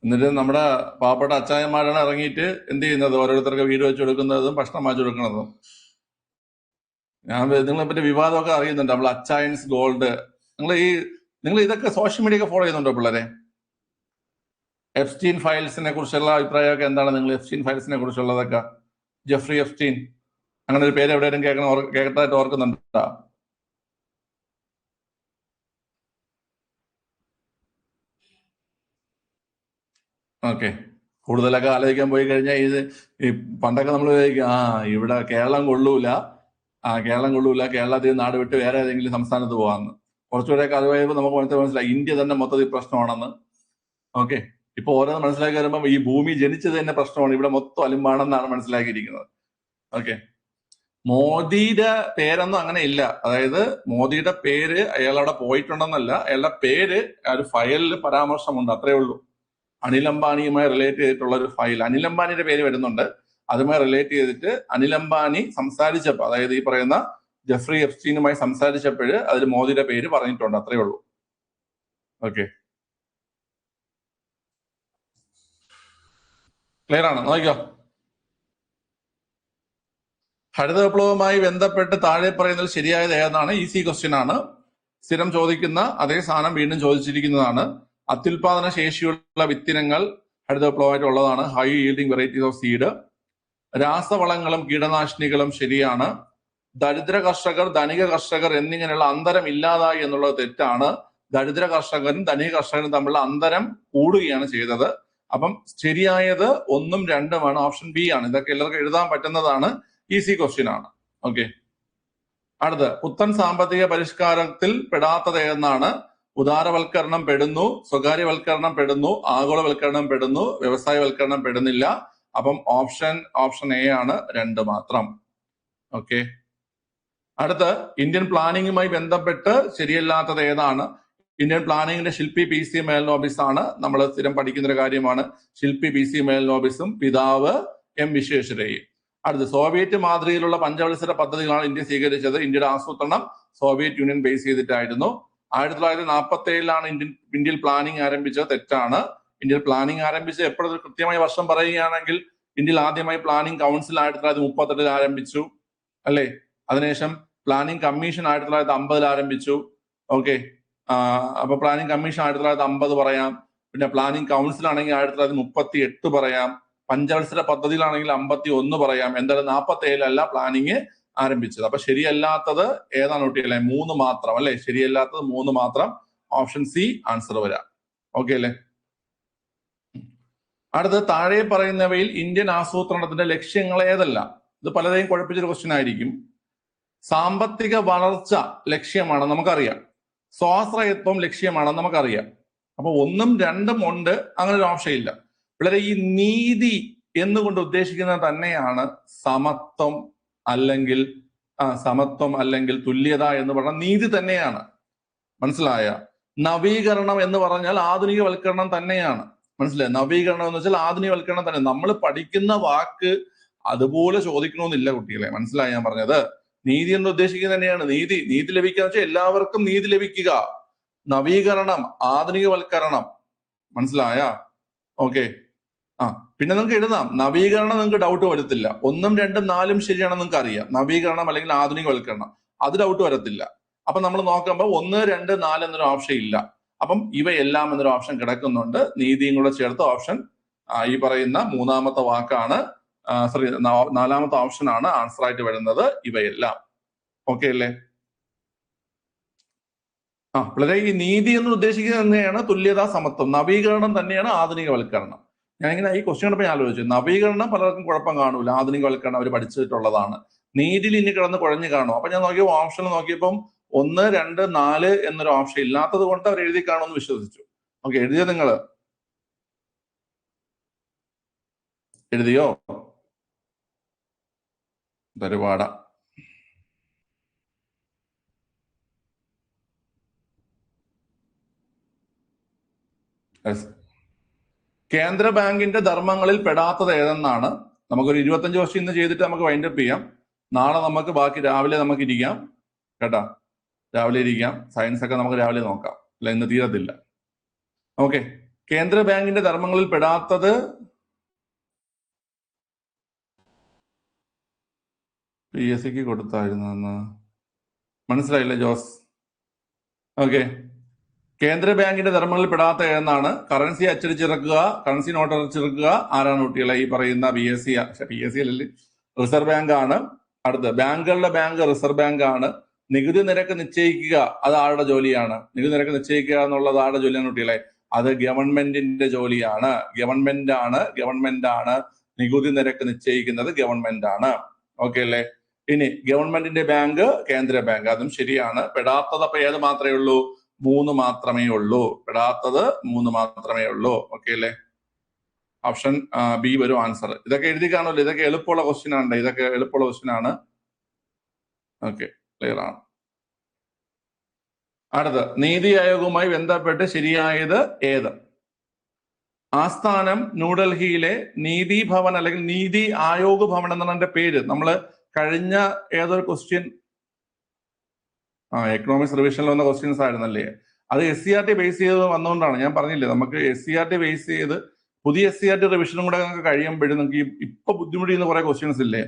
എന്നിട്ട് നമ്മുടെ പാവപ്പെട്ട അച്ചായന്മാരാണ് ഇറങ്ങിയിട്ട് എന്ത് ചെയ്യുന്നത്? ഓരോരുത്തർക്ക് വീട് വെച്ച് കൊടുക്കുന്നതും ഭക്ഷണം വാങ്ങിച്ചു കൊടുക്കുന്നതും. നിങ്ങളെ പറ്റി വിവാദമൊക്കെ അറിയുന്നുണ്ട്. നമ്മൾ അച്ചായൻസ് ഗോൾഡ്, നിങ്ങൾ ഇതൊക്കെ സോഷ്യൽ മീഡിയ ഒക്കെ ഫോളോ ചെയ്യുന്നുണ്ടോ പിള്ളേരെ? എപ്സ്റ്റീൻ ഫയൽസിനെ കുറിച്ചുള്ള അഭിപ്രായമൊക്കെ എന്താണ്? നിങ്ങൾ എപ്സ്റ്റീൻ ഫയൽസിനെ കുറിച്ചുള്ളതൊക്കെ, ജെഫ്രി എപ്സ്റ്റീൻ, അങ്ങനെ ഒരു പേര് എവിടെയെങ്കിലും കേട്ടതായിട്ട് ഓർക്കുന്നുണ്ടോ? ഓക്കെ, കൂടുതലൊക്കെ ആലോചിക്കാൻ പോയി കഴിഞ്ഞാൽ ഈ പണ്ടൊക്കെ നമ്മൾ വിചാരിക്കും ഇവിടെ കേരളം കൊള്ളൂല, കേരളത്തിൽ നാട് വിട്ട് വേറെ ഏതെങ്കിലും സംസ്ഥാനത്ത് പോകാമെന്ന്. കുറച്ചുകൂടെയൊക്കെ അത് കഴിയുമ്പോൾ നമുക്ക് മനസ്സിലായി ഇന്ത്യ തന്നെ മൊത്തത്തിൽ പ്രശ്നമാണെന്ന്. ഓക്കെ, ഇപ്പൊ ഓരോന്ന് മനസ്സിലാക്കി വരുമ്പോൾ ഈ ഭൂമി ജനിച്ചത് തന്നെ പ്രശ്നമാണ്, ഇവിടെ മൊത്തം അലിമ്പാണെന്നാണ് മനസ്സിലാക്കിയിരിക്കുന്നത്. ഓക്കെ, മോദിയുടെ പേരൊന്നും അങ്ങനെ ഇല്ല. അതായത് മോദിയുടെ പേര് അയാൾ അവിടെ പോയിട്ടുണ്ടെന്നല്ല, അയാളുടെ പേര് ഒരു ഫയലിൽ പരാമർശമുണ്ട്, അത്രേ ഉള്ളൂ. അനിൽ അംബാനിയുമായി റിലേറ്റ് ചെയ്തിട്ടുള്ള ഒരു ഫയൽ, അനിൽ അംബാനിയുടെ പേര് വരുന്നുണ്ട്. അതുമായി റിലേറ്റ് ചെയ്തിട്ട് അനിൽ അംബാനി സംസാരിച്ചപ്പോൾ, അതായത് ഈ പറയുന്ന ജെഫ്രി എപ്സ്റ്റീനുമായി സംസാരിച്ചപ്പോൾ അതിൽ മോദിയുടെ പേര് പറഞ്ഞിട്ടുണ്ട്, അത്രയേ ഉള്ളൂ. ഓക്കെ, ക്ലിയർ ആണ്? നോക്കിക്കോ. ഹരിത വിപ്ലവവുമായി ബന്ധപ്പെട്ട് താഴെ പറയുന്നത് ശരിയായത് ഏതാണ്? ഈസി ക്വസ്റ്റ്യൻ ആണ്. സ്ഥിരം ചോദിക്കുന്ന അതേ സാധനം വീണ്ടും ചോദിച്ചിരിക്കുന്നതാണ്. അത്യുൽപാദന ശേഷിയുള്ള വിത്തിനങ്ങൾ ഹരിത വിപ്ലവമായിട്ടുള്ളതാണ്. High yielding varieties of seed. രാസവളങ്ങളും കീടനാശിനികളും ശരിയാണ്. ദരിദ്ര കർഷകർ, ധനിക കർഷകർ എന്നിങ്ങനെയുള്ള അന്തരം ഇല്ലാതായി എന്നുള്ളത് തെറ്റാണ്. ദരിദ്ര കർഷകരും ധനിക കർഷകരും തമ്മിലുള്ള അന്തരം കൂടുകയാണ് ചെയ്തത്. അപ്പം ശരിയായത് 1ഉം 2ഉമാണ്. ഓപ്ഷൻ ബി ആണ്. ഇതൊക്കെ എല്ലാവർക്കും എഴുതാൻ പറ്റുന്നതാണ്. ഈസി ക്വസ്റ്റ്യൻ ആണ്. ഓക്കെ, അടുത്ത് പുത്തൻ സാമ്പത്തിക പരിഷ്കാരത്തിൽ പെടാത്തത് എന്നാണ്? ഉദാരവൽക്കരണം പെടുന്നു, സ്വകാര്യവൽക്കരണം പെടുന്നു, ആഗോളവൽക്കരണം പെടുന്നു, വ്യവസായവൽക്കരണം പെടുന്നില്ല. അപ്പം ഓപ്ഷൻ എ ആണ്, 2 മാത്രം. ഓക്കെ, അടുത്ത് ഇന്ത്യൻ പ്ലാനിങ്ങുമായി ബന്ധപ്പെട്ട് ശരിയല്ലാത്തത് ഏതാണ്? ഇന്ത്യൻ പ്ലാനിങ്ങിന്റെ ശില്പി PC മേൽനോബിസ് ആണ്. നമ്മൾ സ്ഥിരം പഠിക്കുന്ന ഒരു കാര്യമാണ്. ശില്പി PC മേൽനോബിസും പിതാവ് M വിശ്വേശ്വരയ്യയും. അടുത്ത് സോവിയറ്റ് മാതൃകയിലുള്ള പഞ്ചവത്സര പദ്ധതികളാണ് ഇന്ത്യ സ്വീകരിച്ചത്. ഇന്ത്യയുടെ ആസൂത്രണം സോവിയറ്റ് യൂണിയൻ ബേസ് ചെയ്തിട്ടായിരുന്നു. 1947 ഇന്ത്യയിൽ പ്ലാനിങ് ആരംഭിച്ചത്. തെറ്റാണ്. ഇന്ത്യയിൽ പ്ലാനിങ് ആരംഭിച്ചത് എപ്പോഴും കൃത്യമായ വർഷം പറയുകയാണെങ്കിൽ ഇന്ത്യയിൽ ആദ്യമായി പ്ലാനിങ് കൗൺസിൽ 1938 ആരംഭിച്ചു, അല്ലേ? അതിനുശേഷം പ്ലാനിങ് കമ്മീഷൻ 1950 ആരംഭിച്ചു. ഓക്കെ, അപ്പൊ പ്ലാനിങ് കമ്മീഷൻ 1950 പറയാം. പിന്നെ പ്ലാനിങ് കൗൺസിൽ ആണെങ്കിൽ 1938 പറയാം. പഞ്ചവത്സര പദ്ധതികളാണെങ്കിൽ 51 പറയാം. എന്തായാലും 47 പ്ലാനിങ് ആരംഭിച്ചത്. അപ്പൊ ശരിയല്ലാത്തത് ഏതാണ് കുട്ടികളെ? 3 മാത്രം, അല്ലെ? ശരിയല്ലാത്തത് 3 മാത്രം. ഓപ്ഷൻ സി ആൻസർ വരാം. ഓക്കെ അല്ലേ? അടുത്ത് താഴെ പറയുന്നവയിൽ ഇന്ത്യൻ ആസൂത്രണത്തിന്റെ ലക്ഷ്യങ്ങൾ ഏതെല്ലാം? ഇത് പലരെയും കുഴപ്പിച്ചൊരു ക്വസ്റ്റ്യൻ ആയിരിക്കും. സാമ്പത്തിക വളർച്ച ലക്ഷ്യമാണ്, നമുക്കറിയാം. സ്വാശ്രയത്വം ലക്ഷ്യമാണ്, നമുക്കറിയാം. അപ്പൊ 1ഉം 2ഉം ഉണ്ട്, അങ്ങനെ ഒരു ഓപ്ഷൻ ഇല്ല. പിള്ളേരെ ഈ നീതി എന്നുകൊണ്ട് ഉദ്ദേശിക്കുന്നത് തന്നെയാണ് സമത്വം അല്ലെങ്കിൽ തുല്യത എന്ന് പറഞ്ഞ നീതി തന്നെയാണ്. മനസ്സിലായ? നവീകരണം എന്ന് പറഞ്ഞാൽ ആധുനികവൽക്കരണം തന്നെയാണ്. മനസ്സിലായി? നവീകരണം എന്ന് വെച്ചാൽ ആധുനികവൽക്കരണം തന്നെ. നമ്മൾ പഠിക്കുന്ന വാക്ക് അതുപോലെ ചോദിക്കണമെന്നില്ല കുട്ടികളെ. മനസ്സിലായി ഞാൻ പറഞ്ഞത്? നീതി എന്ന് ഉദ്ദേശിക്കുന്നത് തന്നെയാണ് നീതി ലഭിക്കുക എന്ന് വെച്ചാൽ എല്ലാവർക്കും നീതി ലഭിക്കുക. നവീകരണം, ആധുനികവൽക്കരണം. മനസ്സിലായ? ഓക്കെ. പിന്നെ നിങ്ങൾക്ക് എഴുതാം. നവീകരണം നിങ്ങൾക്ക് ഡൗട്ട് വരത്തില്ല. 1ഉം 2ഉം 4ഉം ശരിയാണെന്ന് നിങ്ങൾക്ക് അറിയാം. നവീകരണം അല്ലെങ്കിൽ ആധുനികവൽക്കരണം, അത് ഡൗട്ട് വരത്തില്ല. അപ്പൊ നമ്മൾ നോക്കുമ്പോൾ 1, 2, 4 എന്നൊരു ഓപ്ഷൻ ഇല്ല. അപ്പം ഇവയെല്ലാം എന്നൊരു ഓപ്ഷൻ കിടക്കുന്നുണ്ട്. നീതിയും കൂടെ ചേർത്ത് ഓപ്ഷൻ ഈ പറയുന്ന 3ാമത്തെ വാക്കാണ്, സോറി 4ാമത്തെ ഓപ്ഷൻ ആണ് ആൻസർ ആയിട്ട് വരുന്നത്. ഇവയെല്ലാം ഓക്കെ അല്ലേ? വളരെ ഈ നീതി എന്ന് ഉദ്ദേശിക്കുന്നത് തന്നെയാണ് തുല്യത, സമത്വം. നവീകരണം തന്നെയാണ് ആധുനികവൽക്കരണം. ഞാനിങ്ങനെ ഈ ക്വസ്റ്റ്യൻ കണ്ടപ്പോൾ ഞാൻ ആലോചിച്ചു, നവീകരണം പലർക്കും കുഴപ്പം കാണൂല, ആധുനികവൽക്കരണം അവർ പഠിച്ചിട്ടുള്ളതാണ്. നീതിയിൽ ഇനി കിടന്ന് കുഴഞ്ഞു കാണും. അപ്പൊ ഞാൻ നോക്കിയപ്പോൾ ഓപ്ഷനിൽ നോക്കിയപ്പം 1, 2, 4 എന്നൊരു ഓപ്ഷൻ ഇല്ലാത്തത് കൊണ്ട് അവർ എഴുതി കാണുമെന്ന് വിശ്വസിച്ചു. ഓക്കെ, എഴുതിയോ? നിങ്ങൾ എഴുതിയോ? ഒരുപാട് കേന്ദ്ര ബാങ്കിന്റെ ധർമ്മങ്ങളിൽ പെടാത്തത് ഏതെന്നാണ്? നമുക്കൊരു 25 വർഷം ഇന്ന് ചെയ്തിട്ട് നമുക്ക് വൈൻഡപ്പ് ചെയ്യാം. നാളെ നമുക്ക് ബാക്കി രാവിലെ നമുക്ക് ഇരിക്കാം കേട്ടാ. രാവിലെ ഇരിക്കാം. സയൻസ് ഒക്കെ നമുക്ക് രാവിലെ നോക്കാം, അല്ല ഇന്ന് തീരത്തില്ല. ഓക്കെ, കേന്ദ്ര ബാങ്കിന്റെ ധർമ്മങ്ങളിൽ പെടാത്തത് PSCക്ക് കൊടുത്തായിരുന്നു. മനസ്സിലായില്ലേ ജോസ്? ഓക്കെ, കേന്ദ്ര ബാങ്കിന്റെ ധർമ്മങ്ങളിൽ പെടാത്ത ഏതെന്നാണ്? കറൻസി അച്ചടിച്ചിറക്കുക, കറൻസി നോട്ട് അച്ചടിച്ചിറക്കുക. ആരാണ് കുട്ടികളെ? ഈ പറയുന്ന PSC അല്ലേ, റിസർവ് ബാങ്ക് ആണ്. അടുത്ത് ബാങ്കുകളുടെ ബാങ്ക് റിസർവ് ബാങ്ക് ആണ്. നികുതി നിരക്ക് നിശ്ചയിക്കുക, അത് ആരുടെ ജോലിയാണ്? നികുതി നിരക്ക് നിശ്ചയിക്കുക എന്നുള്ളത് ആരുടെ ജോലിയാണ് കുട്ടികളെ? അത് ഗവൺമെന്റിന്റെ ജോലിയാണ്. ഗവൺമെന്റ് ആണ് നികുതി നിരക്ക് നിശ്ചയിക്കുന്നത്, ഗവൺമെന്റ് ആണ്. ഓക്കെ അല്ലേ? ഇനി ഗവൺമെന്റിന്റെ ബാങ്ക് കേന്ദ്ര ബാങ്ക്, അതും ശരിയാണ്. പെടാത്തത് അപ്പൊ ഏത് മാത്രമേ ഉള്ളൂ? 3 മാത്രമേ ഉള്ളൂ. പെടാത്തത് 3 മാത്രമേ ഉള്ളൂ. ഓക്കെ അല്ലേ? ഓപ്ഷൻ ബി വരും ആൻസർ. ഇതൊക്കെ എഴുതി കാണുമല്ലോ. ഇതൊക്കെ എളുപ്പമുള്ള ക്വസ്റ്റ്യൻ ആണ്. ഇതൊക്കെ എളുപ്പമുള്ള ക്വസ്റ്റ്യൻ ആണ്. ഓക്കെ, ക്ലിയർ ആണ്. അടുത്ത് നീതി ആയോഗുമായി ബന്ധപ്പെട്ട് ശരിയായത് ഏത്? ആസ്ഥാനം ന്യൂഡൽഹിയിലെ നീതി ഭവൻ അല്ലെങ്കിൽ നീതി ആയോഗ് ഭവൻ എന്നാണ് എന്റെ പേര്. നമ്മൾ കഴിഞ്ഞ ഏതൊരു ക്വസ്റ്റ്യൻ എക്കണോമിക്സ് റിവിഷനിൽ വന്ന ക്വസ്റ്റ്യൻസ് ആയിരുന്നല്ലേ. അത് SCERT ബേസ് ചെയ്ത് വന്നുകൊണ്ടാണ് ഞാൻ പറഞ്ഞില്ലേ, നമുക്ക് SCERT ബേസ് ചെയ്ത് പുതിയ SCERT റിവിഷനും കൂടെ നമുക്ക് കഴിയുമ്പോഴും നമുക്ക് ഇപ്പൊ ബുദ്ധിമുട്ടിക്കുന്ന കുറെ ക്വസ്റ്റ്യൻസ് ഇല്ലേ.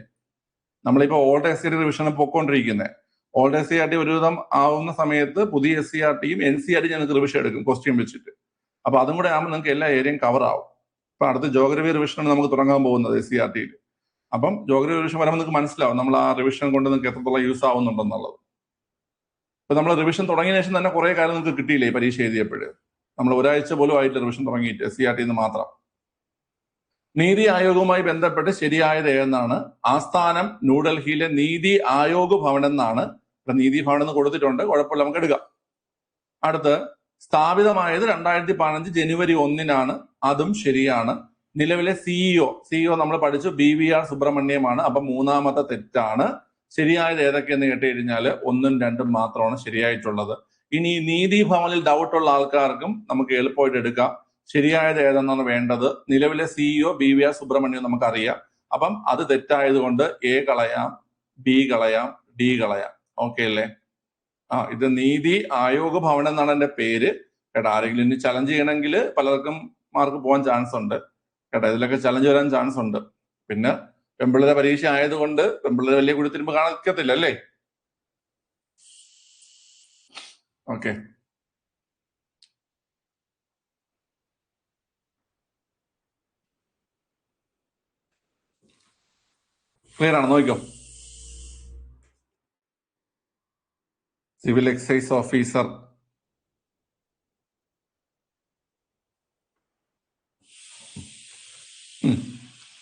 നമ്മളിപ്പോ ഓൾഡ് SCERT റിവിഷനും പൊക്കോണ്ടിരിക്കുന്നത്. ഓൾഡ് SCERT ഒരുവിധം ആവുന്ന സമയത്ത് പുതിയ SCERTയും NCERT ഞങ്ങൾക്ക് റിവിഷൻ എടുക്കും ക്വസ്റ്റ്യൻ വെച്ചിട്ട്. അപ്പൊ അതും കൂടെ ആകുമ്പോൾ നിങ്ങൾക്ക് എല്ലാ ഏരിയയും കവർ ആവും. ഇപ്പൊ അടുത്ത ജോഗ്രഫി റിവിഷനാണ് നമുക്ക് തുടങ്ങാൻ പോകുന്നത് SCERTയിൽ. അപ്പം ജോഗ്രഫി റിവിഷൻ വരുമ്പോൾ നിങ്ങൾക്ക് മനസ്സിലാവും നമ്മൾ ആ റിവിഷൻ കൊണ്ട് നിങ്ങൾക്ക് എത്രത്തോളം യൂസ് ആവുന്നുണ്ടെന്നുള്ളത്. ഇപ്പൊ നമ്മൾ റിവിഷൻ തുടങ്ങിയ ശേഷം തന്നെ കുറെ കാലം നിങ്ങൾക്ക് കിട്ടിയില്ലേ പരീക്ഷ എഴുതിയപ്പോഴ്. നമ്മൾ ഒരാഴ്ച പോലും ആയിട്ട് റിവിഷൻ തുടങ്ങിയിട്ട് SCERT മാത്രം. നീതി ആയോഗവുമായി ബന്ധപ്പെട്ട് ശരിയായത് ഏതെന്നാണ്? ആസ്ഥാനം ന്യൂഡൽഹിയിലെ നീതി ആയോഗ് ഭവൻ എന്നാണ്. ഇപ്പൊ നീതി ഭവൻ എന്ന് കൊടുത്തിട്ടുണ്ട്, കുഴപ്പമില്ല, നമുക്ക് എടുക്കാം. അടുത്ത് സ്ഥാപിതമായത് 2015 ജനുവരി 1-നാണ്. അതും ശരിയാണ്. നിലവിലെ സിഇഒ നമ്മൾ പഠിച്ചു BVR സുബ്രഹ്മണ്യമാണ്. അപ്പൊ മൂന്നാമത്തെ തെറ്റാണ്. ശരിയായത് ഏതൊക്കെയെന്ന് കേട്ട് കഴിഞ്ഞാൽ 1ഉം 2ഉം മാത്രമാണ് ശരിയായിട്ടുള്ളത്. ഇനി നീതി ഭവനിൽ ഡൗട്ടുള്ള ആൾക്കാർക്കും നമുക്ക് എളുപ്പമായിട്ട് എടുക്കാം. ശരിയായത് ഏതെന്നാണ് വേണ്ടത്? നിലവിലെ സിഇഒ BVR സുബ്രഹ്മണ്യം നമുക്കറിയാം. അപ്പം അത് തെറ്റായത് കൊണ്ട് A കളയാം, B കളയാം, D കളയാം. ഓക്കെ അല്ലേ? ഇത് നീതി ആയോഗ് ഭവൻ എന്നാണ് എന്റെ പേര് കേട്ടോ. ആരെങ്കിലും ഇനി ചലഞ്ച് ചെയ്യണമെങ്കിൽ പലർക്കും മാർക്ക് പോകാൻ ചാൻസ് ഉണ്ട് കേട്ടോ. ഇതിലൊക്കെ ചലഞ്ച് വരാൻ ചാൻസ് ഉണ്ട്. പിന്നെ പെമ്പിള്ളേരെ പരീക്ഷ ആയതുകൊണ്ട് പെമ്പിള്ളേരെ വലിയ കുടിത്തിരിമ്പ് കാണിക്കത്തില്ല അല്ലേ. ഓക്കെ, ക്ലിയർ ആണ്? നോക്കിക്കോ. സിവിൽ എക്സൈസ് ഓഫീസർ,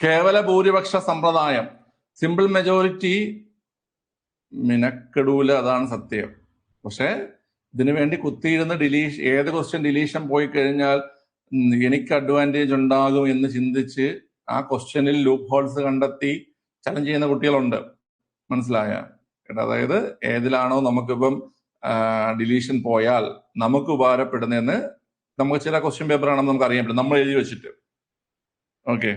കേവല ഭൂരിപക്ഷ സമ്പ്രദായം, സിമ്പിൾ മെജോറിറ്റി മിനക്കെടൂല, അതാണ് സത്യം. പക്ഷെ ഇതിനു വേണ്ടി കുത്തിയിരുന്ന് ഏത് ക്വസ്റ്റ്യൻ ഡിലീഷൻ പോയി കഴിഞ്ഞാൽ എനിക്ക് അഡ്വാൻറ്റേജ് ഉണ്ടാകും എന്ന് ചിന്തിച്ച് ആ ക്വസ്റ്റ്യനിൽ ലൂപ്പ് ഹോൾസ് കണ്ടെത്തി ചലഞ്ച് ചെയ്യുന്ന കുട്ടികളുണ്ട്. മനസ്സിലായ കേട്ടോ? അതായത് ഏതിലാണോ നമുക്കിപ്പം ഡിലീഷൻ പോയാൽ നമുക്ക് ഉപകാരപ്പെടുന്നതെന്ന് നമുക്ക് ചില ക്വസ്റ്റ്യൻ പേപ്പർ ആണെന്ന് നമുക്ക് അറിയാൻ പറ്റും, നമ്മൾ എഴുതി വെച്ചിട്ട്. ഓക്കെ,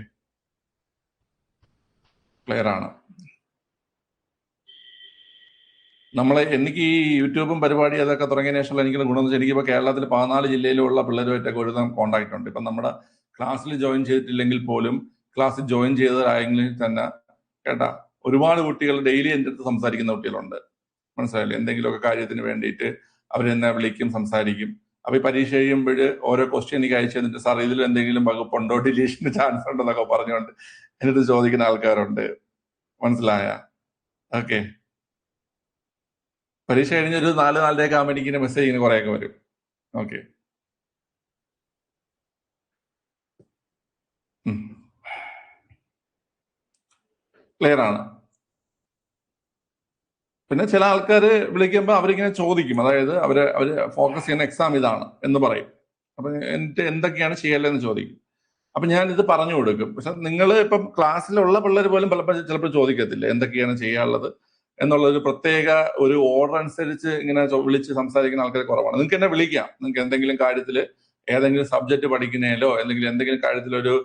ക്ലിയർ ആണ്? എനിക്ക് ഈ യൂട്യൂബും പരിപാടി അതൊക്കെ തുടങ്ങിയ ശേഷമുള്ള എനിക്കുള്ള ഗുണം എന്ന് വെച്ചാൽ എനിക്കിപ്പോൾ കേരളത്തിൽ 14 ജില്ലയിലുള്ള പിള്ളേരുമായിട്ടൊക്കെ ഒരു കോണ്ടാക്ട് ഉണ്ട്. ഇപ്പം നമ്മുടെ ക്ലാസ്സിൽ ജോയിൻ ചെയ്തിട്ടില്ലെങ്കിൽ പോലും ക്ലാസ്സിൽ ജോയിൻ ചെയ്തതായെങ്കിൽ തന്നെ കേട്ടാ ഒരുപാട് കുട്ടികൾ ഡെയിലി എൻ്റെ അടുത്ത് സംസാരിക്കുന്ന കുട്ടികളുണ്ട്. മനസ്സിലായില്ലേ? എന്തെങ്കിലുമൊക്കെ കാര്യത്തിന് വേണ്ടിയിട്ട് അവരെന്നെ വിളിക്കും, സംസാരിക്കും. അപ്പൊ ഈ പരീക്ഷ കഴിയുമ്പോൾ ഓരോ ക്വസ്റ്റ്യൻ എനിക്ക് അയച്ചു തന്നിട്ട് സാർ ഇതിൽ എന്തെങ്കിലും വകുപ്പുണ്ടോ, ഡിലീഷന് ചാൻസ് ഉണ്ടോ എന്നൊക്കെ പറഞ്ഞുകൊണ്ട് എന്നിട്ട് ചോദിക്കുന്ന ആൾക്കാരുണ്ട്. മനസ്സിലായ? ഓക്കെ, പരീക്ഷ കഴിഞ്ഞൊരു 4-4:30 ആകുമ്പോൾ ഇങ്ങനെ മെസ്സേജ് ഇങ്ങനെ കുറെയൊക്കെ വരും. ഓക്കെ, ക്ലിയർ ആണ്? പിന്നെ ചില ആൾക്കാർ വിളിക്കുമ്പോൾ അവരിങ്ങനെ ചോദിക്കും, അതായത് അവര് ഫോക്കസ് ചെയ്യുന്ന എക്സാം ഇതാണ് എന്ന് പറയും. അപ്പൊ എന്നിട്ട് എന്തൊക്കെയാണ് ചെയ്യലെന്ന് ചോദിക്കും. അപ്പൊ ഞാൻ ഇത് പറഞ്ഞു കൊടുക്കും. പക്ഷെ നിങ്ങൾ ഇപ്പം ക്ലാസ്സിലുള്ള പിള്ളേർ പോലും ചിലപ്പോൾ ചോദിക്കത്തില്ല എന്തൊക്കെയാണ് ചെയ്യാനുള്ളത് എന്നുള്ളൊരു പ്രത്യേക ഒരു ഓർഡർ അനുസരിച്ച് ഇങ്ങനെ വിളിച്ച് സംസാരിക്കുന്ന ആൾക്കാർ കുറവാണ്. നിങ്ങൾക്ക് എന്നെ വിളിക്കാം. നിങ്ങൾക്ക് എന്തെങ്കിലും കാര്യത്തിൽ ഏതെങ്കിലും സബ്ജക്ട് പഠിക്കുന്നതിലോ എന്തെങ്കിലും കാര്യത്തിലൊരു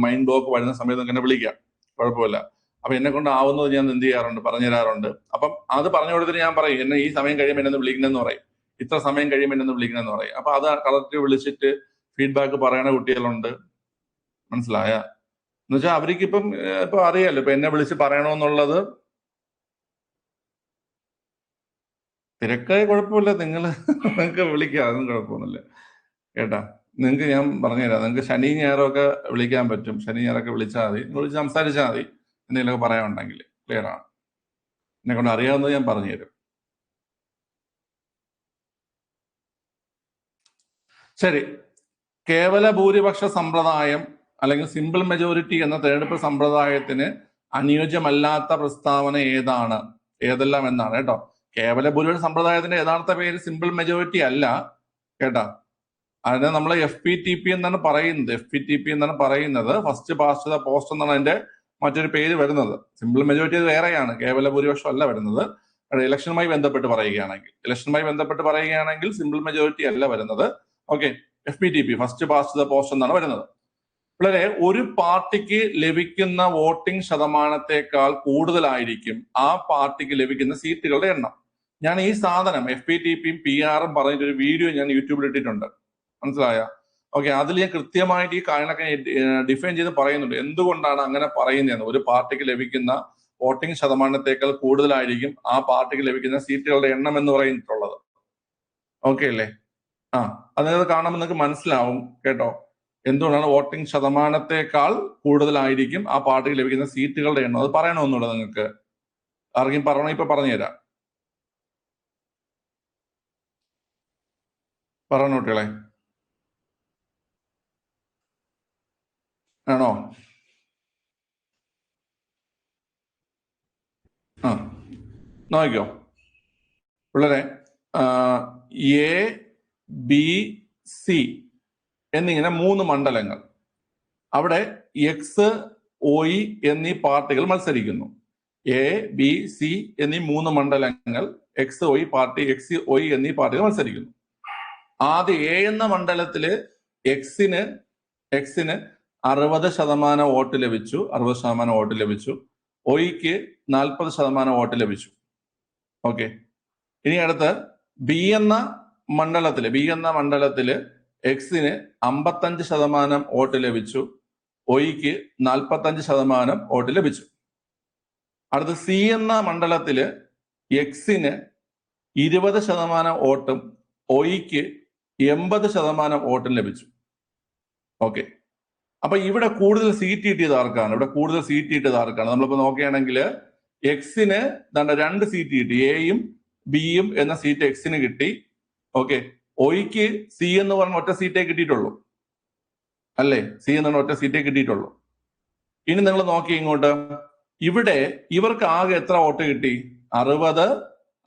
മൈൻഡ് ബ്ലോക്ക് വരുന്ന സമയത്ത് നിങ്ങൾക്ക് എന്നെ വിളിക്കാം, കുഴപ്പമില്ല. അപ്പൊ എന്നെ കൊണ്ട് ആവുന്നത് ഞാൻ എന്ത് ചെയ്യാറുണ്ട്, പറഞ്ഞു തരാറുണ്ട്. അപ്പം അത് പറഞ്ഞു കൊടുത്തിട്ട് ഞാൻ പറയും എന്നെ ഈ സമയം കഴിയുമ്പോൾ എന്നെ വിളിക്കണമെന്ന് പറയും, ഇത്ര സമയം കഴിയുമ്പോൾ എന്നെ വിളിക്കണമെന്ന് പറയും. അപ്പൊ അത് കളക്ടർ വിളിച്ചിട്ട് ഫീഡ്ബാക്ക് പറയണ കുട്ടികളുണ്ട്. മനസ്സിലായ? എന്നുവെച്ചാൽ അവർക്ക് ഇപ്പൊ അറിയാലോ ഇപ്പൊ എന്നെ വിളിച്ച് പറയണമെന്നുള്ളത്. തിരക്കായ കുഴപ്പമില്ല, നിങ്ങൾക്ക് വിളിക്കാം, അതൊന്നും കുഴപ്പമൊന്നുമില്ല കേട്ടാ. നിങ്ങൾക്ക് ഞാൻ പറഞ്ഞുതരാം, നിങ്ങൾക്ക് ശനി ഞായറൊക്കെ വിളിക്കാൻ പറ്റും. ശനി ഞായറൊക്കെ വിളിച്ചാൽ മതി, വിളിച്ച് സംസാരിച്ചാൽ മതി എന്തെങ്കിലുമൊക്കെ പറയാനുണ്ടെങ്കിൽ. ക്ലിയർ ആണ്? എന്നെ കൊണ്ട് അറിയാവുന്നത് ഞാൻ പറഞ്ഞുതരും. ശരി, കേവല ഭൂരിപക്ഷ സമ്പ്രദായം അല്ലെങ്കിൽ സിമ്പിൾ മെജോറിറ്റി എന്ന തെരഞ്ഞെടുപ്പ് സമ്പ്രദായത്തിന് അനുയോജ്യമല്ലാത്ത പ്രസ്താവന ഏതെല്ലാം എന്നാണ് കേട്ടോ. കേവല ഭൂരിപക്ഷ സമ്പ്രദായത്തിന്റെ യഥാർത്ഥ പേര് സിമ്പിൾ മെജോറിറ്റി അല്ല കേട്ടാ. അതിനെ നമ്മൾ FPTP എന്നാണ് പറയുന്നത്. FPTP എന്നാണ് പറയുന്നത്. ഫസ്റ്റ് പാസ്റ്റ് ദ പോസ്റ്റ് എന്നാണ് അതിന്റെ മറ്റൊരു പേര് വരുന്നത്. സിമ്പിൾ മെജോറിറ്റി വേറെയാണ്, കേവല ഭൂരിപക്ഷം അല്ല വരുന്നത്. ഇലക്ഷനുമായി ബന്ധപ്പെട്ട് പറയുകയാണെങ്കിൽ സിമ്പിൾ മെജോറിറ്റി അല്ല വരുന്നത്. Okay, FPTP first past the post എന്നാണ് വരുന്നത്. വളരെ ഒരു പാർട്ടിക്ക് ലഭിക്കുന്ന വോട്ടിംഗ് ശതമാനത്തെക്കാൾ കൂടുതലായിരിക്കും ആ പാർട്ടിക്ക് ലഭിക്കുന്ന സീറ്റുകളുടെ എണ്ണം. ഞാൻ ഈ സാധനം FPTPയും PR-ഉം പറഞ്ഞിട്ട് ഒരു വീഡിയോ ഞാൻ യൂട്യൂബിൽ ഇട്ടിട്ടുണ്ട്, മനസ്സിലായ? ഓക്കെ, അതിൽ ഞാൻ കൃത്യമായിട്ട് ഈ കാര്യങ്ങളൊക്കെ ഡിഫൈൻ ചെയ്ത് പറയുന്നുണ്ട് എന്തുകൊണ്ടാണ് അങ്ങനെ പറയുന്നതെന്ന്. ഒരു പാർട്ടിക്ക് ലഭിക്കുന്ന വോട്ടിംഗ് ശതമാനത്തേക്കാൾ കൂടുതലായിരിക്കും ആ പാർട്ടിക്ക് ലഭിക്കുന്ന സീറ്റുകളുടെ എണ്ണം എന്ന് പറഞ്ഞിട്ടുള്ളത്. ഓക്കെ അല്ലേ? അത് കാണുമ്പോൾ നിങ്ങൾക്ക് മനസ്സിലാവും കേട്ടോ, എന്തുകൊണ്ടാണ് വോട്ടിംഗ് ശതമാനത്തെക്കാൾ കൂടുതലായിരിക്കും ആ പാർട്ടിക്ക് ലഭിക്കുന്ന സീറ്റുകളുടെ എണ്ണം. അത് പറയണമെന്നുള്ളത് നിങ്ങൾക്ക് ആർക്കും പറയണം? ഇപ്പൊ പറഞ്ഞുതരാം. പറഞ്ഞു കുട്ടികളെ, ആണോ? നോക്കിക്കോ പിള്ളേരെ, ABC എന്നിങ്ങനെ 3 മണ്ഡലങ്ങൾ. അവിടെ XOE എന്നീ പാർട്ടികൾ മത്സരിക്കുന്നു. ABC എന്നീ 3 മണ്ഡലങ്ങൾ XOE എന്നീ പാർട്ടികൾ മത്സരിക്കുന്നു. ആദ്യം A എന്ന മണ്ഡലത്തില് എക്സിന് 60% വോട്ട് ലഭിച്ചു, 60% വോട്ട് ലഭിച്ചു. ഒയ്ക്ക് 40% വോട്ട് ലഭിച്ചു. ഓക്കെ, ഇനി അടുത്ത് ബി എന്ന മണ്ഡലത്തില് എക്സിന് 55% വോട്ട് ലഭിച്ചു, ഒയ്ക്ക് 45% വോട്ട് ലഭിച്ചു. അടുത്ത് സി എന്ന മണ്ഡലത്തില് എക്സിന് 20% വോട്ടും ഒയ്ക്ക് 80% വോട്ടും ലഭിച്ചു. ഓക്കെ, അപ്പൊ ഇവിടെ കൂടുതൽ സീറ്റ് കിട്ടിയത് ആർക്കാണ്? നമ്മളിപ്പോ നോക്കുകയാണെങ്കിൽ എക്സിന് 2 സീറ്റ് കിട്ടി, എയും ബിയും എന്ന സീറ്റ് എക്സിന് കിട്ടി. ഓക്കെ, ഒയ്ക്ക് സി എന്ന് പറഞ്ഞ ഒറ്റ സീറ്റേ കിട്ടിയിട്ടുള്ളൂ അല്ലേ? സി എന്ന് പറഞ്ഞ ഒറ്റ സീറ്റേ കിട്ടിയിട്ടുള്ളൂ. ഇനി നിങ്ങൾ നോക്കി ഇങ്ങോട്ട്, ഇവിടെ ഇവർക്ക് ആകെ എത്ര വോട്ട് കിട്ടി? 60,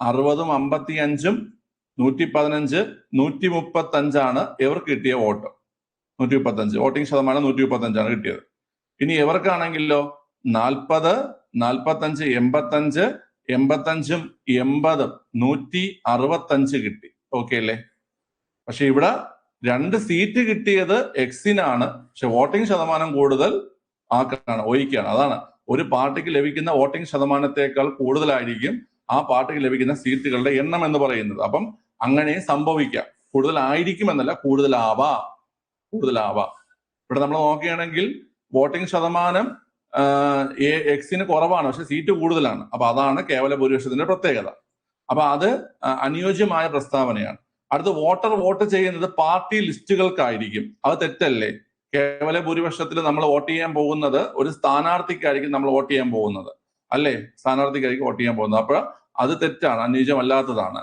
60ഉം 55ഉം 115, 135 ഇവർക്ക് കിട്ടിയ വോട്ട്. 135 വോട്ടിംഗ് ശതമാനം 135 കിട്ടിയത്. ഇനി ഇവർക്കാണെങ്കിലോ 40, 45, 85, 85ഉം 80ഉം 165 കിട്ടി. ഓക്കെ അല്ലേ? പക്ഷെ ഇവിടെ 2 സീറ്റ് കിട്ടിയത് എക്സിനാണ്, പക്ഷെ വോട്ടിംഗ് ശതമാനം കൂടുതൽ ആർക്കാണ്? ഒയ്ക്കാണ്. അതാണ് ഒരു പാർട്ടിക്ക് ലഭിക്കുന്ന വോട്ടിംഗ് ശതമാനത്തെക്കാൾ കൂടുതലായിരിക്കും ആ പാർട്ടിക്ക് ലഭിക്കുന്ന സീറ്റുകളുടെ എണ്ണം എന്ന് പറയുന്നത്. അപ്പം അങ്ങനെ സംഭവിക്കാം. കൂടുതലായിരിക്കും എന്നല്ല, കൂടുതലാവാം. ഇവിടെ നമ്മൾ നോക്കുകയാണെങ്കിൽ വോട്ടിംഗ് ശതമാനം എക്സിന് കുറവാണ്, പക്ഷെ സീറ്റ് കൂടുതലാണ്. അപ്പൊ അതാണ് കേവല ഭൂരിപക്ഷത്തിന്റെ പ്രത്യേകത. അപ്പൊ അത് അനുയോജ്യമായ പ്രസ്താവനയാണ്. അടുത്ത് വോട്ടർ വോട്ട് ചെയ്യുന്നത് പാർട്ടി ലിസ്റ്റുകൾക്കായിരിക്കും. അത് തെറ്റല്ലേ? കേവല ഭൂരിപക്ഷത്തിൽ നമ്മൾ വോട്ട് ചെയ്യാൻ പോകുന്നത് ഒരു സ്ഥാനാർത്ഥിക്കായിരിക്കും നമ്മൾ വോട്ട് ചെയ്യാൻ പോകുന്നത് അല്ലേ? സ്ഥാനാർത്ഥിക്കായിരിക്കും വോട്ട് ചെയ്യാൻ പോകുന്നത്. അപ്പോൾ അത് തെറ്റാണ്, അനുയോജ്യമല്ലാത്തതാണ്.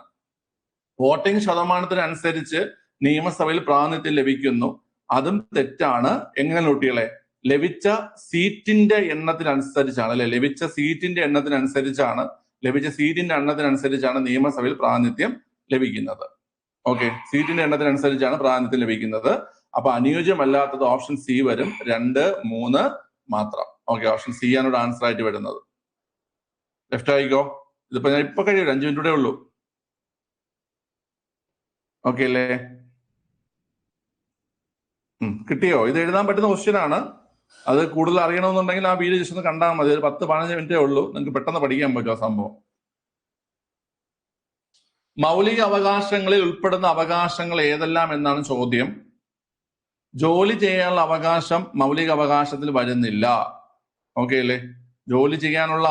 വോട്ടിംഗ് ശതമാനത്തിനനുസരിച്ച് നിയമസഭയിൽ പ്രാതിനിധ്യം ലഭിക്കുന്നു, അതും തെറ്റാണ്. എങ്ങനെ കുട്ടികളെ? ലഭിച്ച സീറ്റിന്റെ എണ്ണത്തിനനുസരിച്ചാണ് അല്ലെ? ലഭിച്ച സീറ്റിന്റെ എണ്ണത്തിനനുസരിച്ചാണ് നിയമസഭയിൽ പ്രാതിനിധ്യം ലഭിക്കുന്നത്. ഓക്കെ, സീറ്റിന്റെ എണ്ണത്തിനനുസരിച്ചാണ് പ്രാതിനിധ്യം ലഭിക്കുന്നത്. അപ്പൊ അനുയോജ്യമല്ലാത്തത് ഓപ്ഷൻ സി വരും, 2, 3 മാത്രം. ഓക്കെ, ഓപ്ഷൻ സി ആണ് ഇവിടെ ആൻസർ ആയിട്ട് വരുന്നത്. ലെഫ്റ്റ് ആയിക്കോ. ഇതിപ്പോ ഞാൻ ഇപ്പൊ കഴിയും, 5 മിനിറ്റൂടെ ഉള്ളൂ. ഓക്കെ അല്ലേ? കിട്ടിയോ? ഇത് എഴുതാൻ പറ്റുന്ന ക്വസ്റ്റ്യൻ ആണ്. അത് കൂടുതൽ അറിയണമെന്നുണ്ടെങ്കിൽ ആ വീഡിയോ ജസ്റ്റ് ഒന്ന് കണ്ടാൽ മതി. ഒരു 10-15 മിനിറ്റേ ഉള്ളൂ, നിങ്ങൾക്ക് പെട്ടെന്ന് പഠിക്കാൻ പറ്റും ആ സംഭവം. മൗലിക അവകാശങ്ങളിൽ ഉൾപ്പെടുന്ന അവകാശങ്ങൾ ഏതെല്ലാം എന്നാണ് ചോദ്യം. ജോലി ചെയ്യാനുള്ള അവകാശം മൗലിക അവകാശത്തിൽ വരുന്നില്ല. ഓക്കെ അല്ലേ? ജോലി ചെയ്യാനുള്ള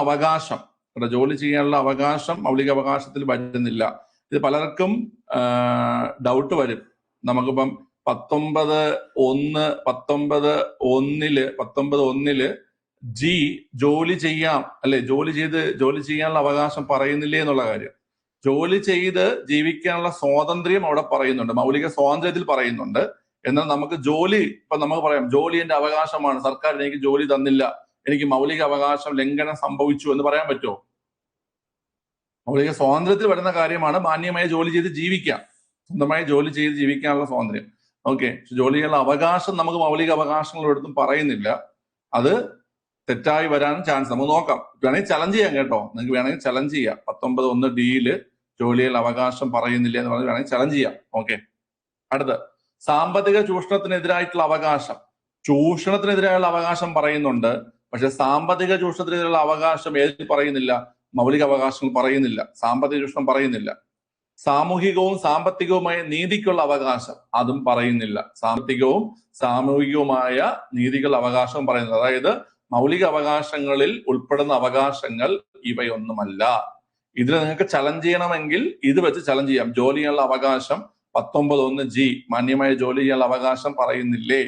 അവകാശം മൗലിക അവകാശത്തിൽ വരുന്നില്ല. ഇത് പലർക്കും ഡൗട്ട് വരും. നമുക്കിപ്പം 19(1) ജി ജോലി ചെയ്യാം അല്ലെ? ജോലി ചെയ്യാനുള്ള അവകാശം പറയുന്നില്ലേ എന്നുള്ള കാര്യം. ജോലി ചെയ്ത് ജീവിക്കാനുള്ള സ്വാതന്ത്ര്യം അവിടെ പറയുന്നുണ്ട്, മൗലിക സ്വാതന്ത്ര്യത്തിൽ പറയുന്നുണ്ട്. എന്നാൽ നമുക്ക് നമുക്ക് പറയാം ജോലി എന്റെ അവകാശമാണ്, സർക്കാർ എനിക്ക് ജോലി തന്നില്ല, എനിക്ക് മൗലിക അവകാശം ലംഘനം സംഭവിച്ചു എന്ന് പറയാൻ പറ്റുമോ? മൗലിക സ്വാതന്ത്ര്യത്തിൽ വരുന്ന കാര്യമാണ് മാന്യമായി ജോലി ചെയ്ത് ജീവിക്കാം, സ്വന്തമായി ജോലി ചെയ്ത് ജീവിക്കാനുള്ള സ്വാതന്ത്ര്യം. ഓക്കെ, ജോലി ചെയ്യാനുള്ള അവകാശം നമുക്ക് മൗലിക അവകാശങ്ങൾ എടുത്തും പറയുന്നില്ല. അത് തെറ്റായി വരാൻ ചാൻസ് നമുക്ക് നോക്കാം. വേണമെങ്കിൽ ചലഞ്ച് ചെയ്യാം കേട്ടോ, നിങ്ങൾക്ക് വേണമെങ്കിൽ ചലഞ്ച് ചെയ്യാം. 19(1)(d) ജോലിയിൽ അവകാശം പറയുന്നില്ല എന്ന് പറഞ്ഞ് വേണമെങ്കിൽ ചലഞ്ച് ചെയ്യാം. ഓക്കെ, അടുത്ത് സാമ്പത്തിക ചൂഷണത്തിനെതിരായിട്ടുള്ള അവകാശം. ചൂഷണത്തിനെതിരായുള്ള അവകാശം പറയുന്നുണ്ട്, പക്ഷെ സാമ്പത്തിക ചൂഷണത്തിനെതിരായുള്ള അവകാശം ഏതിൽ പറയുന്നില്ല? മൗലിക അവകാശങ്ങൾ പറയുന്നില്ല. സാമ്പത്തിക ചൂഷണം പറയുന്നില്ല. സാമൂഹികവും സാമ്പത്തികവുമായ നീതിക്കുള്ള അവകാശം അതും പറയുന്നില്ല. സാമ്പത്തികവും സാമൂഹികവുമായ നീതികളുടെ അവകാശം പറയുന്നത്, അതായത് മൗലിക അവകാശങ്ങളിൽ ഉൾപ്പെടുന്ന അവകാശങ്ങൾ ഇവയൊന്നുമല്ല. ഇതിൽ നിങ്ങൾക്ക് ചലഞ്ച് ചെയ്യണമെങ്കിൽ ഇത് വെച്ച് ചലഞ്ച് ചെയ്യാം. ജോലി ചെയ്യാനുള്ള അവകാശം 19(1)G മാന്യമായ ജോലി ചെയ്യാനുള്ള അവകാശം പറയുന്നില്ലേ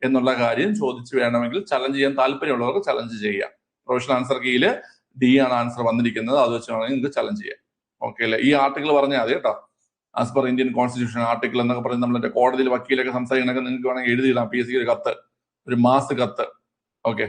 എന്നുള്ള കാര്യം ചോദിച്ചു വേണമെങ്കിൽ ചലഞ്ച് ചെയ്യാൻ താല്പര്യമുള്ളവർക്ക് ചലഞ്ച് ചെയ്യാം. പ്രൊഫഷണൽ ആൻസർ കീയില് D ആണ് ആൻസർ വന്നിരിക്കുന്നത്. അത് വെച്ച് വേണമെങ്കിൽ നിങ്ങൾക്ക് ചലഞ്ച് ചെയ്യാം. ഓക്കെ അല്ലേ? ഈ ആർട്ടിക്കിൾ പറഞ്ഞാൽ മതി കേട്ടോ. As per Indian constitution article എന്നൊക്കെ പറഞ്ഞ് നമ്മളുടെ കോടതിയിൽ വക്കീലൊക്കെ സംസാരിക്കണൊക്കെ നിങ്ങൾക്ക് വേണമെങ്കിൽ എഴുതിയിടാം. PSC ഒരു കത്ത്, ഒരു മാസ് കത്ത്. ഓക്കെ.